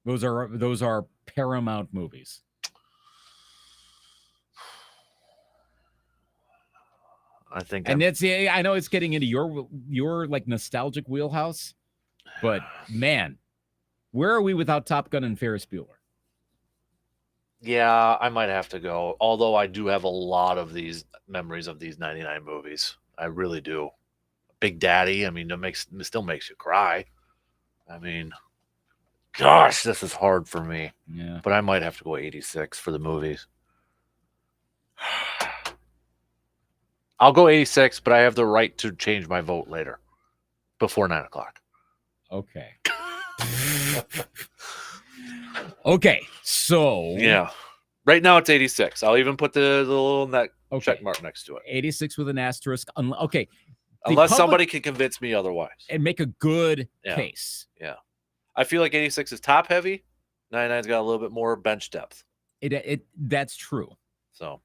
Those are Paramount movies. I think, and I know it's getting into your like nostalgic wheelhouse, but man, where are we without Top Gun and Ferris Bueller? Yeah, I might have to go. Although I do have a lot of these memories of these 99 movies. I really do. Big Daddy, I mean, it still makes you cry. I mean, gosh, this is hard for me. Yeah. But I might have to go 86 for the movies. I'll go 86, but I have the right to change my vote later, before 9 o'clock. Okay. Okay. So Yeah. Right now it's 86. I'll even put the little check mark next to it. 86 with an asterisk. Okay. Unless somebody can convince me otherwise. And make a good case. Yeah. I feel like 86 is top heavy. 99's got a little bit more bench depth. That's true. So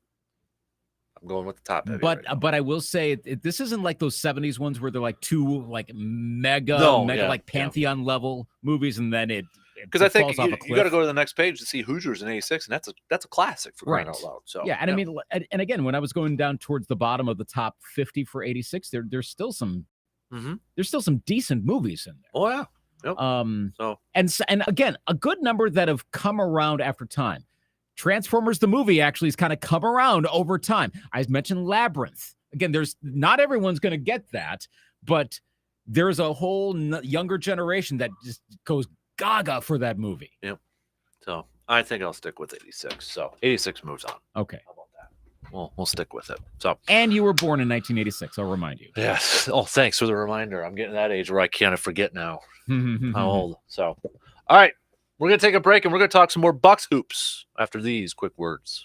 I'm going with the top heavy. But I will say this isn't like those 70s ones where they're like two like mega like Pantheon level movies, and then it because I think you got to go to the next page to see Hoosiers in 86, and that's a classic for crying out loud. So yeah, and I mean, and again, when I was going down towards the bottom of the top 50 for 86, there's still some decent movies in there. Oh yeah. Yep. And again, a good number that have come around after time. Transformers the movie actually has kind of come around over time. I mentioned Labyrinth. Again, there's not everyone's going to get that, but there's a whole younger generation that just goes gaga for that movie. Yep. So I think I'll stick with 86. So 86 moves on. Okay. How about that? We'll stick with it. So. And you were born in 1986. I'll remind you. Yes. Oh, thanks for the reminder. I'm getting that age where I can't forget now how old. So, all right. We're going to take a break, and we're going to talk some more Bucks hoops after these quick words.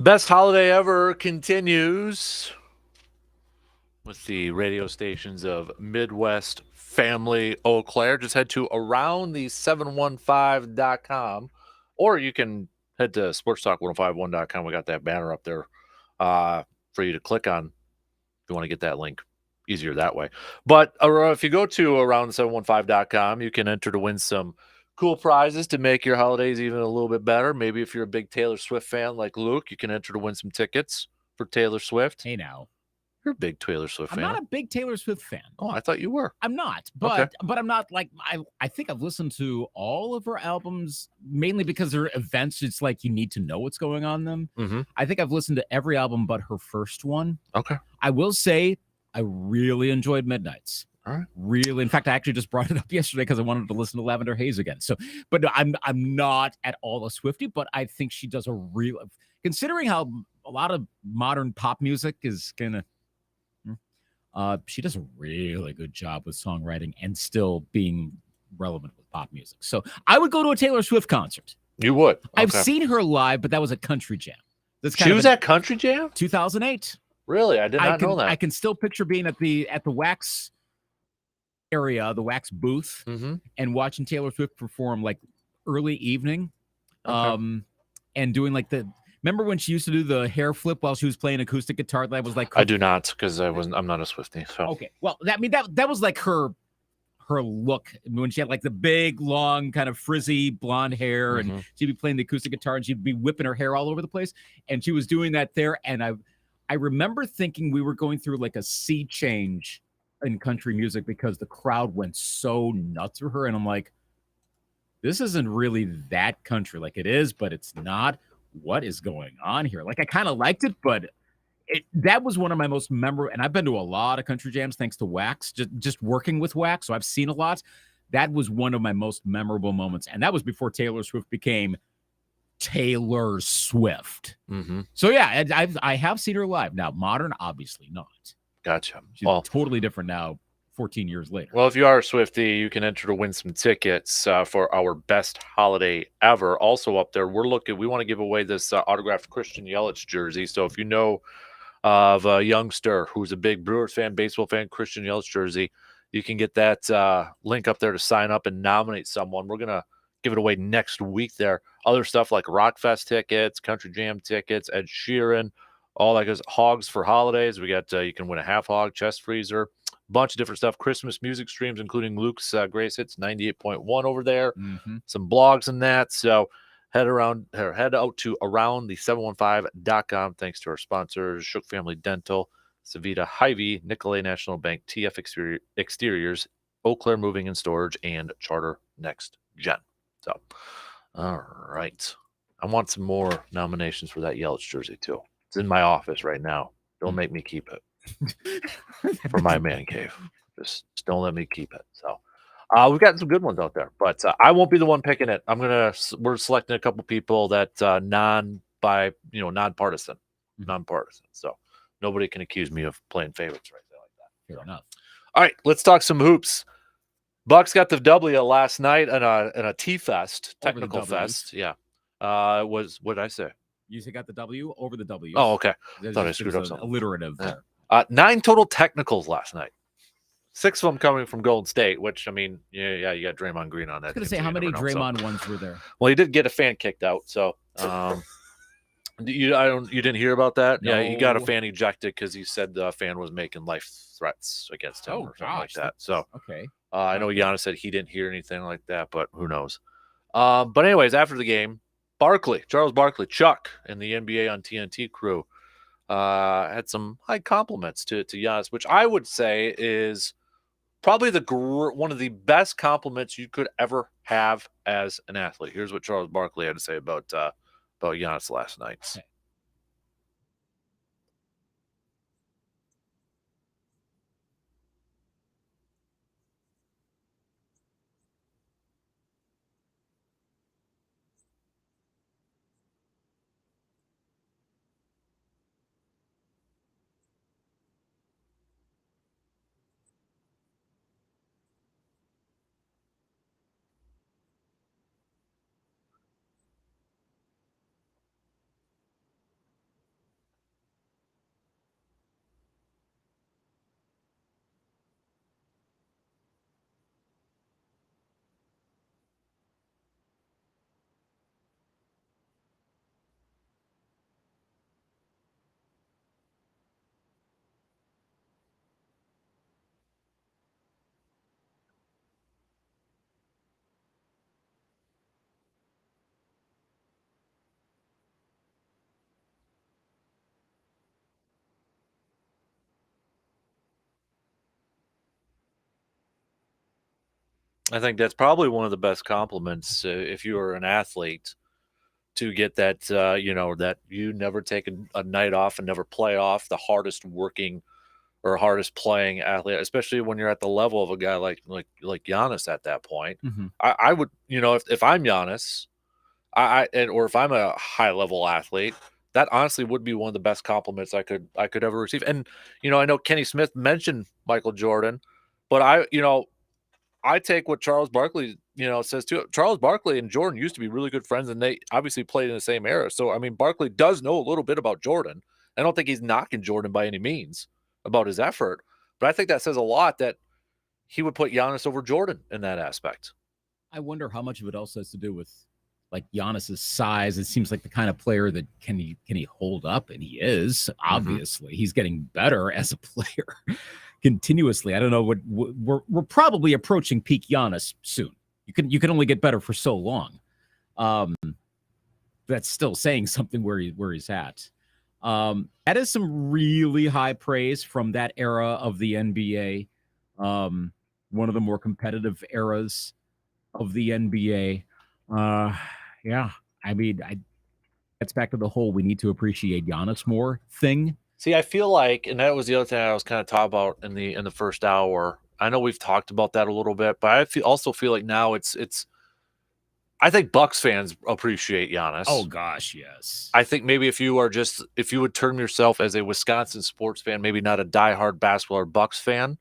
Best holiday ever continues with the radio stations of Midwest Family Eau Claire. Just head to aroundthe715.com, or you can head to sportstalk1051.com. We got that banner up there for you to click on if you want to get that link. Easier that way. But if you go to aroundthe715.com, you can enter to win some cool prizes to make your holidays even a little bit better. Maybe if you're a big Taylor Swift fan like Luke, you can enter to win some tickets for Taylor Swift. Hey, now. You're a big Taylor Swift fan. I'm not a big Taylor Swift fan. Oh, I thought you were. I'm not, but I'm not like I think I've listened to all of her albums mainly because they're events. It's like you need to know what's going on them. Mm-hmm. I think I've listened to every album but her first one. Okay. I will say I really enjoyed Midnights. All right. Really, in fact, I actually just brought it up yesterday because I wanted to listen to Lavender Haze again. So, but I'm not at all a Swiftie, but I think she does a real, considering how a lot of modern pop music is gonna. She does a really good job with songwriting and still being relevant with pop music. So I would go to a Taylor Swift concert. You would. Okay. I've seen her live, but that was a Country Jam. She was at Country Jam? 2008. Really? I did not know that. I can still picture being at the Wax area, the Wax booth, and watching Taylor Swift perform like early evening. And doing like remember when she used to do the hair flip while she was playing acoustic guitar? That was like I do not, because I'm not a Swiftie. So okay, well, that was like her look when she had like the big, long, kind of frizzy blonde hair, and she'd be playing the acoustic guitar and she'd be whipping her hair all over the place, and she was doing that there. And I remember thinking we were going through like a sea change in country music because the crowd went so nuts for her, and I'm like, this isn't really that country. Like it is, but it's not. What is going on here? Like I kind of liked it, but that was one of my most memorable. And I've been to a lot of country jams thanks to Wax, just working with Wax, so I've seen a lot. That was one of my most memorable moments, and that was before Taylor Swift became Taylor Swift. So yeah, I have seen her live. Now modern, obviously not. Gotcha. She's totally different now. 14 years later. Well, if you are a Swiftie, you can enter to win some tickets for our best holiday ever. Also up there, we want to give away this autographed Christian Yelich jersey. So if you know of a youngster who's a big Brewers fan, baseball fan, Christian Yelich jersey, you can get that link up there to sign up and nominate someone. We're going to give it away next week there. Other stuff like Rockfest tickets, Country Jam tickets, Ed Sheeran, all that goes. Hogs for holidays. We got you can win a half hog, chest freezer, bunch of different stuff. Christmas music streams, including Luke's Grace Hits 98.1 over there. Some blogs and that. So head out to aroundthe715.com. Thanks to our sponsors, Shook Family Dental, Savita Hy-Vee, Nicolay National Bank, TF Exteriors, Eau Claire Moving and Storage, and Charter Next Gen. So, all right. I want some more nominations for that Yelich jersey, too. It's in my office right now. Don't make me keep it for my man cave. Just don't let me keep it. So we've got some good ones out there, but I won't be the one picking it. We're selecting a couple people that nonpartisan. So nobody can accuse me of playing favorites right there like that. Fair enough. All right, let's talk some hoops. Bucks got the W last night in a T-Fest, technical fest. Yeah. What did I say? You got the W over the W. Oh, okay. Thought I screwed up something. Alliterative there. 9 total technicals last night. 6 of them coming from Golden State, which, I mean, yeah, you got Draymond Green on that. I was going to say, how many Draymond ones were there? Well, he did get a fan kicked out, so you didn't hear about that? No. Yeah, he got a fan ejected because he said the fan was making life threats against him or something like that. So okay. I know Giannis said he didn't hear anything like that, but who knows? But anyways, after the game, Charles Barkley, Chuck, and the NBA on TNT crew had some high compliments to Giannis, which I would say is probably one of the best compliments you could ever have as an athlete. Here's what Charles Barkley had to say about Giannis last night. Okay. I think that's probably one of the best compliments if you are an athlete to get that, that you never take a night off and never play off the hardest working or hardest playing athlete, especially when you're at the level of a guy like Giannis at that point. Mhm. I would, if I'm Giannis, or if I'm a high level athlete, that honestly would be one of the best compliments I could ever receive. And I know Kenny Smith mentioned Michael Jordan, but I take what Charles Barkley, says too. Charles Barkley and Jordan used to be really good friends, and they obviously played in the same era. So, I mean, Barkley does know a little bit about Jordan. I don't think he's knocking Jordan by any means about his effort, but I think that says a lot that he would put Giannis over Jordan in that aspect. I wonder how much of it also has to do with like Giannis's size. It seems like the kind of player that can he hold up, and he is obviously. He's getting better as a player continuously. I don't know what we're probably approaching peak Giannis soon. You can only get better for so long. That's still saying something where he's at. That is some really high praise from that era of the NBA. One of the more competitive eras of the NBA. Yeah, I mean, that's back to the whole we need to appreciate Giannis more thing. See, I feel like, and that was the other thing I was kind of talking about in the first hour. I know we've talked about that a little bit, but I also feel like now it's. I think Bucks fans appreciate Giannis. Oh gosh, yes. I think maybe if you would term yourself as a Wisconsin sports fan, maybe not a diehard basketball or Bucks fan,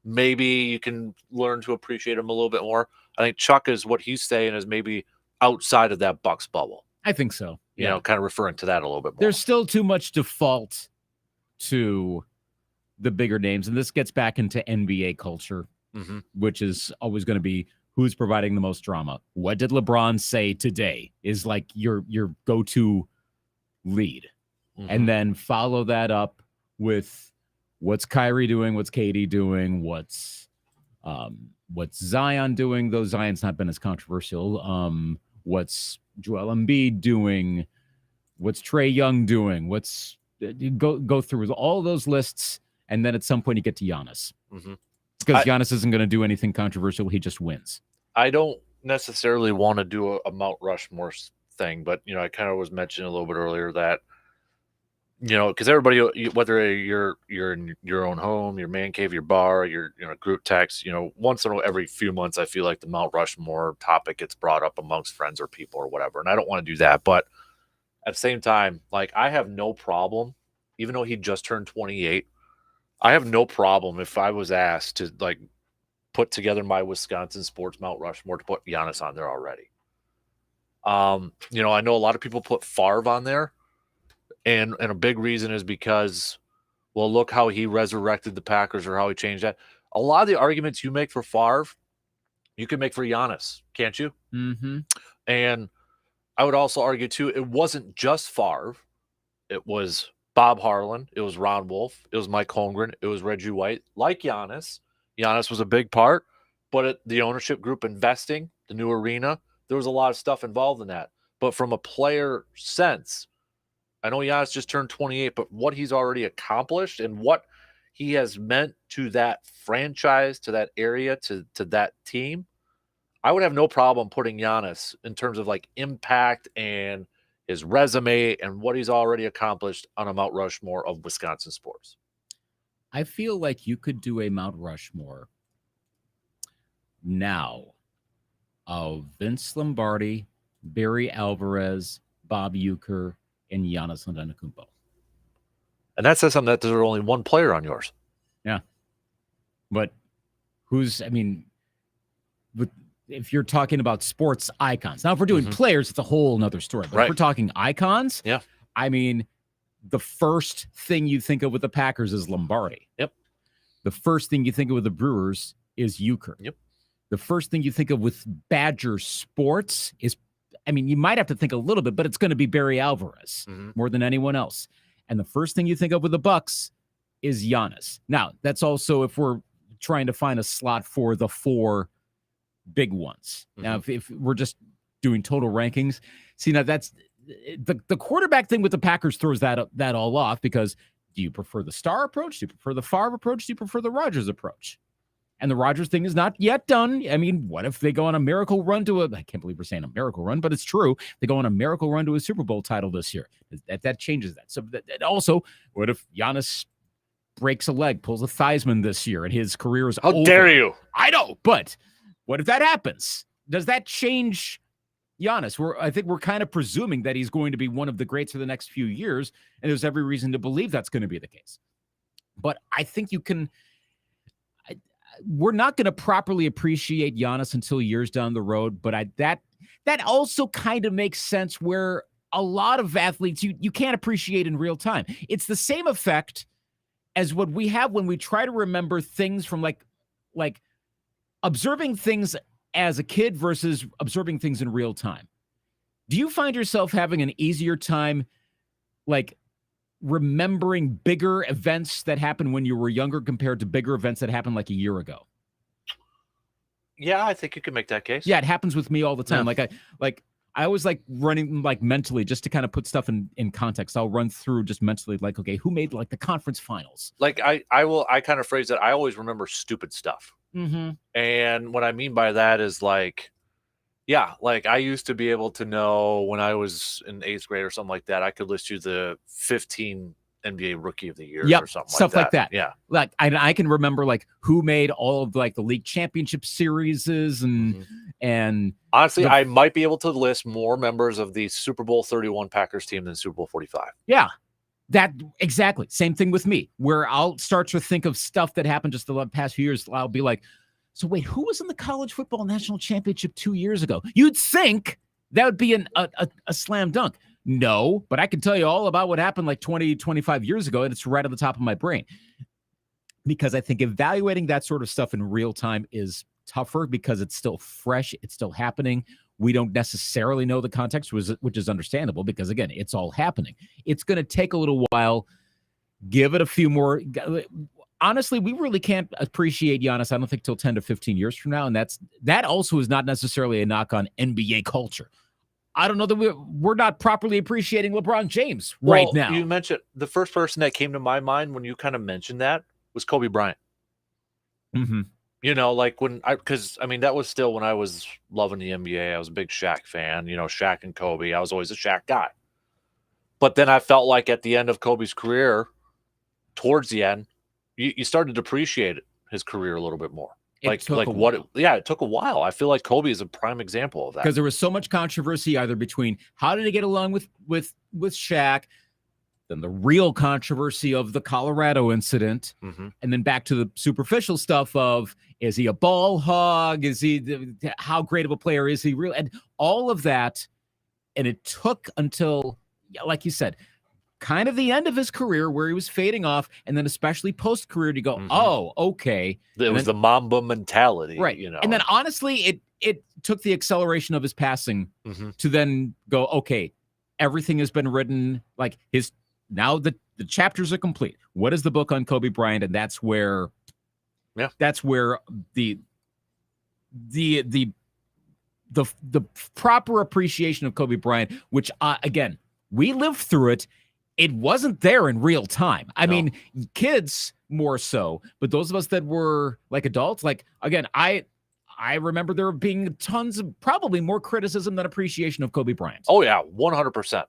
maybe you can learn to appreciate him a little bit more. I think Chuck is what he's saying is maybe outside of that Bucks bubble. I think so. Yeah. Kind of referring to that a little bit more. There's still too much default to the bigger names, and this gets back into NBA culture, which is always going to be who's providing the most drama. What did LeBron say today is like your go-to lead. And then follow that up with what's Kyrie doing, what's KD doing, what's Zion doing, though Zion's not been as controversial. What's Joel Embiid doing, what's Trae Young doing, what's go through all those lists, and then at some point you get to Giannis. Because Giannis isn't going to do anything controversial. He just wins. I don't necessarily want to do a Mount Rushmore thing, but, I kind of was mentioning a little bit earlier that, because everybody, whether you're in your own home, your man cave, your bar, your group text, once in every few months, I feel like the Mount Rushmore topic gets brought up amongst friends or people or whatever. And I don't want to do that. But at the same time, like, I have no problem, even though he just turned 28, I have no problem if I was asked to, like, put together my Wisconsin sports Mount Rushmore to put Giannis on there already. I know a lot of people put Favre on there, and a big reason is because, well, look how he resurrected the Packers or how he changed that. A lot of the arguments you make for Favre, you can make for Giannis, can't you? And I would also argue, too, it wasn't just Favre. It was Bob Harlan. It was Ron Wolf. It was Mike Holmgren. It was Reggie White. Like Giannis. Giannis was a big part, but the ownership group investing, the new arena, there was a lot of stuff involved in that. But from a player sense, I know Giannis just turned 28, but what he's already accomplished and what he has meant to that franchise, to that area, to that team, I would have no problem putting Giannis in terms of like impact and his resume and what he's already accomplished on a Mount Rushmore of Wisconsin sports. I feel like you could do a Mount Rushmore now of Vince Lombardi, Barry Alvarez, Bob Uecker, and Giannis Antetokounmpo. And that says something that there's only one player on yours. Yeah. But if you're talking about sports icons, now if we're doing players, it's a whole nother story. But if we're talking icons, I mean, the first thing you think of with the Packers is Lombardi. Yep. The first thing you think of with the Brewers is Uecker. Yep. The first thing you think of with Badger sports is, you might have to think a little bit, but it's going to be Barry Alvarez more than anyone else. And the first thing you think of with the Bucks is Giannis. Now, that's also if we're trying to find a slot for the four big ones. Now, if we're just doing total rankings, see, now that's the quarterback thing with the Packers throws that all off, because do you prefer the Star approach? Do you prefer the Favre approach? Do you prefer the Rodgers approach? And the Rodgers thing is not yet done. I mean, what if they go on a miracle run I can't believe we're saying a miracle run, but it's true. They go on a miracle run to a Super Bowl title this year. That changes that. So that also, what if Giannis breaks a leg, pulls a Theismann this year, and his career is over? How dare you? I know, but what if that happens? Does that change Giannis? I think we're kind of presuming that he's going to be one of the greats for the next few years, and there's every reason to believe that's going to be the case. But I think you can... we're not going to properly appreciate Giannis until years down the road, but that also kind of makes sense where a lot of athletes you can't appreciate in real time. It's the same effect as what we have when we try to remember things from like observing things as a kid versus observing things in real time. Do you find yourself having an easier time like remembering bigger events that happened when you were younger compared to bigger events that happened like a year ago? Yeah, I think you can make that case. Yeah, it happens with me all the time. Yeah. I always like running like mentally just to kind of put stuff in context. I'll run through just mentally like, okay, who made like the conference finals? Like I kind of phrase that. I always remember stupid stuff. Mm-hmm. And what I mean by that is like, yeah, like I used to be able to know when I was in 8th grade or something like that, I could list you the 15 NBA Rookie of the Year or something stuff like that. Yeah. Like I can remember like who made all of like the league championship series and honestly, I might be able to list more members of the Super Bowl 31 Packers team than Super Bowl 45. Yeah. That exactly. Same thing with me, where I'll start to think of stuff that happened just the past few years. I'll be like, so wait, who was in the college football national championship 2 years ago? You'd think that would be a slam dunk. No, but I can tell you all about what happened like 20, 25 years ago, and it's right on the top of my brain. Because I think evaluating that sort of stuff in real time is tougher because it's still fresh, it's still happening. We don't necessarily know the context, which is understandable because, again, it's all happening. It's going to take a little while. Give it a few more. Honestly, we really can't appreciate Giannis, I don't think, till 10 to 15 years from now. And that also is not necessarily a knock on NBA culture. I don't know that we're not properly appreciating LeBron James right now. You mentioned the first person that came to my mind when you kind of mentioned that was Kobe Bryant. Mm-hmm. You know, like because that was still when I was loving the NBA. I was a big Shaq fan, Shaq and Kobe. I was always a Shaq guy. But then I felt like at the end of Kobe's career, towards the end, you started to appreciate his career a little bit more. It took a while. I feel like Kobe is a prime example of that. Because there was so much controversy either between how did he get along with Shaq, then the real controversy of the Colorado incident, and then back to the superficial stuff of, is he a ball hog? Is he, how great of a player is he really? And all of that. And it took until, like you said, kind of the end of his career where he was fading off, and then especially post-career to go, oh, okay. It was the Mamba mentality. Right. And then honestly, it took the acceleration of his passing to then go, okay, everything has been written, like now the chapters are complete. What is the book on Kobe Bryant? And that's where the proper appreciation of Kobe Bryant, which again, we lived through it. It wasn't there in real time. I mean, kids more so, but those of us that were like adults, like, again, I remember there being tons of probably more criticism than appreciation of Kobe Bryant. Oh yeah, 100%.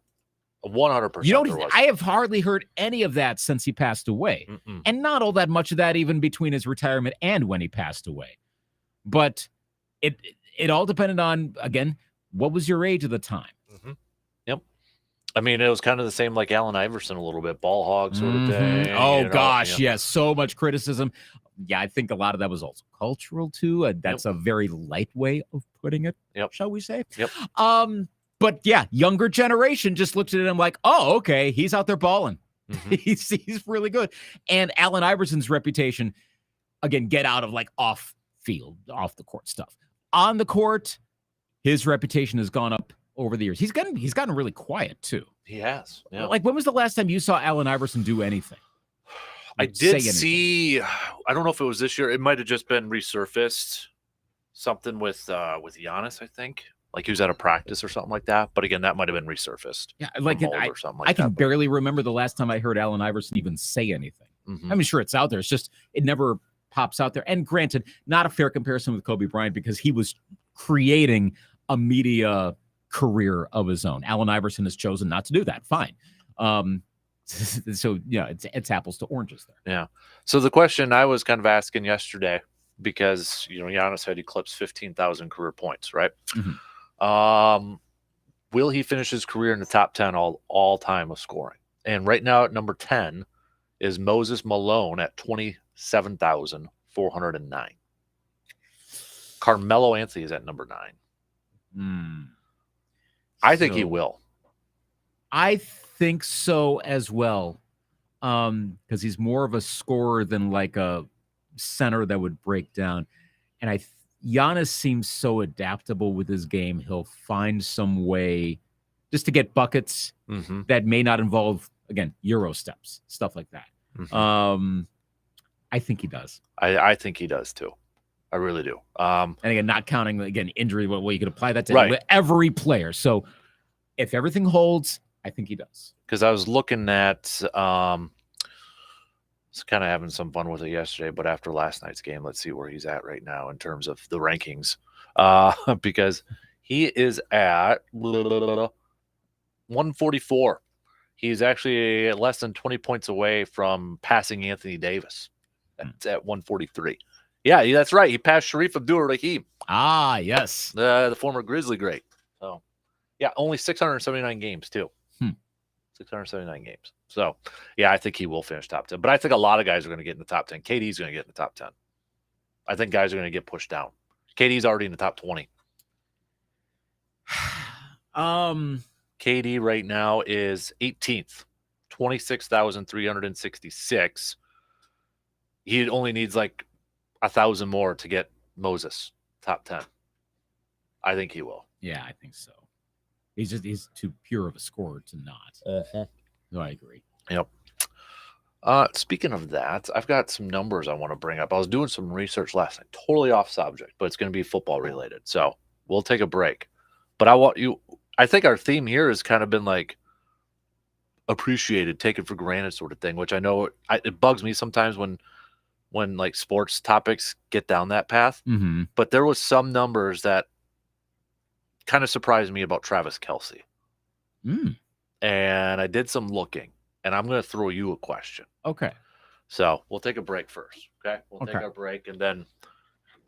100%. I have hardly heard any of that since he passed away. And not all that much of that even between his retirement and when he passed away. But it all depended on, again, what was your age at the time? Yep. I mean, it was kind of the same like Allen Iverson a little bit, ball hog sort of thing. Oh, gosh, yes. So much criticism. Yeah, I think a lot of that was also cultural, too. That's a very light way of putting it, shall we say. But, yeah, younger generation just looked at him like, oh, okay, he's out there balling. He's really good. And Allen Iverson's reputation, again, get out of like off the court stuff. On the court, his reputation has gone up over the years. He's gotten really quiet too. He has. Yeah. Like, when was the last time you saw Allen Iverson do anything? I did see. I don't know if it was this year. It might have just been resurfaced. Something with Giannis, I think. Like he was at a practice or something like that. But again, that might have been resurfaced. Yeah, like I can barely remember the last time I heard Allen Iverson even say anything. I mean, sure, it's out there. It's just it never pops out there. And granted, not a fair comparison with Kobe Bryant because he was creating a media career of his own. Allen Iverson has chosen not to do that. Fine. So it's apples to oranges there. Yeah. So the question I was kind of asking yesterday, because Giannis had eclipsed 15,000 career points, right? Mm-hmm. Will he finish his career in the top 10 all time of scoring? And right now at number 10 is Moses Malone at 27,409. Carmelo Anthony is at number 9. I think he will. I think so as well. Because he's more of a scorer than like a center that would break down. And Giannis seems so adaptable with his game. He'll find some way just to get buckets that may not involve, again, Euro steps, stuff like that. I think he does. I think he does too. I really do. And again, not counting, injury, well, you could apply that to every player. So if everything holds, I think he does. Because I was looking at was kind of having some fun with it yesterday, but after last night's game, let's see where he's at right now in terms of the rankings. Because he is at 144. He's actually less than 20 points away from passing Anthony Davis. That's at 143. Yeah, that's right. He passed Sharif Abdul-Rahim. Ah, yes. The former Grizzly great. So, yeah, only 679 games, too. 679 games. So, yeah, I think he will finish top 10. But I think a lot of guys are going to get in the top 10. KD's going to get in the top 10. I think guys are going to get pushed down. KD's already in the top 20. KD right now is 18th, 26,366. He only needs like 1,000 more to get Moses top 10. I think he will. Yeah, I think so. He's too pure of a scorer to not. No, I agree. Yep. Speaking of that, I've got some numbers I want to bring up. I was doing some research last night, totally off subject, but it's going to be football related. So we'll take a break. But I think our theme here has kind of been like appreciated, taken for granted sort of thing, which I know it bugs me sometimes when like sports topics get down that path. But there was some numbers that kind of surprised me about Travis Kelce. And I did some looking, and I'm going to throw you a question. Okay. So we'll take a break first. Okay. We'll take our break, and then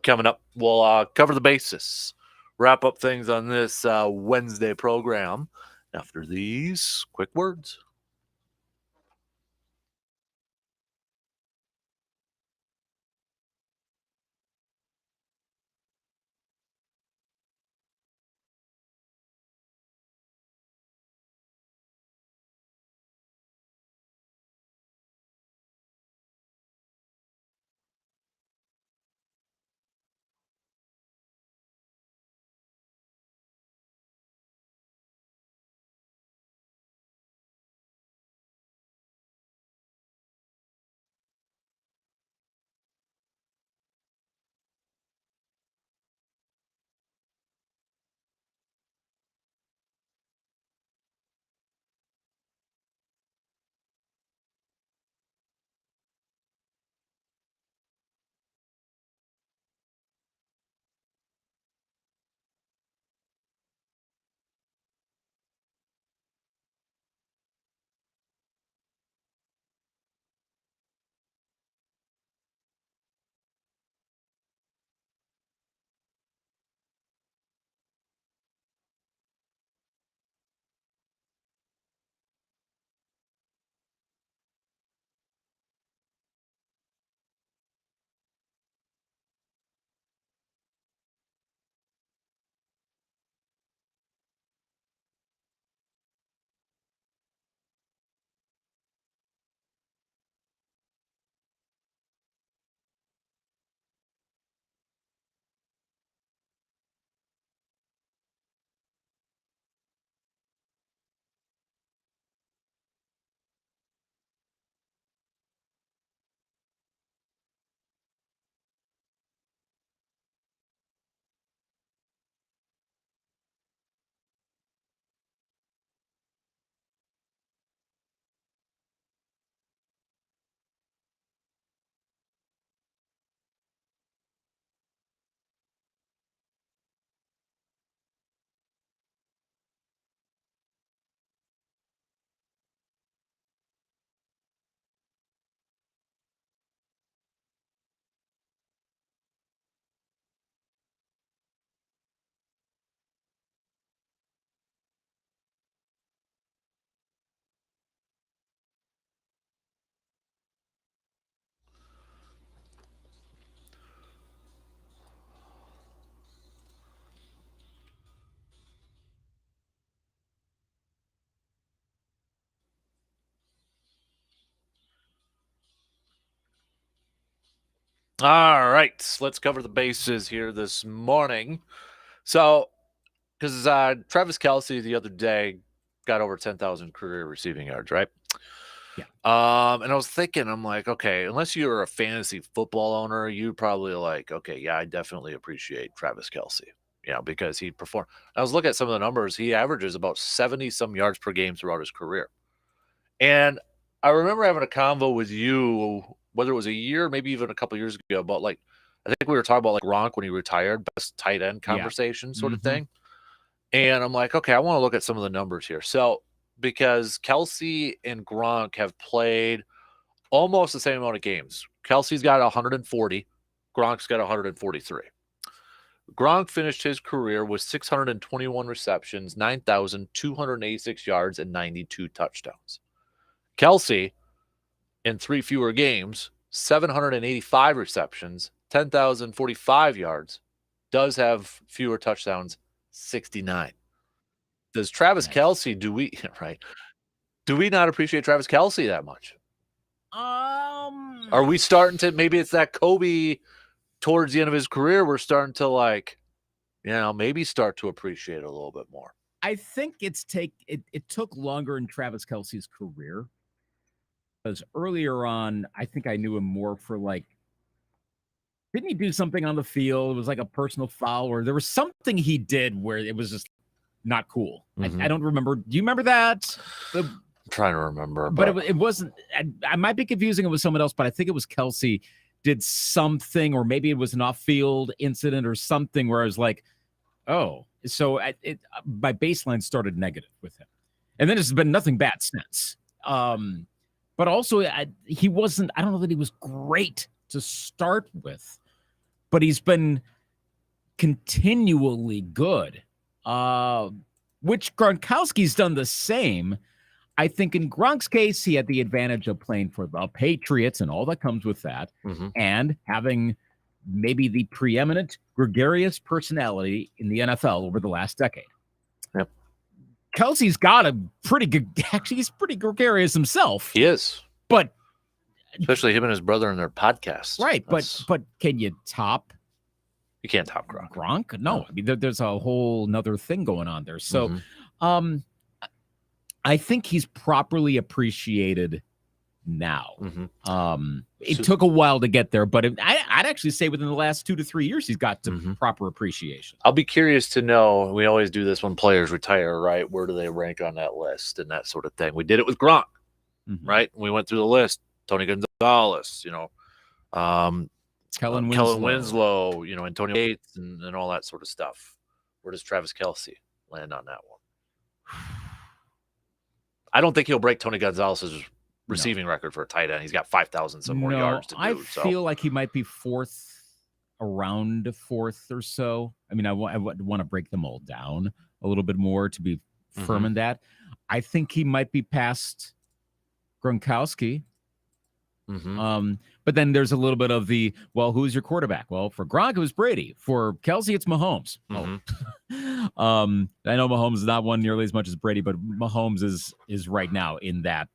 coming up, we'll cover the basis, wrap up things on this Wednesday program after these quick words. All right, let's cover the bases here this morning. So, because Travis Kelce the other day got over 10,000 career receiving yards, right? Yeah. And I was thinking, I'm like, okay, unless you're a fantasy football owner, you probably like, okay, yeah, I definitely appreciate Travis Kelce, because he performed. I was looking at some of the numbers. He averages about 70 some yards per game throughout his career. And I remember having a convo with you, whether it was a year, maybe even a couple years ago, about I think we were talking about like Gronk when he retired, best tight end conversation sort of thing. And I'm like, okay, I want to look at some of the numbers here. So, because Kelce and Gronk have played almost the same amount of games. Kelsey's got 140, Gronk's got 143. Gronk finished his career with 621 receptions, 9,286 yards, and 92 touchdowns. Kelce, in 3 fewer games, 785 receptions, 10,045 yards, does have fewer touchdowns, 69. Does Travis Kelce, do we not appreciate Travis Kelce that much? Are we starting to, maybe it's that Kobe towards the end of his career, we're starting to maybe start to appreciate it a little bit more. I think it took longer in Travis Kelce's career. Because earlier on, I think I knew him more for didn't he do something on the field? It was like a personal foul, or there was something he did where it was just not cool. Mm-hmm. I don't remember. Do you remember that? I'm trying to remember. But it wasn't, I might be confusing it with someone else, but I think it was Kelce did something, or maybe it was an off-field incident or something where I was like, oh. So my baseline started negative with him. And then it's been nothing bad since. But also, he wasn't, I don't know that he was great to start with, but he's been continually good, which Gronkowski's done the same. I think in Gronk's case, he had the advantage of playing for the Patriots and all that comes with that, and having maybe the preeminent gregarious personality in the NFL over the last decade. Yep. Kelsey's got a pretty good, actually, he's pretty gregarious himself. He is. But especially him and his brother in their podcasts. Right. But can you top? You can't top Gronk. Gronk? No. I mean, there's a whole nother thing going on there. So I think he's properly appreciated now. It took a while to get there, but I'd actually say within the last 2 to 3 years, he's got to proper appreciation. I'll be curious to know. We always do this when players retire, right? Where do they rank on that list and that sort of thing? We did it with Gronk, right? We went through the list. Tony Gonzalez, Kellen Winslow, Antonio Gates, and all that sort of stuff. Where does Travis Kelce land on that one? I don't think he'll break Tony Gonzalez's receiving record for a tight end. He's got 5,000 some more yards to do. I feel like he might be around fourth or so. I mean, I want to break them all down a little bit more to be firm in that. I think he might be past Gronkowski. But then there's a little bit of who's your quarterback? Well, for Gronk, it was Brady. For Kelce, it's Mahomes. I know Mahomes is not won nearly as much as Brady, but Mahomes is right now in that,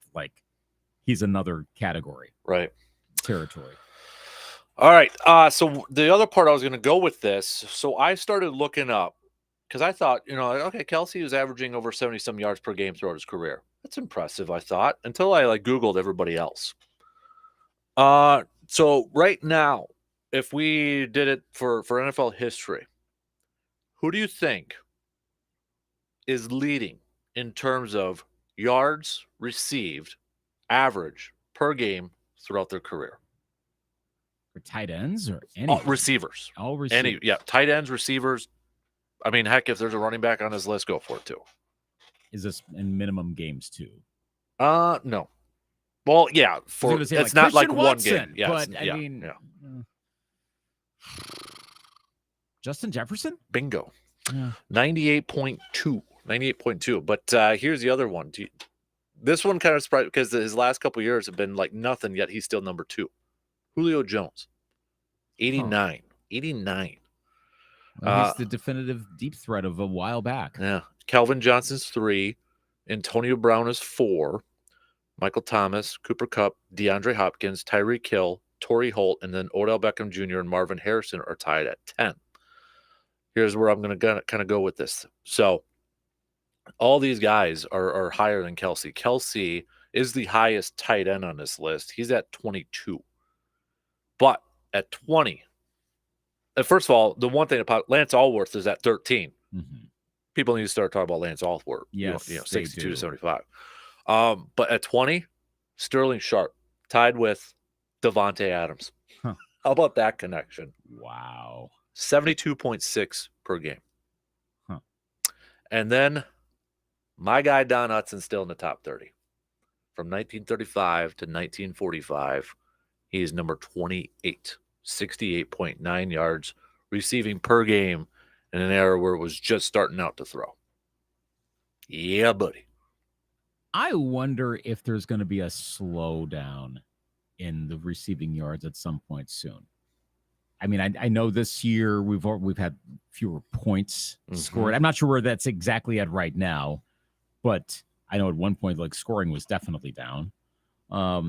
he's another category. Right. Territory. All right. So the other part I was going to go with this. So I started looking up because I thought, okay, Kelce was averaging over 70 some yards per game throughout his career. That's impressive, I thought, until I Googled everybody else. So right now, if we did it for NFL history, who do you think is leading in terms of yards received average per game throughout their career? For tight ends or any receivers? All receivers. Tight ends, receivers. I mean, heck, if there's a running back on his list, go for it too. Is this in minimum games too? No. Well, yeah, it's not like one game. Yes, but I mean, Justin Jefferson? Bingo. Yeah. 98.2. But here's the other one. This one kind of surprised because his last couple years have been nothing, yet he's still number 2. Julio Jones, 89. 89. Well, he's the definitive deep threat of a while back. Yeah. Calvin Johnson's 3. Antonio Brown is 4. Michael Thomas, Cooper Kupp, DeAndre Hopkins, Tyreek Hill, Torrey Holt, and then Odell Beckham Jr. and Marvin Harrison are tied at 10. Here's where I'm going to kind of go with this. So all these guys are higher than Kelsey. Kelsey is the highest tight end on this list. He's at 22. But at 20, first of all, the one thing about Lance Allworth is at 13. Mm-hmm. People need to start talking about Lance Allworth. Yes, 62 to 75. But at 20, Sterling Sharp tied with Devontae Adams. Huh. How about that connection? Wow. 72.6 per game. Huh. And then my guy Don Hutson's still in the top 30. From 1935 to 1945, he is number 28, 68.9 yards receiving per game in an era where it was just starting out to throw. Yeah, buddy. I wonder if there's going to be a slowdown in the receiving yards at some point soon. I mean, I know this year we've had fewer points scored. I'm not sure where that's exactly at right now, but I know at one point like scoring was definitely down. I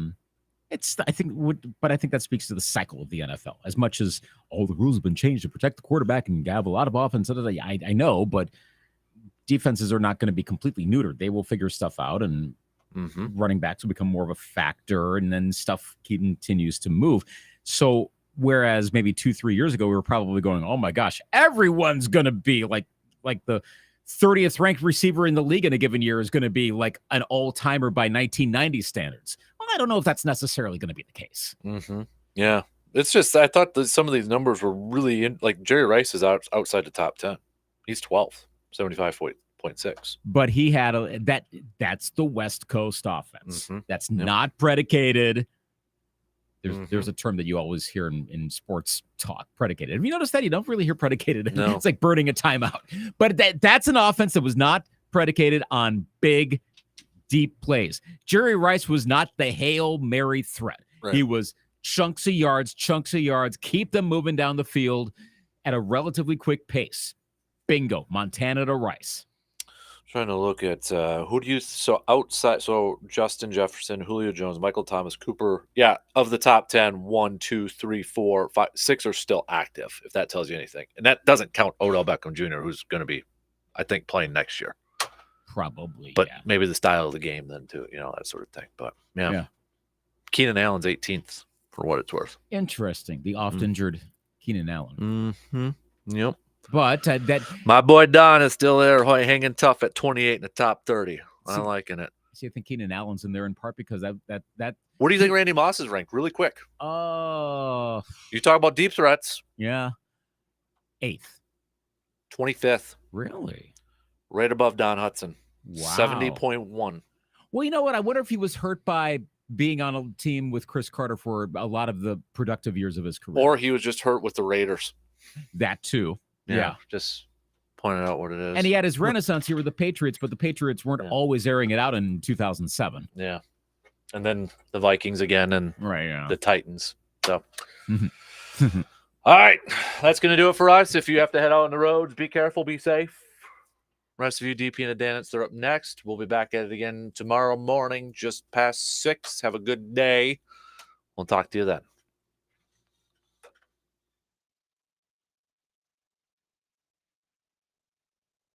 think that speaks to the cycle of the NFL. As much as all the rules have been changed to protect the quarterback and have a lot of offense, I know, but defenses are not going to be completely neutered. They will figure stuff out, and running backs will become more of a factor, and then stuff continues to move. So whereas maybe 2-3 years ago, we were probably going, oh my gosh, everyone's going to be like the 30th ranked receiver in the league in a given year is going to be like an all-timer by 1990 standards. Well, I don't know if that's necessarily going to be the case. Yeah. It's just, I thought that some of these numbers were really like Jerry Rice is outside the top 10. He's 12th, 75.6. But he had that's the West Coast offense. That's not predicated. There's a term that you always hear in sports talk, predicated. Have you noticed that? You don't really hear predicated. No. It's like burning a timeout. But that's an offense that was not predicated on big, deep plays. Jerry Rice was not the Hail Mary threat. Right. He was chunks of yards, keep them moving down the field at a relatively quick pace. Bingo, Montana to Rice. Trying to look at who do you outside? So Justin Jefferson, Julio Jones, Michael Thomas, Cooper. Yeah, of the top 10, 1, 2, 3, 4, 5, 6 are still active. If that tells you anything, and that doesn't count Odell Beckham Jr., who's going to be, I think, playing next year. Probably, but maybe the style of the game then too, that sort of thing. But yeah. Keenan Allen's 18th for what it's worth. Interesting. The oft injured Keenan Allen. Yep. But my boy Don is still there, hanging tough at 28 in the top 30. I'm liking it. So you think Keenan Allen's in there in part because that. What do you think Randy Moss is ranked? Really quick. You talk about deep threats. Yeah. 8th. 25th. Really? Right above Don Hutson. Wow. 70.1. Well, you know what? I wonder if he was hurt by being on a team with Chris Carter for a lot of the productive years of his career. Or he was just hurt with the Raiders. That too. Yeah. Just pointing out what it is. And he had his renaissance here with the Patriots, but the Patriots weren't always airing it out in 2007. Yeah. And then the Vikings again and the Titans. So, all right. That's going to do it for us. If you have to head out on the roads, be careful, be safe. Rest of you, DP and the Danites, they're up next. We'll be back at it again tomorrow morning, just past 6. Have a good day. We'll talk to you then.